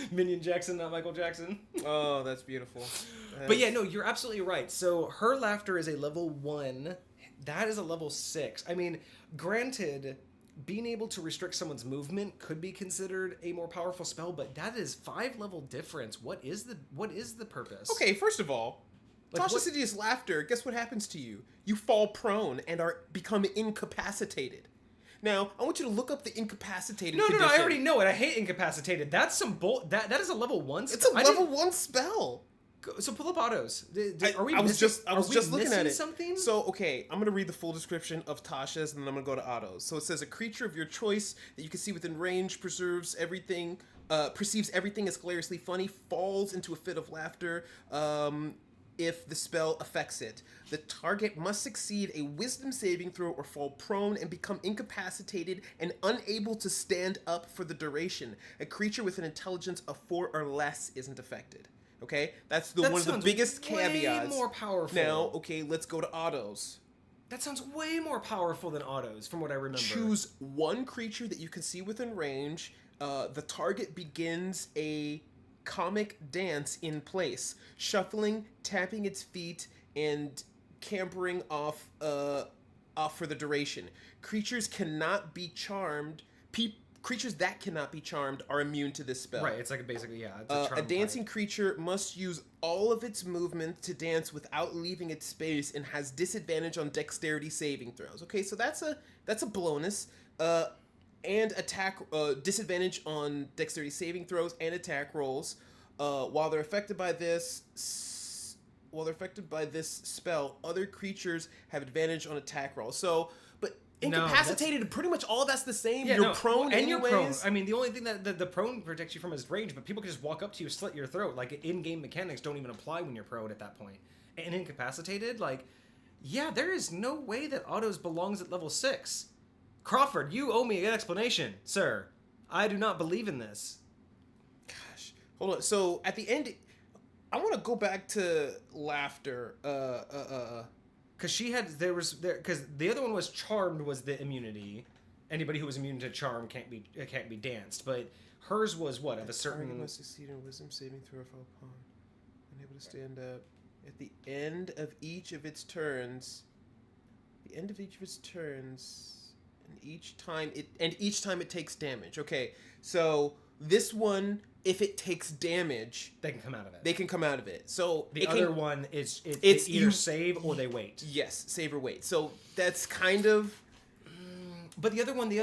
A: Minion Jackson, not Michael Jackson.
B: Oh, that's beautiful.
A: But yeah, no, you're absolutely right. So her laughter is a level 1. That is a level 6. I mean, granted, being able to restrict someone's movement could be considered a more powerful spell, but that is 5 level difference. What is the purpose?
B: Okay, first of all,
A: like,
B: Tasha Sidious laughter, guess what happens to you? You fall prone and become incapacitated. Now, I want you to look up the incapacitated condition.
A: No, I already know it. I hate incapacitated. That's some that is a level 1 spell.
B: It's a level 1 spell.
A: So pull up autos.
B: I was just looking at it.
A: Something?
B: So, okay, I'm going to read the full description of Tasha's, and then I'm going to go to autos. So it says, a creature of your choice that you can see within range perceives everything as hilariously funny, falls into a fit of laughter, if the spell affects it. The target must succeed a wisdom saving throw or fall prone and become incapacitated and unable to stand up for the duration. A creature with an intelligence of 4 or less isn't affected. Okay? That's one of the biggest caveats.
A: Way more powerful.
B: Now, okay, let's go to autos.
A: That sounds way more powerful than autos, from what I remember.
B: Choose one creature that you can see within range. The target begins a comic dance in place, shuffling, tapping its feet, and campering off for the duration. Creatures cannot be charmed. Creatures that cannot be charmed are immune to this spell.
A: Right, it's like basically, yeah. It's a charm
B: dancing creature must use all of its movement to dance without leaving its space and has disadvantage on dexterity saving throws. Okay, so that's a bonus. And attack disadvantage on dexterity saving throws and attack rolls. While they're affected by this spell, other creatures have advantage on attack rolls. So, but incapacitated, pretty much all that's the same.
A: Yeah,
B: you're prone anyways.
A: You're prone. I mean, the only thing that the prone protects you from is range, but people can just walk up to you, slit your throat. Like, in-game mechanics don't even apply when you're prone at that point. And incapacitated, like, yeah, there is no way that autos belongs at level 6. Crawford, you owe me an explanation, sir. I do not believe in this.
B: Gosh, hold on. So at the end, I want to go back to laughter.
A: Because because the other one was charmed was the immunity. Anybody who was immune to charm can't be danced. But hers was what of a certain.
B: Target must succeed in wisdom saving throw or fall upon, unable to stand up at the end of each of its turns. And each time it takes damage. Okay, so this one, if it takes damage,
A: they can come out of it.
B: So
A: the other one is it's either save or they wait.
B: Yes, save or wait. So that's kind of.
A: But the other one,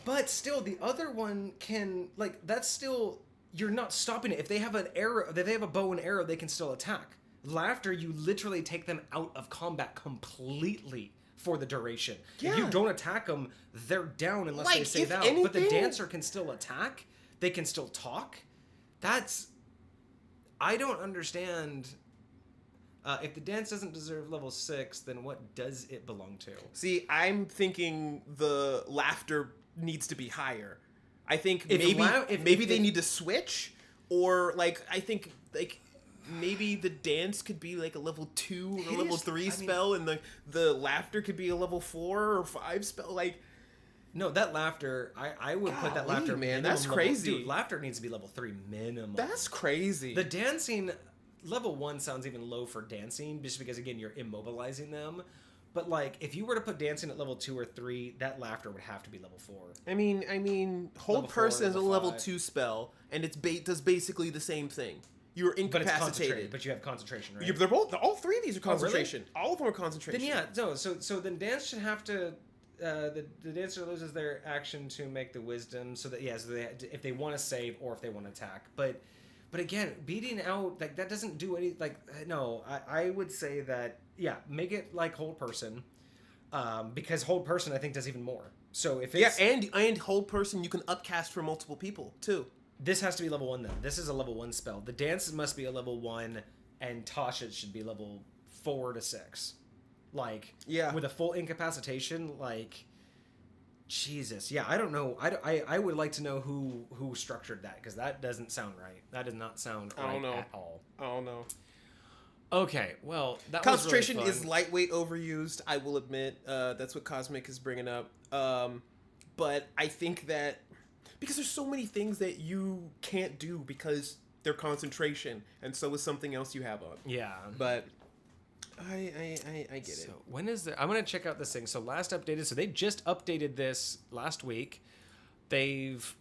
A: but still, the other one can that's still, you're not stopping it. If they have an arrow, if they have a bow and arrow, they can still attack. Laughter, you literally take them out of combat completely for the duration. Yeah. If you don't attack them, they're down unless they save out. But the dancer can still attack. They can still talk. I don't understand. If the dance doesn't deserve level 6, then what does it belong to?
B: See, I'm thinking the laughter needs to be higher. I think maybe they need to switch, or I think maybe the dance could be like a level 2 or a level 3 spell, and the laughter could be a level 4 or 5 spell.
A: No, that laughter, I would put that laughter,
B: man, that's crazy.
A: Dude, laughter needs to be level 3 minimum.
B: That's crazy.
A: The dancing, level 1 sounds even low for dancing, just because, again, you're immobilizing them. But, if you were to put dancing at level 2 or 3, that laughter would have to be level 4.
B: I mean, Hold Person is a level 2 spell, and it does basically the same thing. You're
A: But it's concentrated.
B: incapacitated.
A: But you have concentration, right?
B: They're both. All three of these are concentration.
A: Oh, really?
B: All of them are concentration.
A: Then no. So then dance should have to. The dancer loses their action to make the wisdom, so that so if they want to save or if they want to attack. But again, beating out that doesn't do any no. I would say that make it like hold person, because hold person I think does even more. So if it's
B: and hold person you can upcast for multiple people too.
A: This has to be level 1 then. This is a level 1 spell. The dance must be a level 1, and Tasha should be level 4 to 6. With a full incapacitation, Jesus. Yeah, I don't know. I would like to know who structured that, because that doesn't sound right. That does not sound right at all.
B: I don't know.
A: Okay, well, that
B: concentration
A: was really fun.
B: is lightweight overused, I will admit. That's what Cosmic is bringing up. But I think that because there's so many things that you can't do because they're concentration, and so is something else you have on.
A: Yeah.
B: But I get it.
A: So when is I'm gonna check out this thing. So last updated. So they just updated this last week.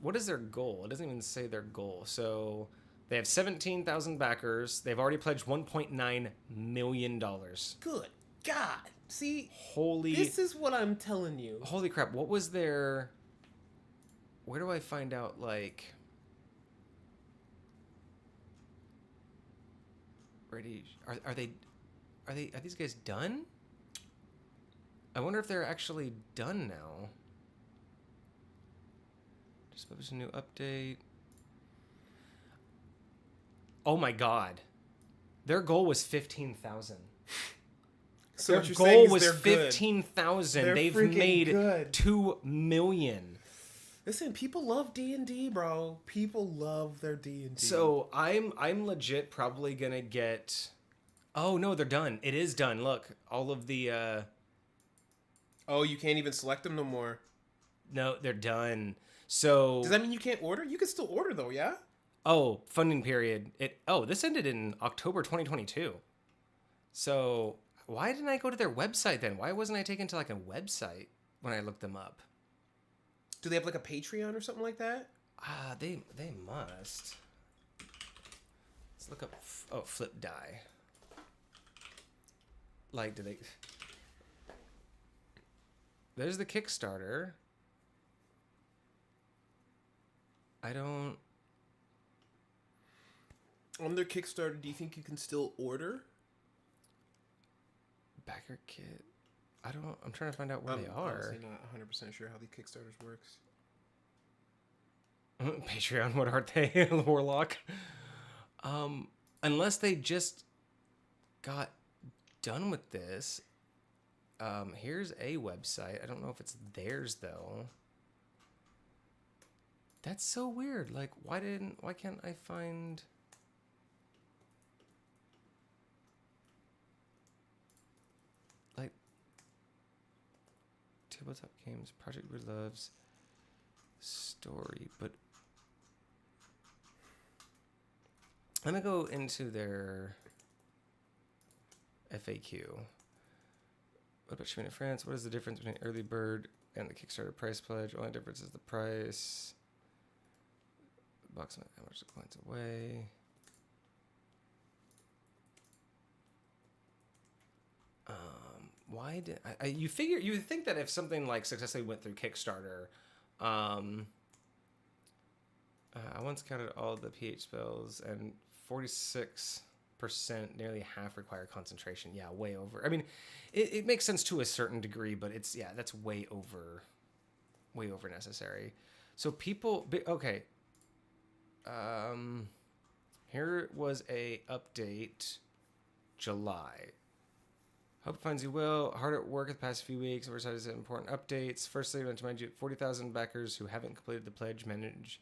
A: What is their goal? It doesn't even say their goal. So they have 17,000 backers. They've already pledged $1.9 million.
B: Good God. See,
A: this
B: is what I'm telling you.
A: Holy crap! What was their? Where do I find out ready? Are these guys done? I wonder if they're actually done now. Just published a new update. Oh my God. Their goal was 15,000.
B: So
A: their
B: what you're
A: goal
B: saying is
A: was
B: they're
A: 15,000. They've made good. 2 million.
B: Listen, people love D&D, bro. People love their D&D.
A: So I'm legit probably gonna get. Oh no, they're done. It is done. Look, all of the.
B: Oh, you can't even select them no more.
A: No, they're done. So
B: does that mean you can't order? You can still order though, yeah.
A: Oh, funding period. This ended in October 2022. So why didn't I go to their website then? Why wasn't I taken to a website when I looked them up?
B: Do they have a Patreon or something like that?
A: They must. Let's look up. Flip die. Do they? There's the Kickstarter. I don't.
B: On their Kickstarter, do you think you can still order?
A: Backer kit. I don't. I'm trying to find out where they are.
B: I'm not 100% sure how the Kickstarters works.
A: Patreon, what are they? Warlock. Unless they just got done with this. Here's a website. I don't know if it's theirs though. That's so weird. Why can't I find? Tabletop games, Project Weird Loves, story, but I'm gonna go into their FAQ. What about shipping in France? What is the difference between early bird and the Kickstarter price pledge? Only difference is the price. The box amount, how much the coins away. Why did you would think that if something successfully went through Kickstarter, I once counted all the PH spells and 46%, nearly half require concentration. Yeah, way over. I mean, it makes sense to a certain degree, but that's way over necessary. So people, okay. Here was a update, July. Hope it finds you well. Hard at work the past few weeks. We're excited to important updates. Firstly, I want to remind you, 40,000 backers who haven't completed the pledge manage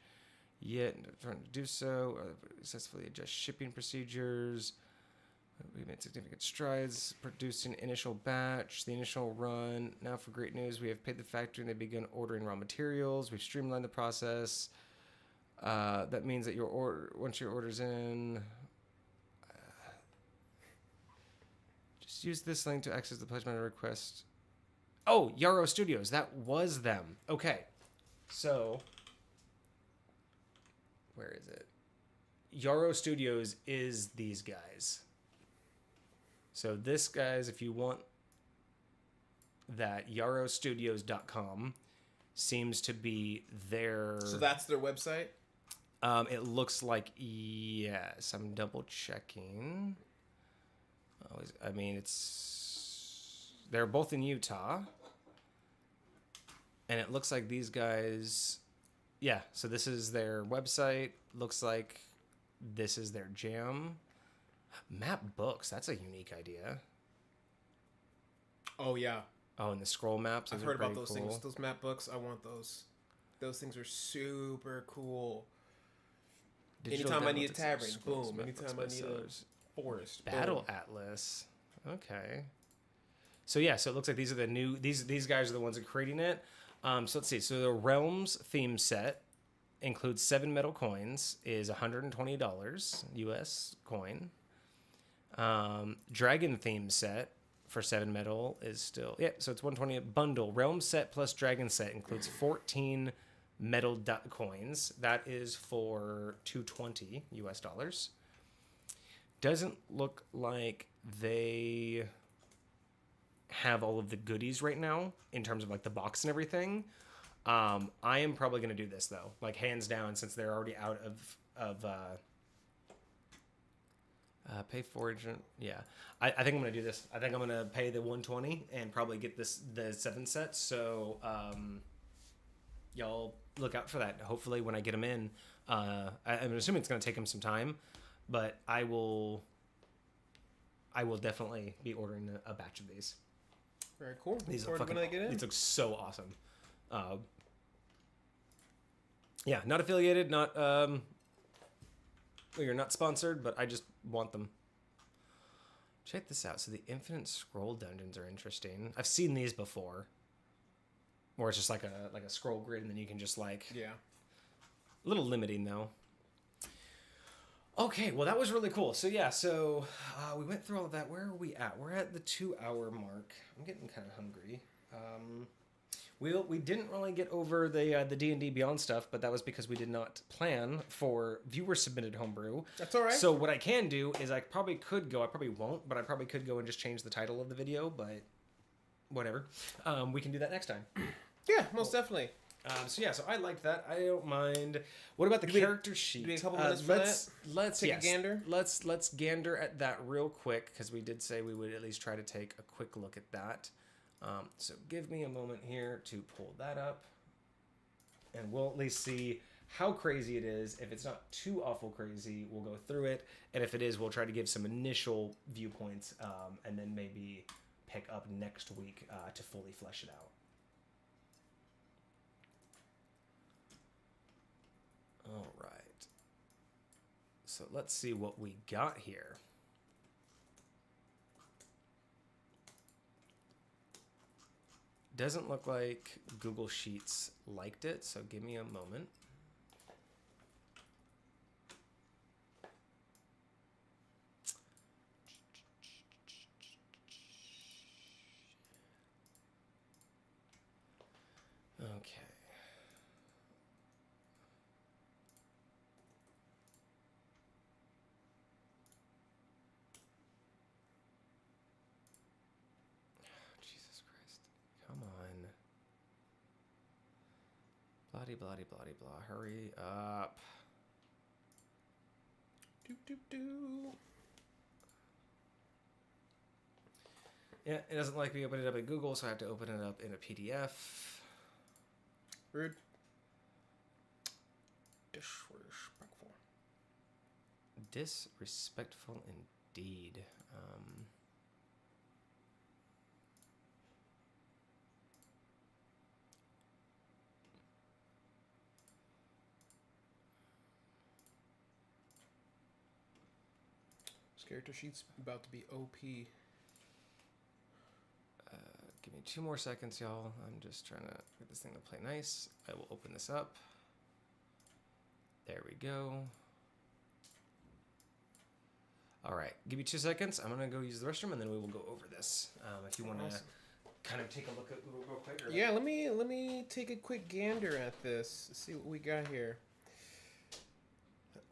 A: yet trying to do so. Successfully adjust shipping procedures. We made significant strides producing initial batch, the initial run. Now for great news, we have paid the factory and they've begun ordering raw materials. We've streamlined the process. That means that once your order's in, just use this link to access the pledge manager request. Oh, Yarrow Studios. That was them. Okay. So, where is it? Yarrow Studios is these guys. So this, guys, if you want that, yarrowstudios.com seems to be their...
B: So that's their website?
A: It looks like, yes. I'm double checking. I mean, they're both in Utah. And it looks like these guys... Yeah, so this is their website. Looks like this is their jam. Map books, that's a unique idea.
B: Oh, yeah.
A: Oh, and the scroll maps.
B: I've heard about those things. Those map books, I want those. Those things are super cool. Anytime I need a tavern, boom. Anytime I need a forest,
A: Battle Atlas. Okay. So yeah, so it looks like these are the new... These guys are the ones that are creating it. So let's see. So the Realms theme set includes 7 metal coins, is $120 US coin. Dragon theme set for 7 metal is still... Yeah, so it's $120 bundle. Realm set plus Dragon set includes 14 metal coins. That is for $220 US dollars. Doesn't look like they have all of the goodies right now in terms of like the box and everything. I am probably going to do this though, like hands down, since they're already out of pay for it. Yeah, I think I'm going to do this. I think I'm going to pay the $120 and probably get the 7 sets. So y'all look out for that. Hopefully when I get them in, I'm assuming it's going to take them some time, but I will definitely be ordering a batch of these.
B: Very cool.
A: These look so awesome. Yeah, not affiliated, not you're not sponsored, but I just want them. Check this out. So the infinite scroll dungeons are interesting. I've seen these before, where it's just like a scroll grid, and then you can just like...
B: Yeah.
A: A little limiting though. Okay, well that was really cool. So yeah, we went through all of that. Where are we at? We're at the 2-hour mark. I'm getting kind of hungry. We didn't really get over the D&D Beyond stuff, but that was because we did not plan for viewer submitted homebrew.
B: That's all right.
A: So what I can do is I probably won't, but I probably could go and just change the title of the video, but whatever. We can do that next time.
B: Yeah, most definitely.
A: So I liked that. I don't mind. What about the character sheet?
B: Do we have a couple minutes for that?
A: Let's
B: take a gander.
A: Let's gander at that real quick, because we did say we would at least try to take a quick look at that. So give me a moment here to pull that up, and we'll at least see how crazy it is. If it's not too awful crazy, we'll go through it, and if it is, we'll try to give some initial viewpoints, and then maybe pick up next week to fully flesh it out. All right. So let's see what we got here. Doesn't look like Google Sheets liked it, so give me a moment. Okay. Jesus Christ. Come on. Bloody, bloody, bloody, blah. Hurry up. Yeah, it doesn't like me opening it up in Google, so I have to open it up in a PDF.
B: Rude. Disrespectful.
A: Disrespectful indeed.
B: Character sheet's about to be OP.
A: Give me 2 more seconds, y'all. I'm just trying to get this thing to play nice. I will open this up. There we go. All right, give me 2 seconds. I'm gonna go use the restroom, and then we will go over this. If you want to kind of take a look at it real quick. Or
B: yeah, let me take a quick gander at this. See what we got here.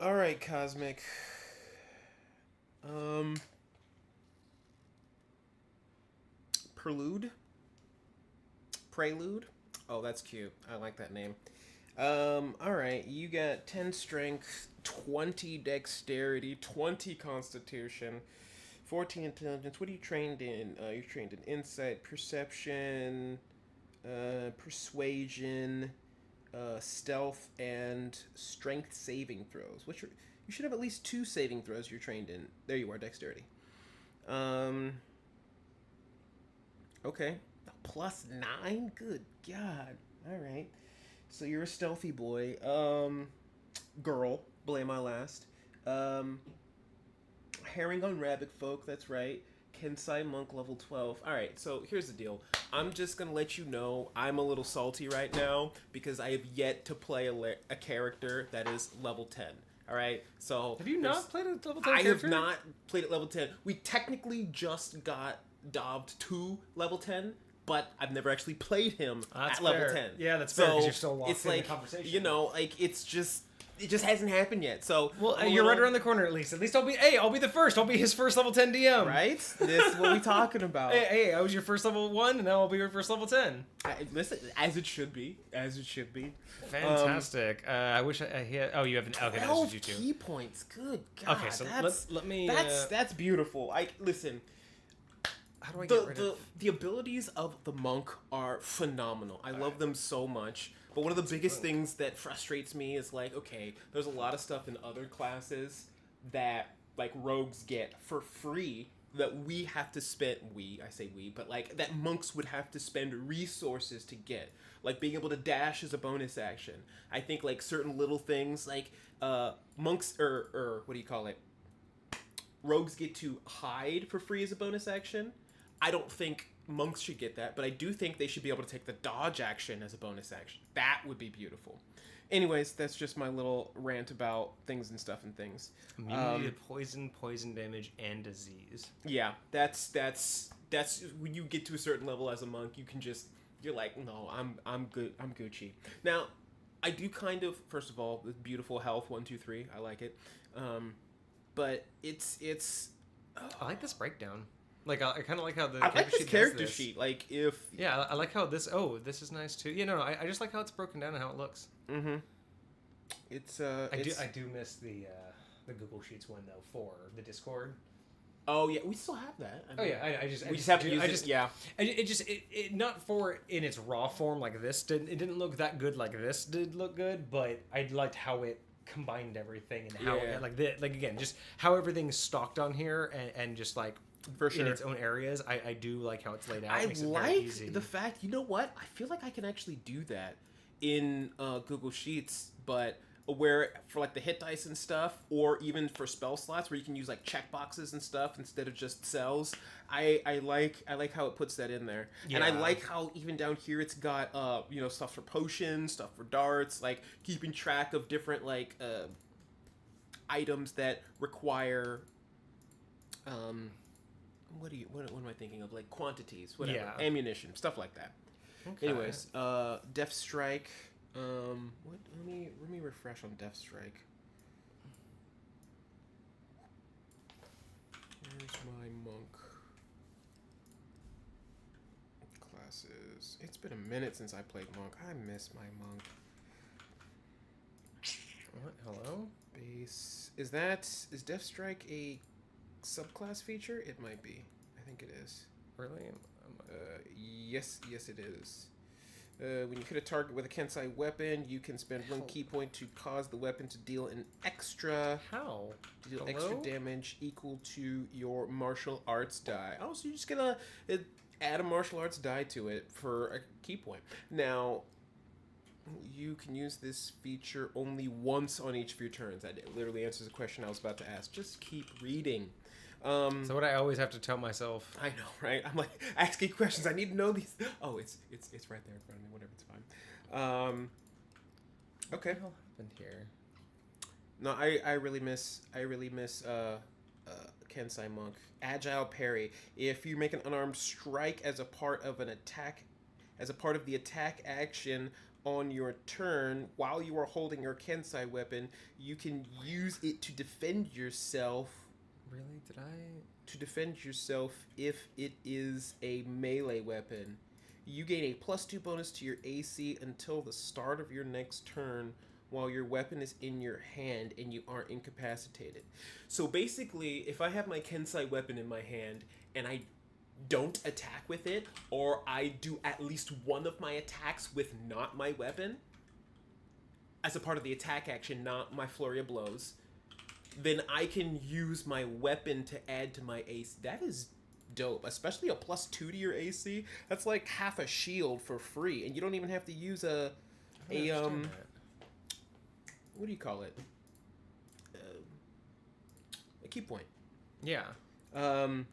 B: All right, Cosmic. Prelude? Oh, that's cute. I like that name. Alright, you got 10 strength, 20 dexterity, 20 constitution, 14 intelligence. What are you trained in? You're trained in insight, perception, persuasion, stealth, and strength saving throws. You should have at least 2 saving throws you're trained in. There you are, dexterity. Okay. Plus 9? Good God. Alright. So you're a stealthy boy. Girl. Blame my last. Herring on Rabbit Folk, that's right. Kensai Monk level 12. Alright, so here's the deal. I'm just gonna let you know I'm a little salty right now because I have yet to play a character that is level 10. Alright, so...
A: Have you not played a level 10
B: character? I have
A: character?
B: not played at level 10. We technically just got dobbed to level 10, but I've never actually played him at level 10.
A: Yeah, that's fair, because you're still lost
B: it's
A: in
B: like,
A: the conversation.
B: You know, like, it just hasn't happened yet. So,
A: well, you're right around the corner at least. At least I'll be the first. I'll be his first level 10 DM.
B: Right? This is what we're talking about.
A: Hey, I was your first level 1, and now I'll be your first level 10.
B: Listen, as it should be. As it should be.
A: Fantastic. I wish I had... Oh, you have an... Okay, that's just you two.
B: key points. Good God.
A: Okay, so let me...
B: That's beautiful. Listen...
A: How do I get rid of...
B: The abilities of the monk are phenomenal. I love them so much. But one of the biggest things that frustrates me is like, okay, there's a lot of stuff in other classes that like rogues get for free that we have to spend, but like that monks would have to spend resources to get. Like being able to dash as a bonus action. I think like certain little things like monks or what do you call it? Rogues get to hide for free as a bonus action. I don't think monks should get that, but I do think they should be able to take the dodge action as a bonus action. That would be beautiful. Anyways, that's just my little rant about things and stuff and things.
A: Immunity to poison damage, and disease.
B: Yeah, that's when you get to a certain level as a monk, you're like, no, I'm good, I'm Gucci. Now, I do kind of, first of all, the beautiful health 1, 2, 3, I like it, but it's.
A: I like this breakdown. Like I kind of like how the
B: character sheet. Like if
A: I like how this. Oh, this is nice too. Yeah, no, I just like how it's broken down and how it looks.
B: Mm-hmm. I
A: do miss the Google Sheets one though for the Discord.
B: Oh yeah, we still have that.
A: I just
B: have to use it. Yeah,
A: it not for in its raw form like this. It didn't look that good like this did look good, but I liked how it combined everything and how again just how everything's stocked on here and just like.
B: For sure.
A: In its own areas, I do like how it's laid out.
B: I
A: makes it
B: like
A: very easy.
B: the fact, you know what? I feel like I can actually do that in Google Sheets, but where for like the hit dice and stuff, or even for spell slots where you can use like checkboxes and stuff instead of just cells. I like how it puts that in there, and I like how even down here it's got stuff for potions, stuff for darts, like keeping track of different like items that require. What am I thinking of? Like quantities, whatever, ammunition, stuff like that. Okay. Anyways, Death Strike. Let me refresh on Death Strike. Where's my monk classes? It's been a minute since I played monk. I miss my monk.
A: What? Hello?
B: Base. Is Death Strike a subclass feature? It might be. I think it is.
A: Really?
B: Yes, it is. When you hit a target with a Kensai weapon, you can spend 1 key point to cause the weapon to deal an extra.
A: How?
B: Deal extra damage equal to your martial arts die. Oh, so you're just gonna add a martial arts die to it for a key point. Now, you can use this feature only once on each of your turns. That literally answers the question I was about to ask. Just keep reading.
A: So what I always have to tell myself.
B: I know, right? I'm like asking questions. I need to know these. Oh, it's right there in front of me. Whatever, it's fine. Okay.
A: What the hell happened here?
B: No, I really miss Kensai Monk. Agile parry. If you make an unarmed strike as a part of an attack, as a part of the attack action on your turn, while you are holding your Kensai weapon, you can use it to defend yourself.
A: Really? Did I?
B: To defend yourself if it is a melee weapon. You gain a +2 bonus to your AC until the start of your next turn while your weapon is in your hand and you aren't incapacitated. So basically, if I have my Kensai weapon in my hand and I don't attack with it, or I do at least one of my attacks with not my weapon, as a part of the attack action, not my flurry of blows, then I can use my weapon to add to my AC. That is dope, especially a +2 to your AC. That's like half a shield for free, and you don't even have to use what do you call it? A key point.
A: Yeah.
B: No,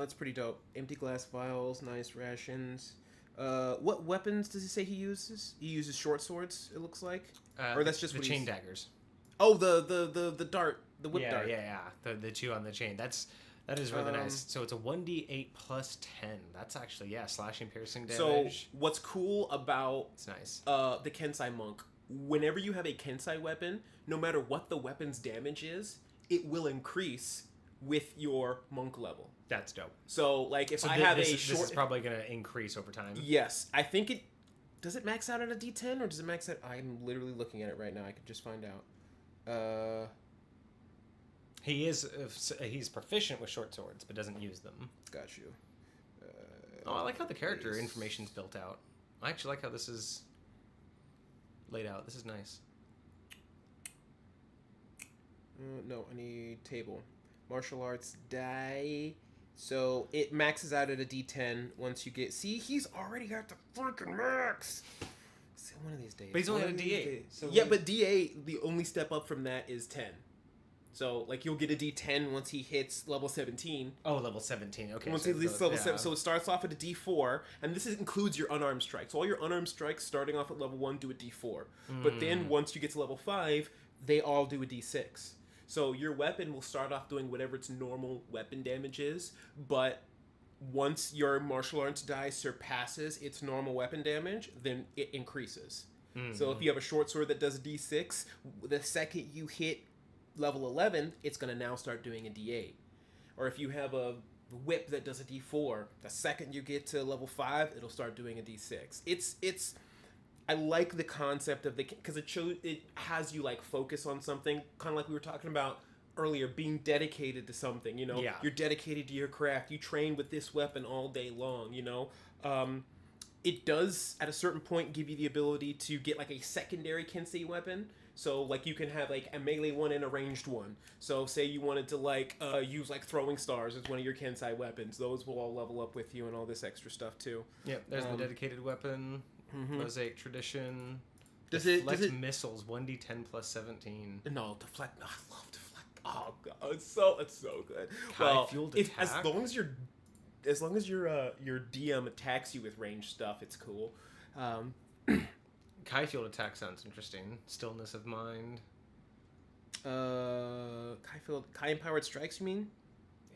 B: that's pretty dope. Empty glass vials, nice rations. What weapons does he say he uses? He uses short swords, it looks like. Or that's just
A: the
B: what
A: chain daggers.
B: Oh, the dart, the whip dart.
A: Yeah. The two on the chain. That is really nice. So it's a 1d8 + 10. That's actually slashing, piercing damage.
B: So what's cool about
A: it's nice.
B: The Kensai monk, whenever you have a Kensai weapon, no matter what the weapon's damage is, it will increase with your monk level.
A: That's dope.
B: So like if I have
A: this is probably going to increase over time.
B: Yes, I think it. Does it max out at a D10 or does it max out? I'm literally looking at it right now. I could just find out.
A: He's proficient with short swords, but doesn't use them.
B: Got you.
A: I like how the character information's built out. I actually like how this is laid out. This is nice.
B: No, I need table. Martial arts die. So it maxes out at a D10 once you get. See, he's already got the freaking max. One of these days.
A: But he's only at a D8.
B: So yeah, but D8, the only step up from that is 10. So, like, you'll get a D10 once he hits level 17.
A: Oh, level 17. Okay.
B: Once he hits level 7. So it starts off at a D4, and this includes your unarmed strikes. So all your unarmed strikes starting off at level 1 do a D4. But then once you get to level 5, they all do a D6. So your weapon will start off doing whatever its normal weapon damage is, but once your martial arts die surpasses its normal weapon damage, then it increases. So if you have a short sword that does a D6, the second you hit level 11, it's going to now start doing a D8. Or if you have a whip that does a D4, the second you get to level 5, it'll start doing a D6. It's I like the concept of because it has you like focus on something, kind of like we were talking about earlier, being dedicated to something, you know.
A: Yeah.
B: You're dedicated to your craft. You train with this weapon all day long, you know. It does at a certain point give you the ability to get like a secondary Kensei weapon. So like you can have like a melee one and a ranged one. So say you wanted to like use like throwing stars as one of your Kensei weapons. Those will all level up with you and all this extra stuff too.
A: Yep, there's the dedicated weapon, mosaic tradition.
B: Does
A: it missiles 1d10 + 17.
B: No, deflect. I love deflect. Oh god, it's so good.
A: Fueled attack.
B: As long as your DM attacks you with ranged stuff, it's cool.
A: Kai fueled attack sounds interesting. Stillness of mind.
B: Kai empowered strikes, you mean?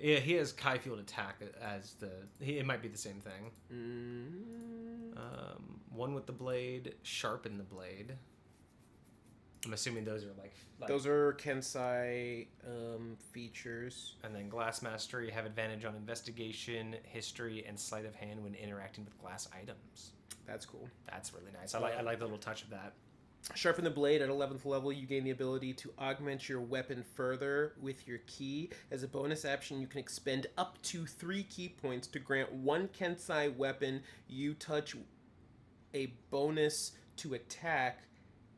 A: Yeah, he has Kai fueled attack as it might be the same thing. One with the blade, sharpen the blade. I'm assuming those are like
B: those are Kensei features.
A: And then glass mastery, have advantage on investigation, history, and sleight of hand when interacting with glass items.
B: That's cool.
A: That's really nice. I like the little touch of that.
B: Sharpen the blade. At 11th level, you gain the ability to augment your weapon further with your ki. As a bonus action, you can expend up to 3 ki points to grant one Kensei weapon you touch a bonus to attack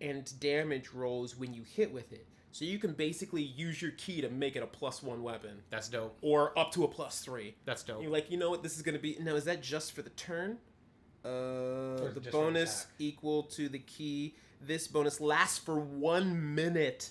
B: and damage rolls when you hit with it. So you can basically use your ki to make it a +1 weapon.
A: That's dope.
B: Or up to a +3.
A: That's dope.
B: You're like, you know what this is going to be? Now, is that just for the turn? The bonus equal to the ki. This bonus lasts for 1 minute.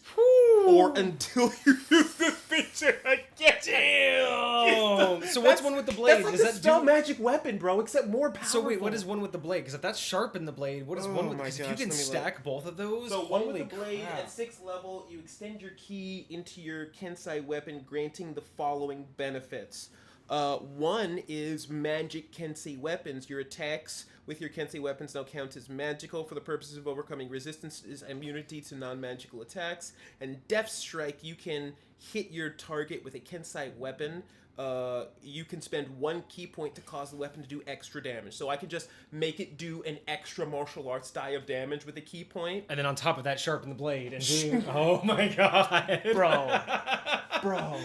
B: Or until you use this feature again.
A: Damn! So what's one with the blade?
B: That's like a spell magic weapon, bro, except more powerful.
A: So wait, what is one with the blade? Because if that's sharpen the blade, what is one with... Because if you can stack both of those,
B: so one with the blade, at 6th level, you extend your ki into your Kensei weapon, granting the following benefits. One is magic Kensei weapons. Your attacks with your Kensei weapons now count as magical for the purposes of overcoming resistance, is immunity to non-magical attacks. And Death Strike, you can hit your target with a Kensei weapon. You can spend 1 key point to cause the weapon to do extra damage. So I can just make it do an extra martial arts die of damage with a key point.
A: And then on top of that, sharpen the blade and do... Oh my god.
B: Bro.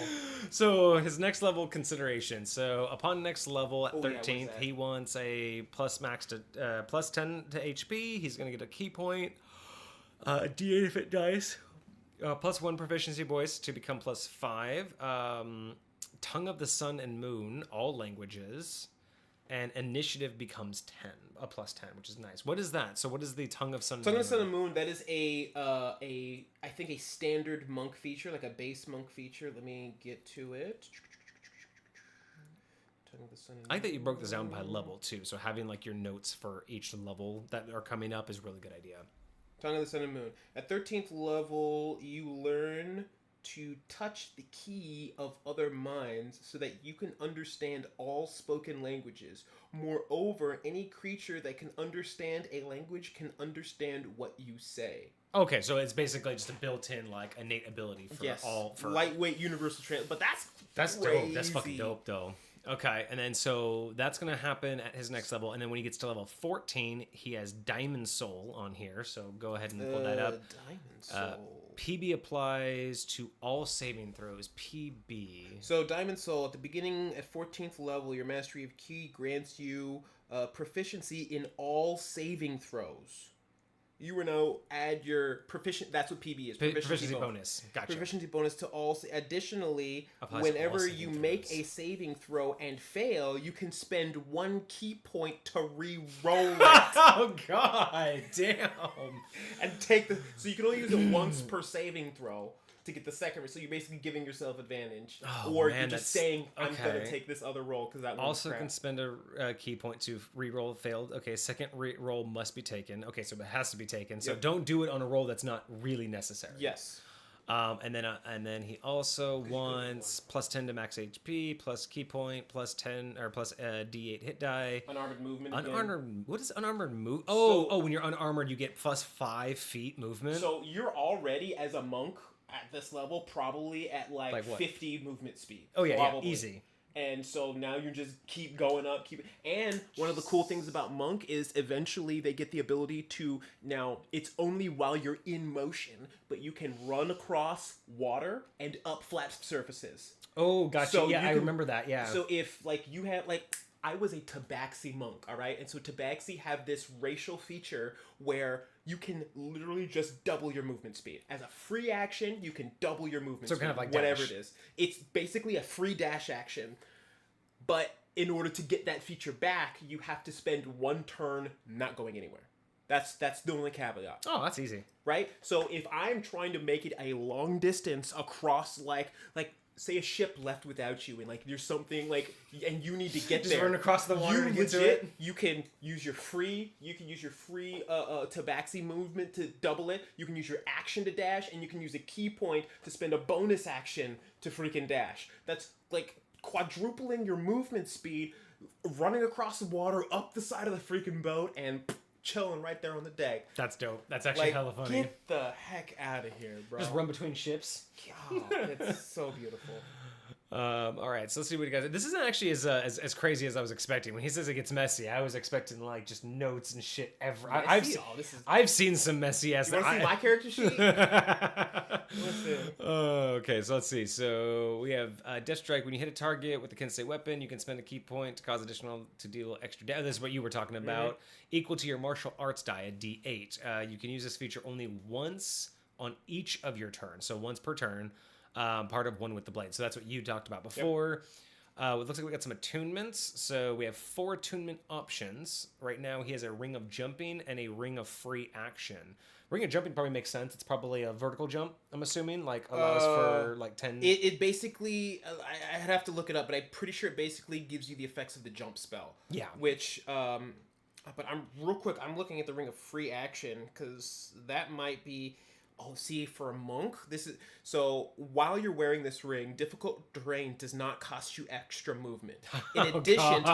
A: So his next level consideration. So upon next level at 13th, he wants a plus 10 to HP. He's going to get a key point. D8 if it dies. Plus 1 proficiency voice to become plus 5. Tongue of the Sun and Moon, all languages, and initiative becomes 10, a plus 10, which is nice. What is that? So what is the Tongue of Sun?
B: Tongue of the Sun and Moon. That is I think a standard monk feature, like a base monk feature. Let me get to it. Tongue of the Sun and Moon.
A: I think that you broke this down by level too. So having like your notes for each level that are coming up is a really good idea.
B: Tongue of the Sun and Moon. At 13th level, you learn to touch the key of other minds so that you can understand all spoken languages. Moreover, any creature that can understand a language can understand what you say.
A: Okay, so it's basically just a built-in like innate ability for all for
B: lightweight universal translation. But that's
A: dope. That's fucking dope though. Okay, and then so that's going to happen at his next level, and then when he gets to level 14, he has Diamond Soul on here, so go ahead and pull that up.
B: Diamond Soul.
A: PB applies to all saving throws. PB.
B: So Diamond Soul, at the beginning at 14th level, your Mastery of Ki grants you proficiency in all saving throws. You will now add your proficient. That's what PB is.
A: Proficiency bonus. Gotcha.
B: Proficiency bonus to all. Additionally, whenever you make a saving throw and fail, you can spend 1 key point to re-roll it.
A: Oh god, damn!
B: And take the. So you can only use it once per saving throw to get the second. So you're basically giving yourself advantage, or you're just saying, "I'm gonna take this other roll because that
A: also can spend a key point to re-roll failed." Okay, second re-roll must be taken. Okay, so it has to be taken. So don't do it on a roll that's not really necessary.
B: Yes.
A: And then he also wants plus 10 to max HP, plus key point, plus 10 or plus D8 hit die.
B: Unarmored movement.
A: What is unarmored move? Oh, when you're unarmored, you get plus 5 feet movement.
B: So you're already as a monk at this level probably at like 50 movement speed.
A: Oh yeah, easy.
B: And so now you just keep going up, and one of the cool things about monk is eventually they get the ability to, now it's only while you're in motion, but you can run across water and up flat surfaces.
A: Oh, gotcha. So I remember that. Yeah.
B: So if like you had I was a Tabaxi monk, all right? And so Tabaxi have this racial feature where you can literally just double your movement speed. As a free action, you can double your movement speed. So kind of like whatever dash. It is. It's basically a free dash action. But in order to get that feature back, you have to spend 1 turn not going anywhere. That's the only caveat.
A: Oh, that's easy.
B: Right? So if I'm trying to make it a long distance across like say a ship left without you and like there's something like and you need to get
A: just
B: there.
A: Run across the water to get to it.
B: You can use your free Tabaxi movement to double it. You can use your action to dash, and you can use a key point to spend a bonus action to freaking dash. That's like quadrupling your movement speed, running across the water up the side of the freaking boat and chilling right there on the deck.
A: That's dope. That's actually hella funny.
B: Get the heck out of here, bro.
A: Just run between ships.
B: Oh, it's so beautiful.
A: All right, so let's see what you guys. This isn't actually as crazy as I was expecting. When he says it gets messy, I was expecting like just notes and shit. I've seen some messy ass.
B: You want to see my character sheet?
A: Okay, so let's see. So we have Death Strike. When you hit a target with a Kensei weapon, you can spend a key point to cause additional to deal extra damage. This is what you were talking about. Mm-hmm. Equal to your martial arts die, a D8. You can use this feature only once on each of your turns, so once per turn. Part of one with the blade. So that's what you talked about before. Yep. It looks like we got some attunements. So we have 4 attunement options. Right now he has a ring of jumping and a ring of free action. Ring of jumping probably makes sense. It's probably a vertical jump, I'm assuming. Like allows for like 10...
B: It basically... I'd have to look it up, but I'm pretty sure it basically gives you the effects of the jump spell.
A: Yeah.
B: Which... but I'm real quick, I'm looking at the ring of free action because that might be... Oh, see, for a monk, this is so. While you're wearing this ring, difficult terrain does not cost you extra movement. In addition,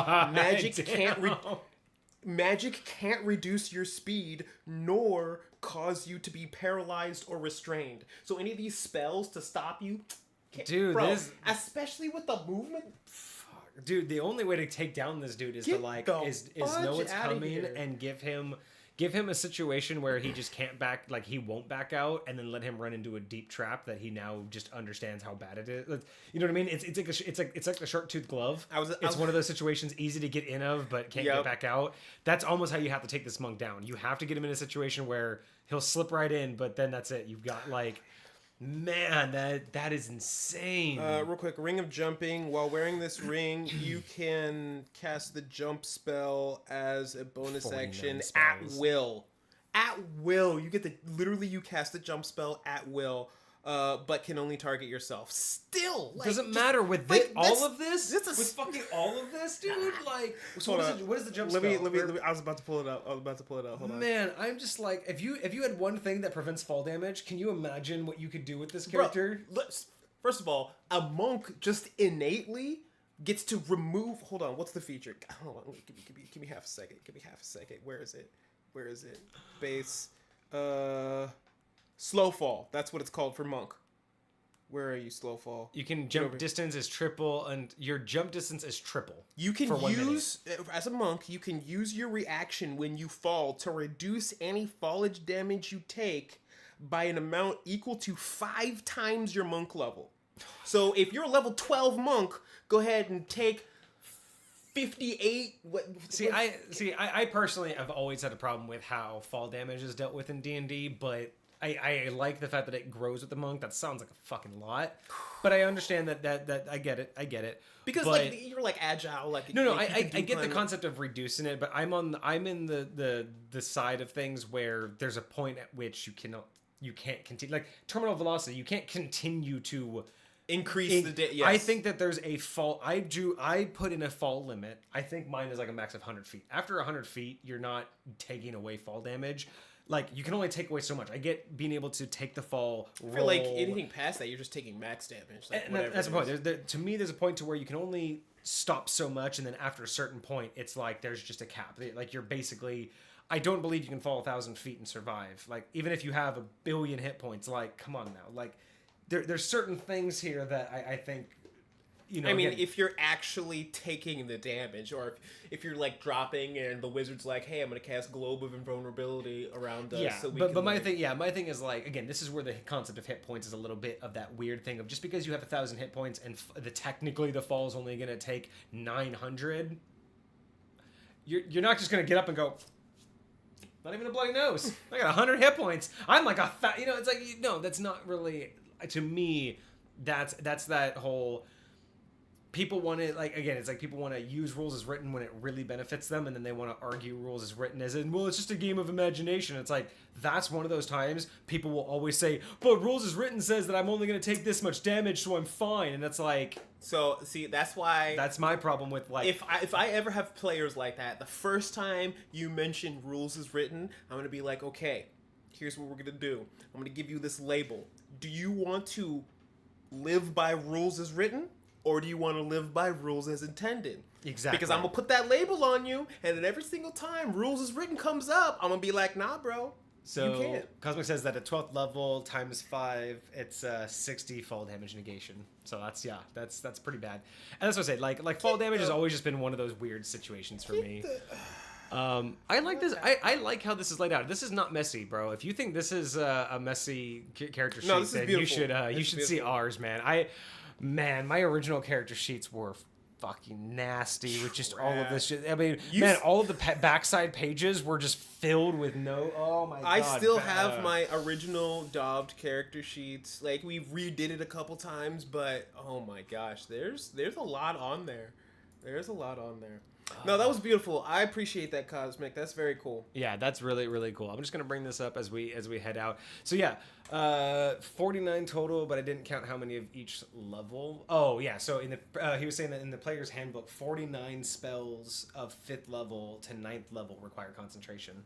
B: magic can't reduce your speed nor cause you to be paralyzed or restrained. So any of these spells to stop you,
A: dude,
B: bro, especially with the movement.
A: Dude, the only way to take down this dude is to like is know it's coming and give him a situation where he just can't he won't back out, and then let him run into a deep trap that he now just understands how bad it is. You know what I mean? It's like the shark tooth glove. It's one of those situations easy to get in of but can't get back out. That's almost how you have to take this monk down. You have to get him in a situation where he'll slip right in, but then that's it. You've got like, man, that is insane.
B: Real quick, Ring of Jumping. While wearing this ring, you can cast the jump spell as a bonus action at will. At will. You get you cast the jump spell at will, but can only target yourself. Still,
A: doesn't matter with all of this. With fucking all of this, dude. Like, so what is the jump spell?
B: Let me. I was about to pull it up. Hold on.
A: Man, I'm just like, if you had one thing that prevents fall damage, can you imagine what you could do with this character?
B: Bro, first of all, a monk just innately gets to remove. Hold on. What's the feature? Hold on. Give me half a second. Where is it? Base. Slow fall. That's what it's called for monk. Where are you, slow fall?
A: You can jump distance is triple, and your jump distance is triple.
B: You can use, as a monk, you can use your reaction when you fall to reduce any fallage damage you take by an amount equal to 5 times your monk level. So if you're a level 12 monk, go ahead and take 58.
A: I personally have always had a problem with how fall damage is dealt with in D&D, but I like the fact that it grows with the monk. That sounds like a fucking lot, but I understand that I get it
B: because you're like agile.
A: I get the concept of reducing it, but I'm in the side of things where there's a point at which you can't continue, like terminal velocity. You can't continue to
B: increase yes.
A: I think that there's a fall. I put in a fall limit. I think mine is like a max of 100 feet. After 100 feet, you're not taking away fall damage. Like, you can only take away so much. I get being able to take the fall, roll.
B: I feel like anything past that, you're just taking max damage.
A: That's the point. To me, there's a point to where you can only stop so much, and then after a certain point, it's like there's just a cap. Like, you're basically... I don't believe you can fall 1,000 feet and survive. Like, even if you have 1 billion hit points, like, come on now. Like, there's certain things here that I think...
B: if you're actually taking the damage, or if you're like dropping and the wizard's like, "Hey, I'm gonna cast Globe of Invulnerability around us."
A: Yeah,
B: so
A: my thing is like, again, this is where the concept of hit points is a little bit of that weird thing of just because you have 1,000 hit points and technically the fall is only gonna take 900. You're not just gonna get up and go, not even a bloody nose. I got 100 hit points. I'm like it's like, no, that's not really, to me. That's that whole. People want to, like, again, it's like people want to use rules as written when it really benefits them, and then they want to argue rules as written as in, well, it's just a game of imagination. It's like, that's one of those times people will always say, but rules as written says that I'm only going to take this much damage, so I'm fine. And it's like...
B: So, see, that's why...
A: That's my problem with, like...
B: If I ever have players like that, the first time you mention rules as written, I'm going to be like, okay, here's what we're going to do. I'm going to give you this label. Do you want to live by rules as written? Or do you want to live by rules as intended?
A: Exactly.
B: Because I'm going to put that label on you, and then every single time rules as written comes up, I'm going to be like, nah, bro, you can't.
A: Cosmic says that at 12th level times 5, it's 60 fall damage negation. So that's pretty bad. And that's what I say, like fall damage has always just been one of those weird situations for me. I like this. I like how this is laid out. This is not messy, bro. If you think this is a messy character sheet, then you should see ours, man. Man, my original character sheets were fucking nasty with just all of this shit. I mean, all of the backside pages were just filled with oh my god.
B: I still have my original daubed character sheets. Like, we redid it a couple times, but oh my gosh, there's a lot on there. No, that was beautiful. I appreciate that, Cosmic. That's very cool.
A: Yeah, that's really, really cool. I'm just gonna bring this up as we head out. So yeah, 49 total, but I didn't count how many of each level. Oh yeah, so in the he was saying that in the player's handbook, 49 spells of 5th level to 9th level require concentration.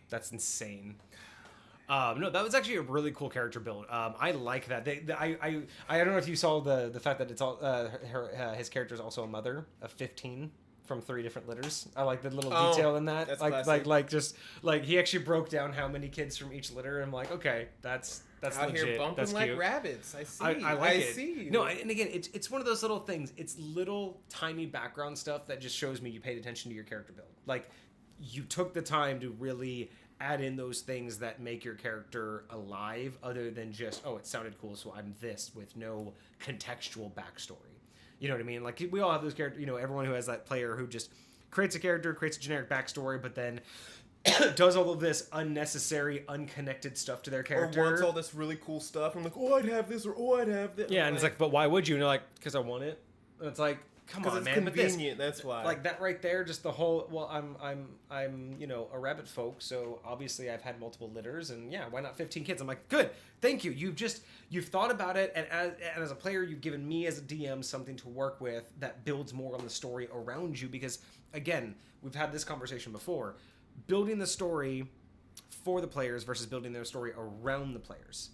A: That's insane. No, that was actually a really cool character build. I like that. I don't know if you saw the fact that it's all his character is also a mother of 15 from 3 different litters. I like the little detail in that.
B: That's
A: like he actually broke down how many kids from each litter. And I'm like, okay, that's
B: out
A: legit.
B: Here bumping
A: that's
B: like
A: cute.
B: rabbits. I see.
A: I like it.
B: See.
A: No, and again, it's one of those little things. It's little tiny background stuff that just shows me you paid attention to your character build. Like, you took the time to really add in those things that make your character alive, other than just, oh, it sounded cool, so I'm this, with no contextual backstory. You know what I mean? Like, we all have those characters, everyone who has that player who just creates a character, creates a generic backstory, but then does all of this unnecessary, unconnected stuff to their character.
B: Or wants all this really cool stuff. I'm like, oh, I'd have this, or oh, I'd have that.
A: Yeah, and it's like, but why would you? And you're like, because I want it. And it's like, come on,
B: it's
A: man.
B: Convenient. That's why.
A: Like that right there, just the whole. Well, I'm a rabbit folk, so obviously I've had multiple litters, and yeah, why not 15 kids? I'm like, good, thank you. You've thought about it, and as a player, you've given me as a DM something to work with that builds more on the story around you. Because again, we've had this conversation before. Building the story for the players versus building their story around the players.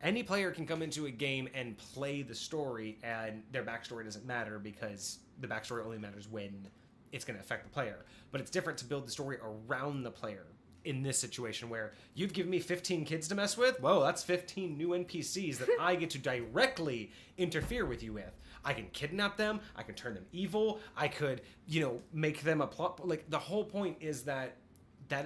A: Any player can come into a game and play the story, and their backstory doesn't matter, because the backstory only matters when it's going to affect the player. But it's different to build the story around the player in this situation, where you've given me 15 kids to mess with. Whoa, that's 15 new NPCs that I get to directly interfere with you with. I can kidnap them. I can turn them evil. I could, make them a plot. Like, the whole point is that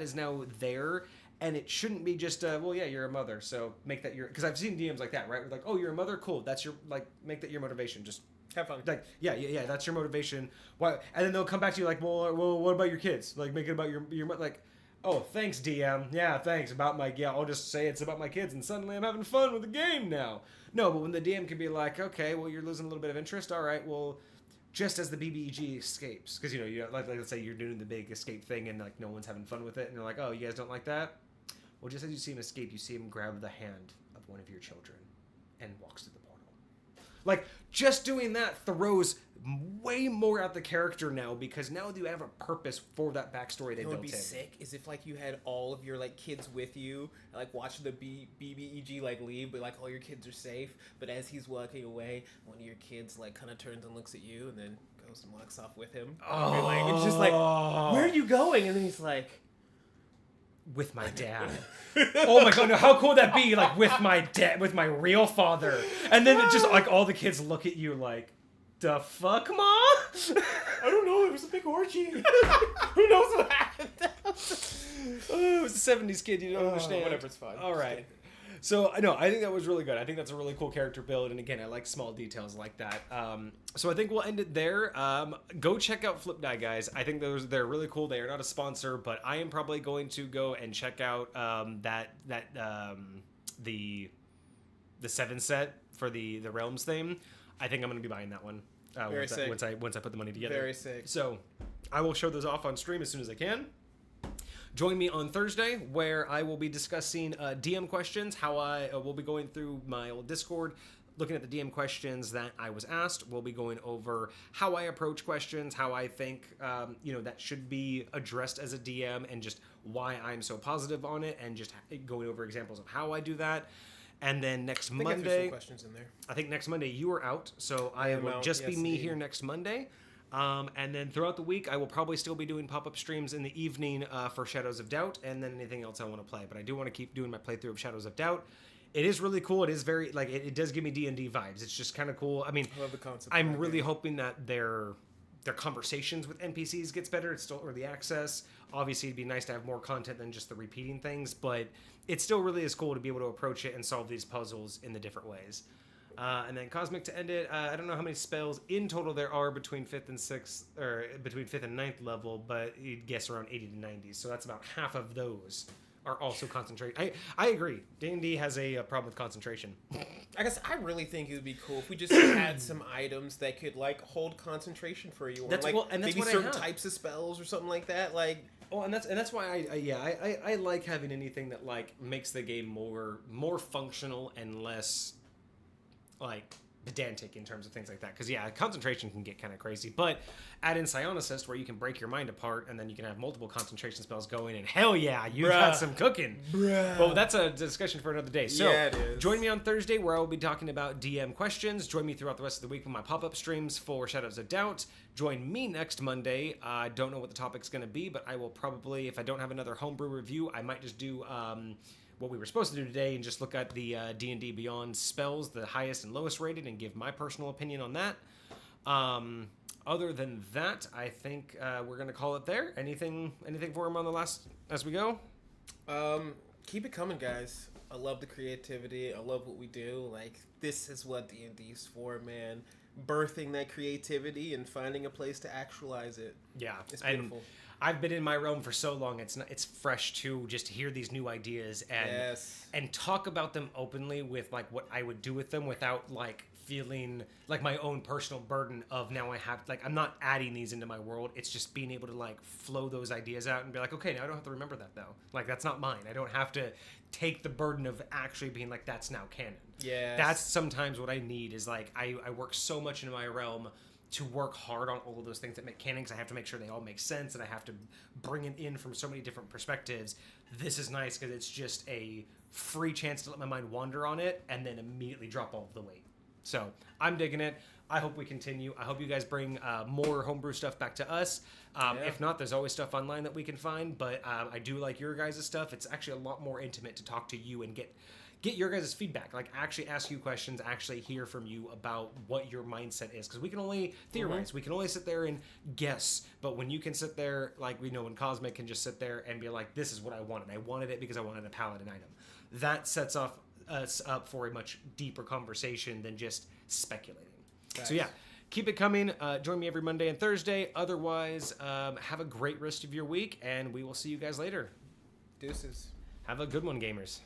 A: is now there, and it shouldn't be just well, yeah, you're a mother, so make that your, because I've seen DMs like that, right? We're like, oh, you're a mother, cool, that's your, like, make that your motivation, just
B: have fun.
A: Like, yeah, that's your motivation. Why? And then they'll come back to you like, well, what about your kids? Like, make it about your like, oh, thanks, DM. Yeah, thanks about my, I'll just say it's about my kids, and suddenly I'm having fun with the game now. No, but when the DM can be like, okay, well, you're losing a little bit of interest. All right, well, just as the BBEG escapes, because like let's say you're doing the big escape thing and like no one's having fun with it, and you're like, oh, you guys don't like that? Well, just as you see him escape, you see him grab the hand of one of your children and walks to the portal. Like, just doing that throws way more at the character now, because now you have a purpose for that backstory they built in.
B: What would be sick is if like you had all of your like kids with you, and, like watching the BBEG like leave, but like all your kids are safe. But as he's walking away, one of your kids like kind of turns and looks at you, and then goes and walks off with him.
A: Oh,
B: and, like, it's just like, where are you going? And then he's like,
A: with my dad. Oh my god, no, how cool would that be? Like, with my dad, with my real father. And then it just like all the kids look at you like, the fuck, Mom?
B: I don't know, it was a big orgy. Who knows what happened?
A: Oh, it was a 70s kid, you don't understand.
B: Whatever, it's fine.
A: All right. So, no, I think that was really good. I think that's a really cool character build, and again, I like small details like that. So I think we'll end it there. Go check out Flip Die, guys. I think they're really cool. They are not a sponsor, but I am probably going to go and check out the 7 set for the Realms theme. I think I'm going to be buying that one once I put the money together.
B: Very sick.
A: So I will show those off on stream as soon as I can. Join me on Thursday, where I will be discussing DM questions, how I will be going through my old Discord, looking at the DM questions that I was asked. We'll be going over how I approach questions, how I think that should be addressed as a DM, and just why I'm so positive on it, and just going over examples of how I do that. And then next Monday,
B: some questions in there.
A: I think next Monday you are out, so I will just be me here next Monday. And then throughout the week, I will probably still be doing pop-up streams in the evening for Shadows of Doubt, and then anything else I want to play. But I do want to keep doing my playthrough of Shadows of Doubt. It is really cool. It is very, like, it does give me D&D vibes. It's just kind of cool. I mean,
B: I love the concept.
A: I'm really hoping that their conversations with NPCs gets better. It's still early access. Obviously, it'd be nice to have more content than just the repeating things, but it still really is cool to be able to approach it and solve these puzzles in the different ways. And then Cosmic to end it. I don't know how many spells in total there are between 5th and 6th, or between 5th and 9th level, but you'd guess around 80 to 90. So that's about half of those are also concentrated. I agree. D&D has a problem with concentration.
B: I guess I really think it would be cool if we just had some items that could like hold concentration for you, or
A: that's,
B: like
A: and that's
B: maybe
A: what
B: certain types of spells or something like that. Like,
A: oh, and that's why I like having anything that like makes the game more functional and less like pedantic in terms of things like that. Because, yeah, concentration can get kind of crazy. But add in Psion Assist, where you can break your mind apart, and then you can have multiple concentration spells going, and hell yeah, you got some cooking. Well, that's a discussion for another day. So,
B: it is.
A: Join me on Thursday, where I will be talking about DM questions. Join me throughout the rest of the week with my pop-up streams for Shadows of Doubt. Join me next Monday. I don't know what the topic's going to be, but I will probably, if I don't have another homebrew review, I might just do... what we were supposed to do today and just look at the D&D Beyond spells, the highest and lowest rated, and give my personal opinion on that. Other than that, I think we're going to call it there. Anything for him on the last as we go?
B: Keep it coming, guys. I love the creativity. I love what we do. Like, this is what D&D's for, man. Birthing that creativity and finding a place to actualize it.
A: Yeah.
B: It's beautiful.
A: I've been in my realm for so long. It's fresh too, just to hear these new ideas and talk about them openly with like what I would do with them without like feeling like my own personal burden of now I have like I'm not adding these into my world. It's just being able to like flow those ideas out and be like, okay, now I don't have to remember that though. Like that's not mine. I don't have to take the burden of actually being like that's now canon.
B: Yeah.
A: That's sometimes what I need is like I work so much in my realm to work hard on all of those things that make canon, because I have to make sure they all make sense, and I have to bring it in from so many different perspectives. This is nice because it's just a free chance to let my mind wander on it and then immediately drop all of the weight. So I'm digging it. I hope we continue. I hope you guys bring more homebrew stuff back to us. If not, there's always stuff online that we can find, but I do like your guys' stuff. It's actually a lot more intimate to talk to you and get your guys' feedback, like actually ask you questions, actually hear from you about what your mindset is, because we can only theorize, we can only sit there and guess, but when you can sit there, like we know when Cosmic can just sit there and be like, this is what I wanted it because I wanted a paladin item, that sets us up for a much deeper conversation than just speculating. Nice. So yeah, keep it coming. Join me every Monday and Thursday. Otherwise, have a great rest of your week, and we will see you guys later.
B: Deuces.
A: Have a good one, gamers.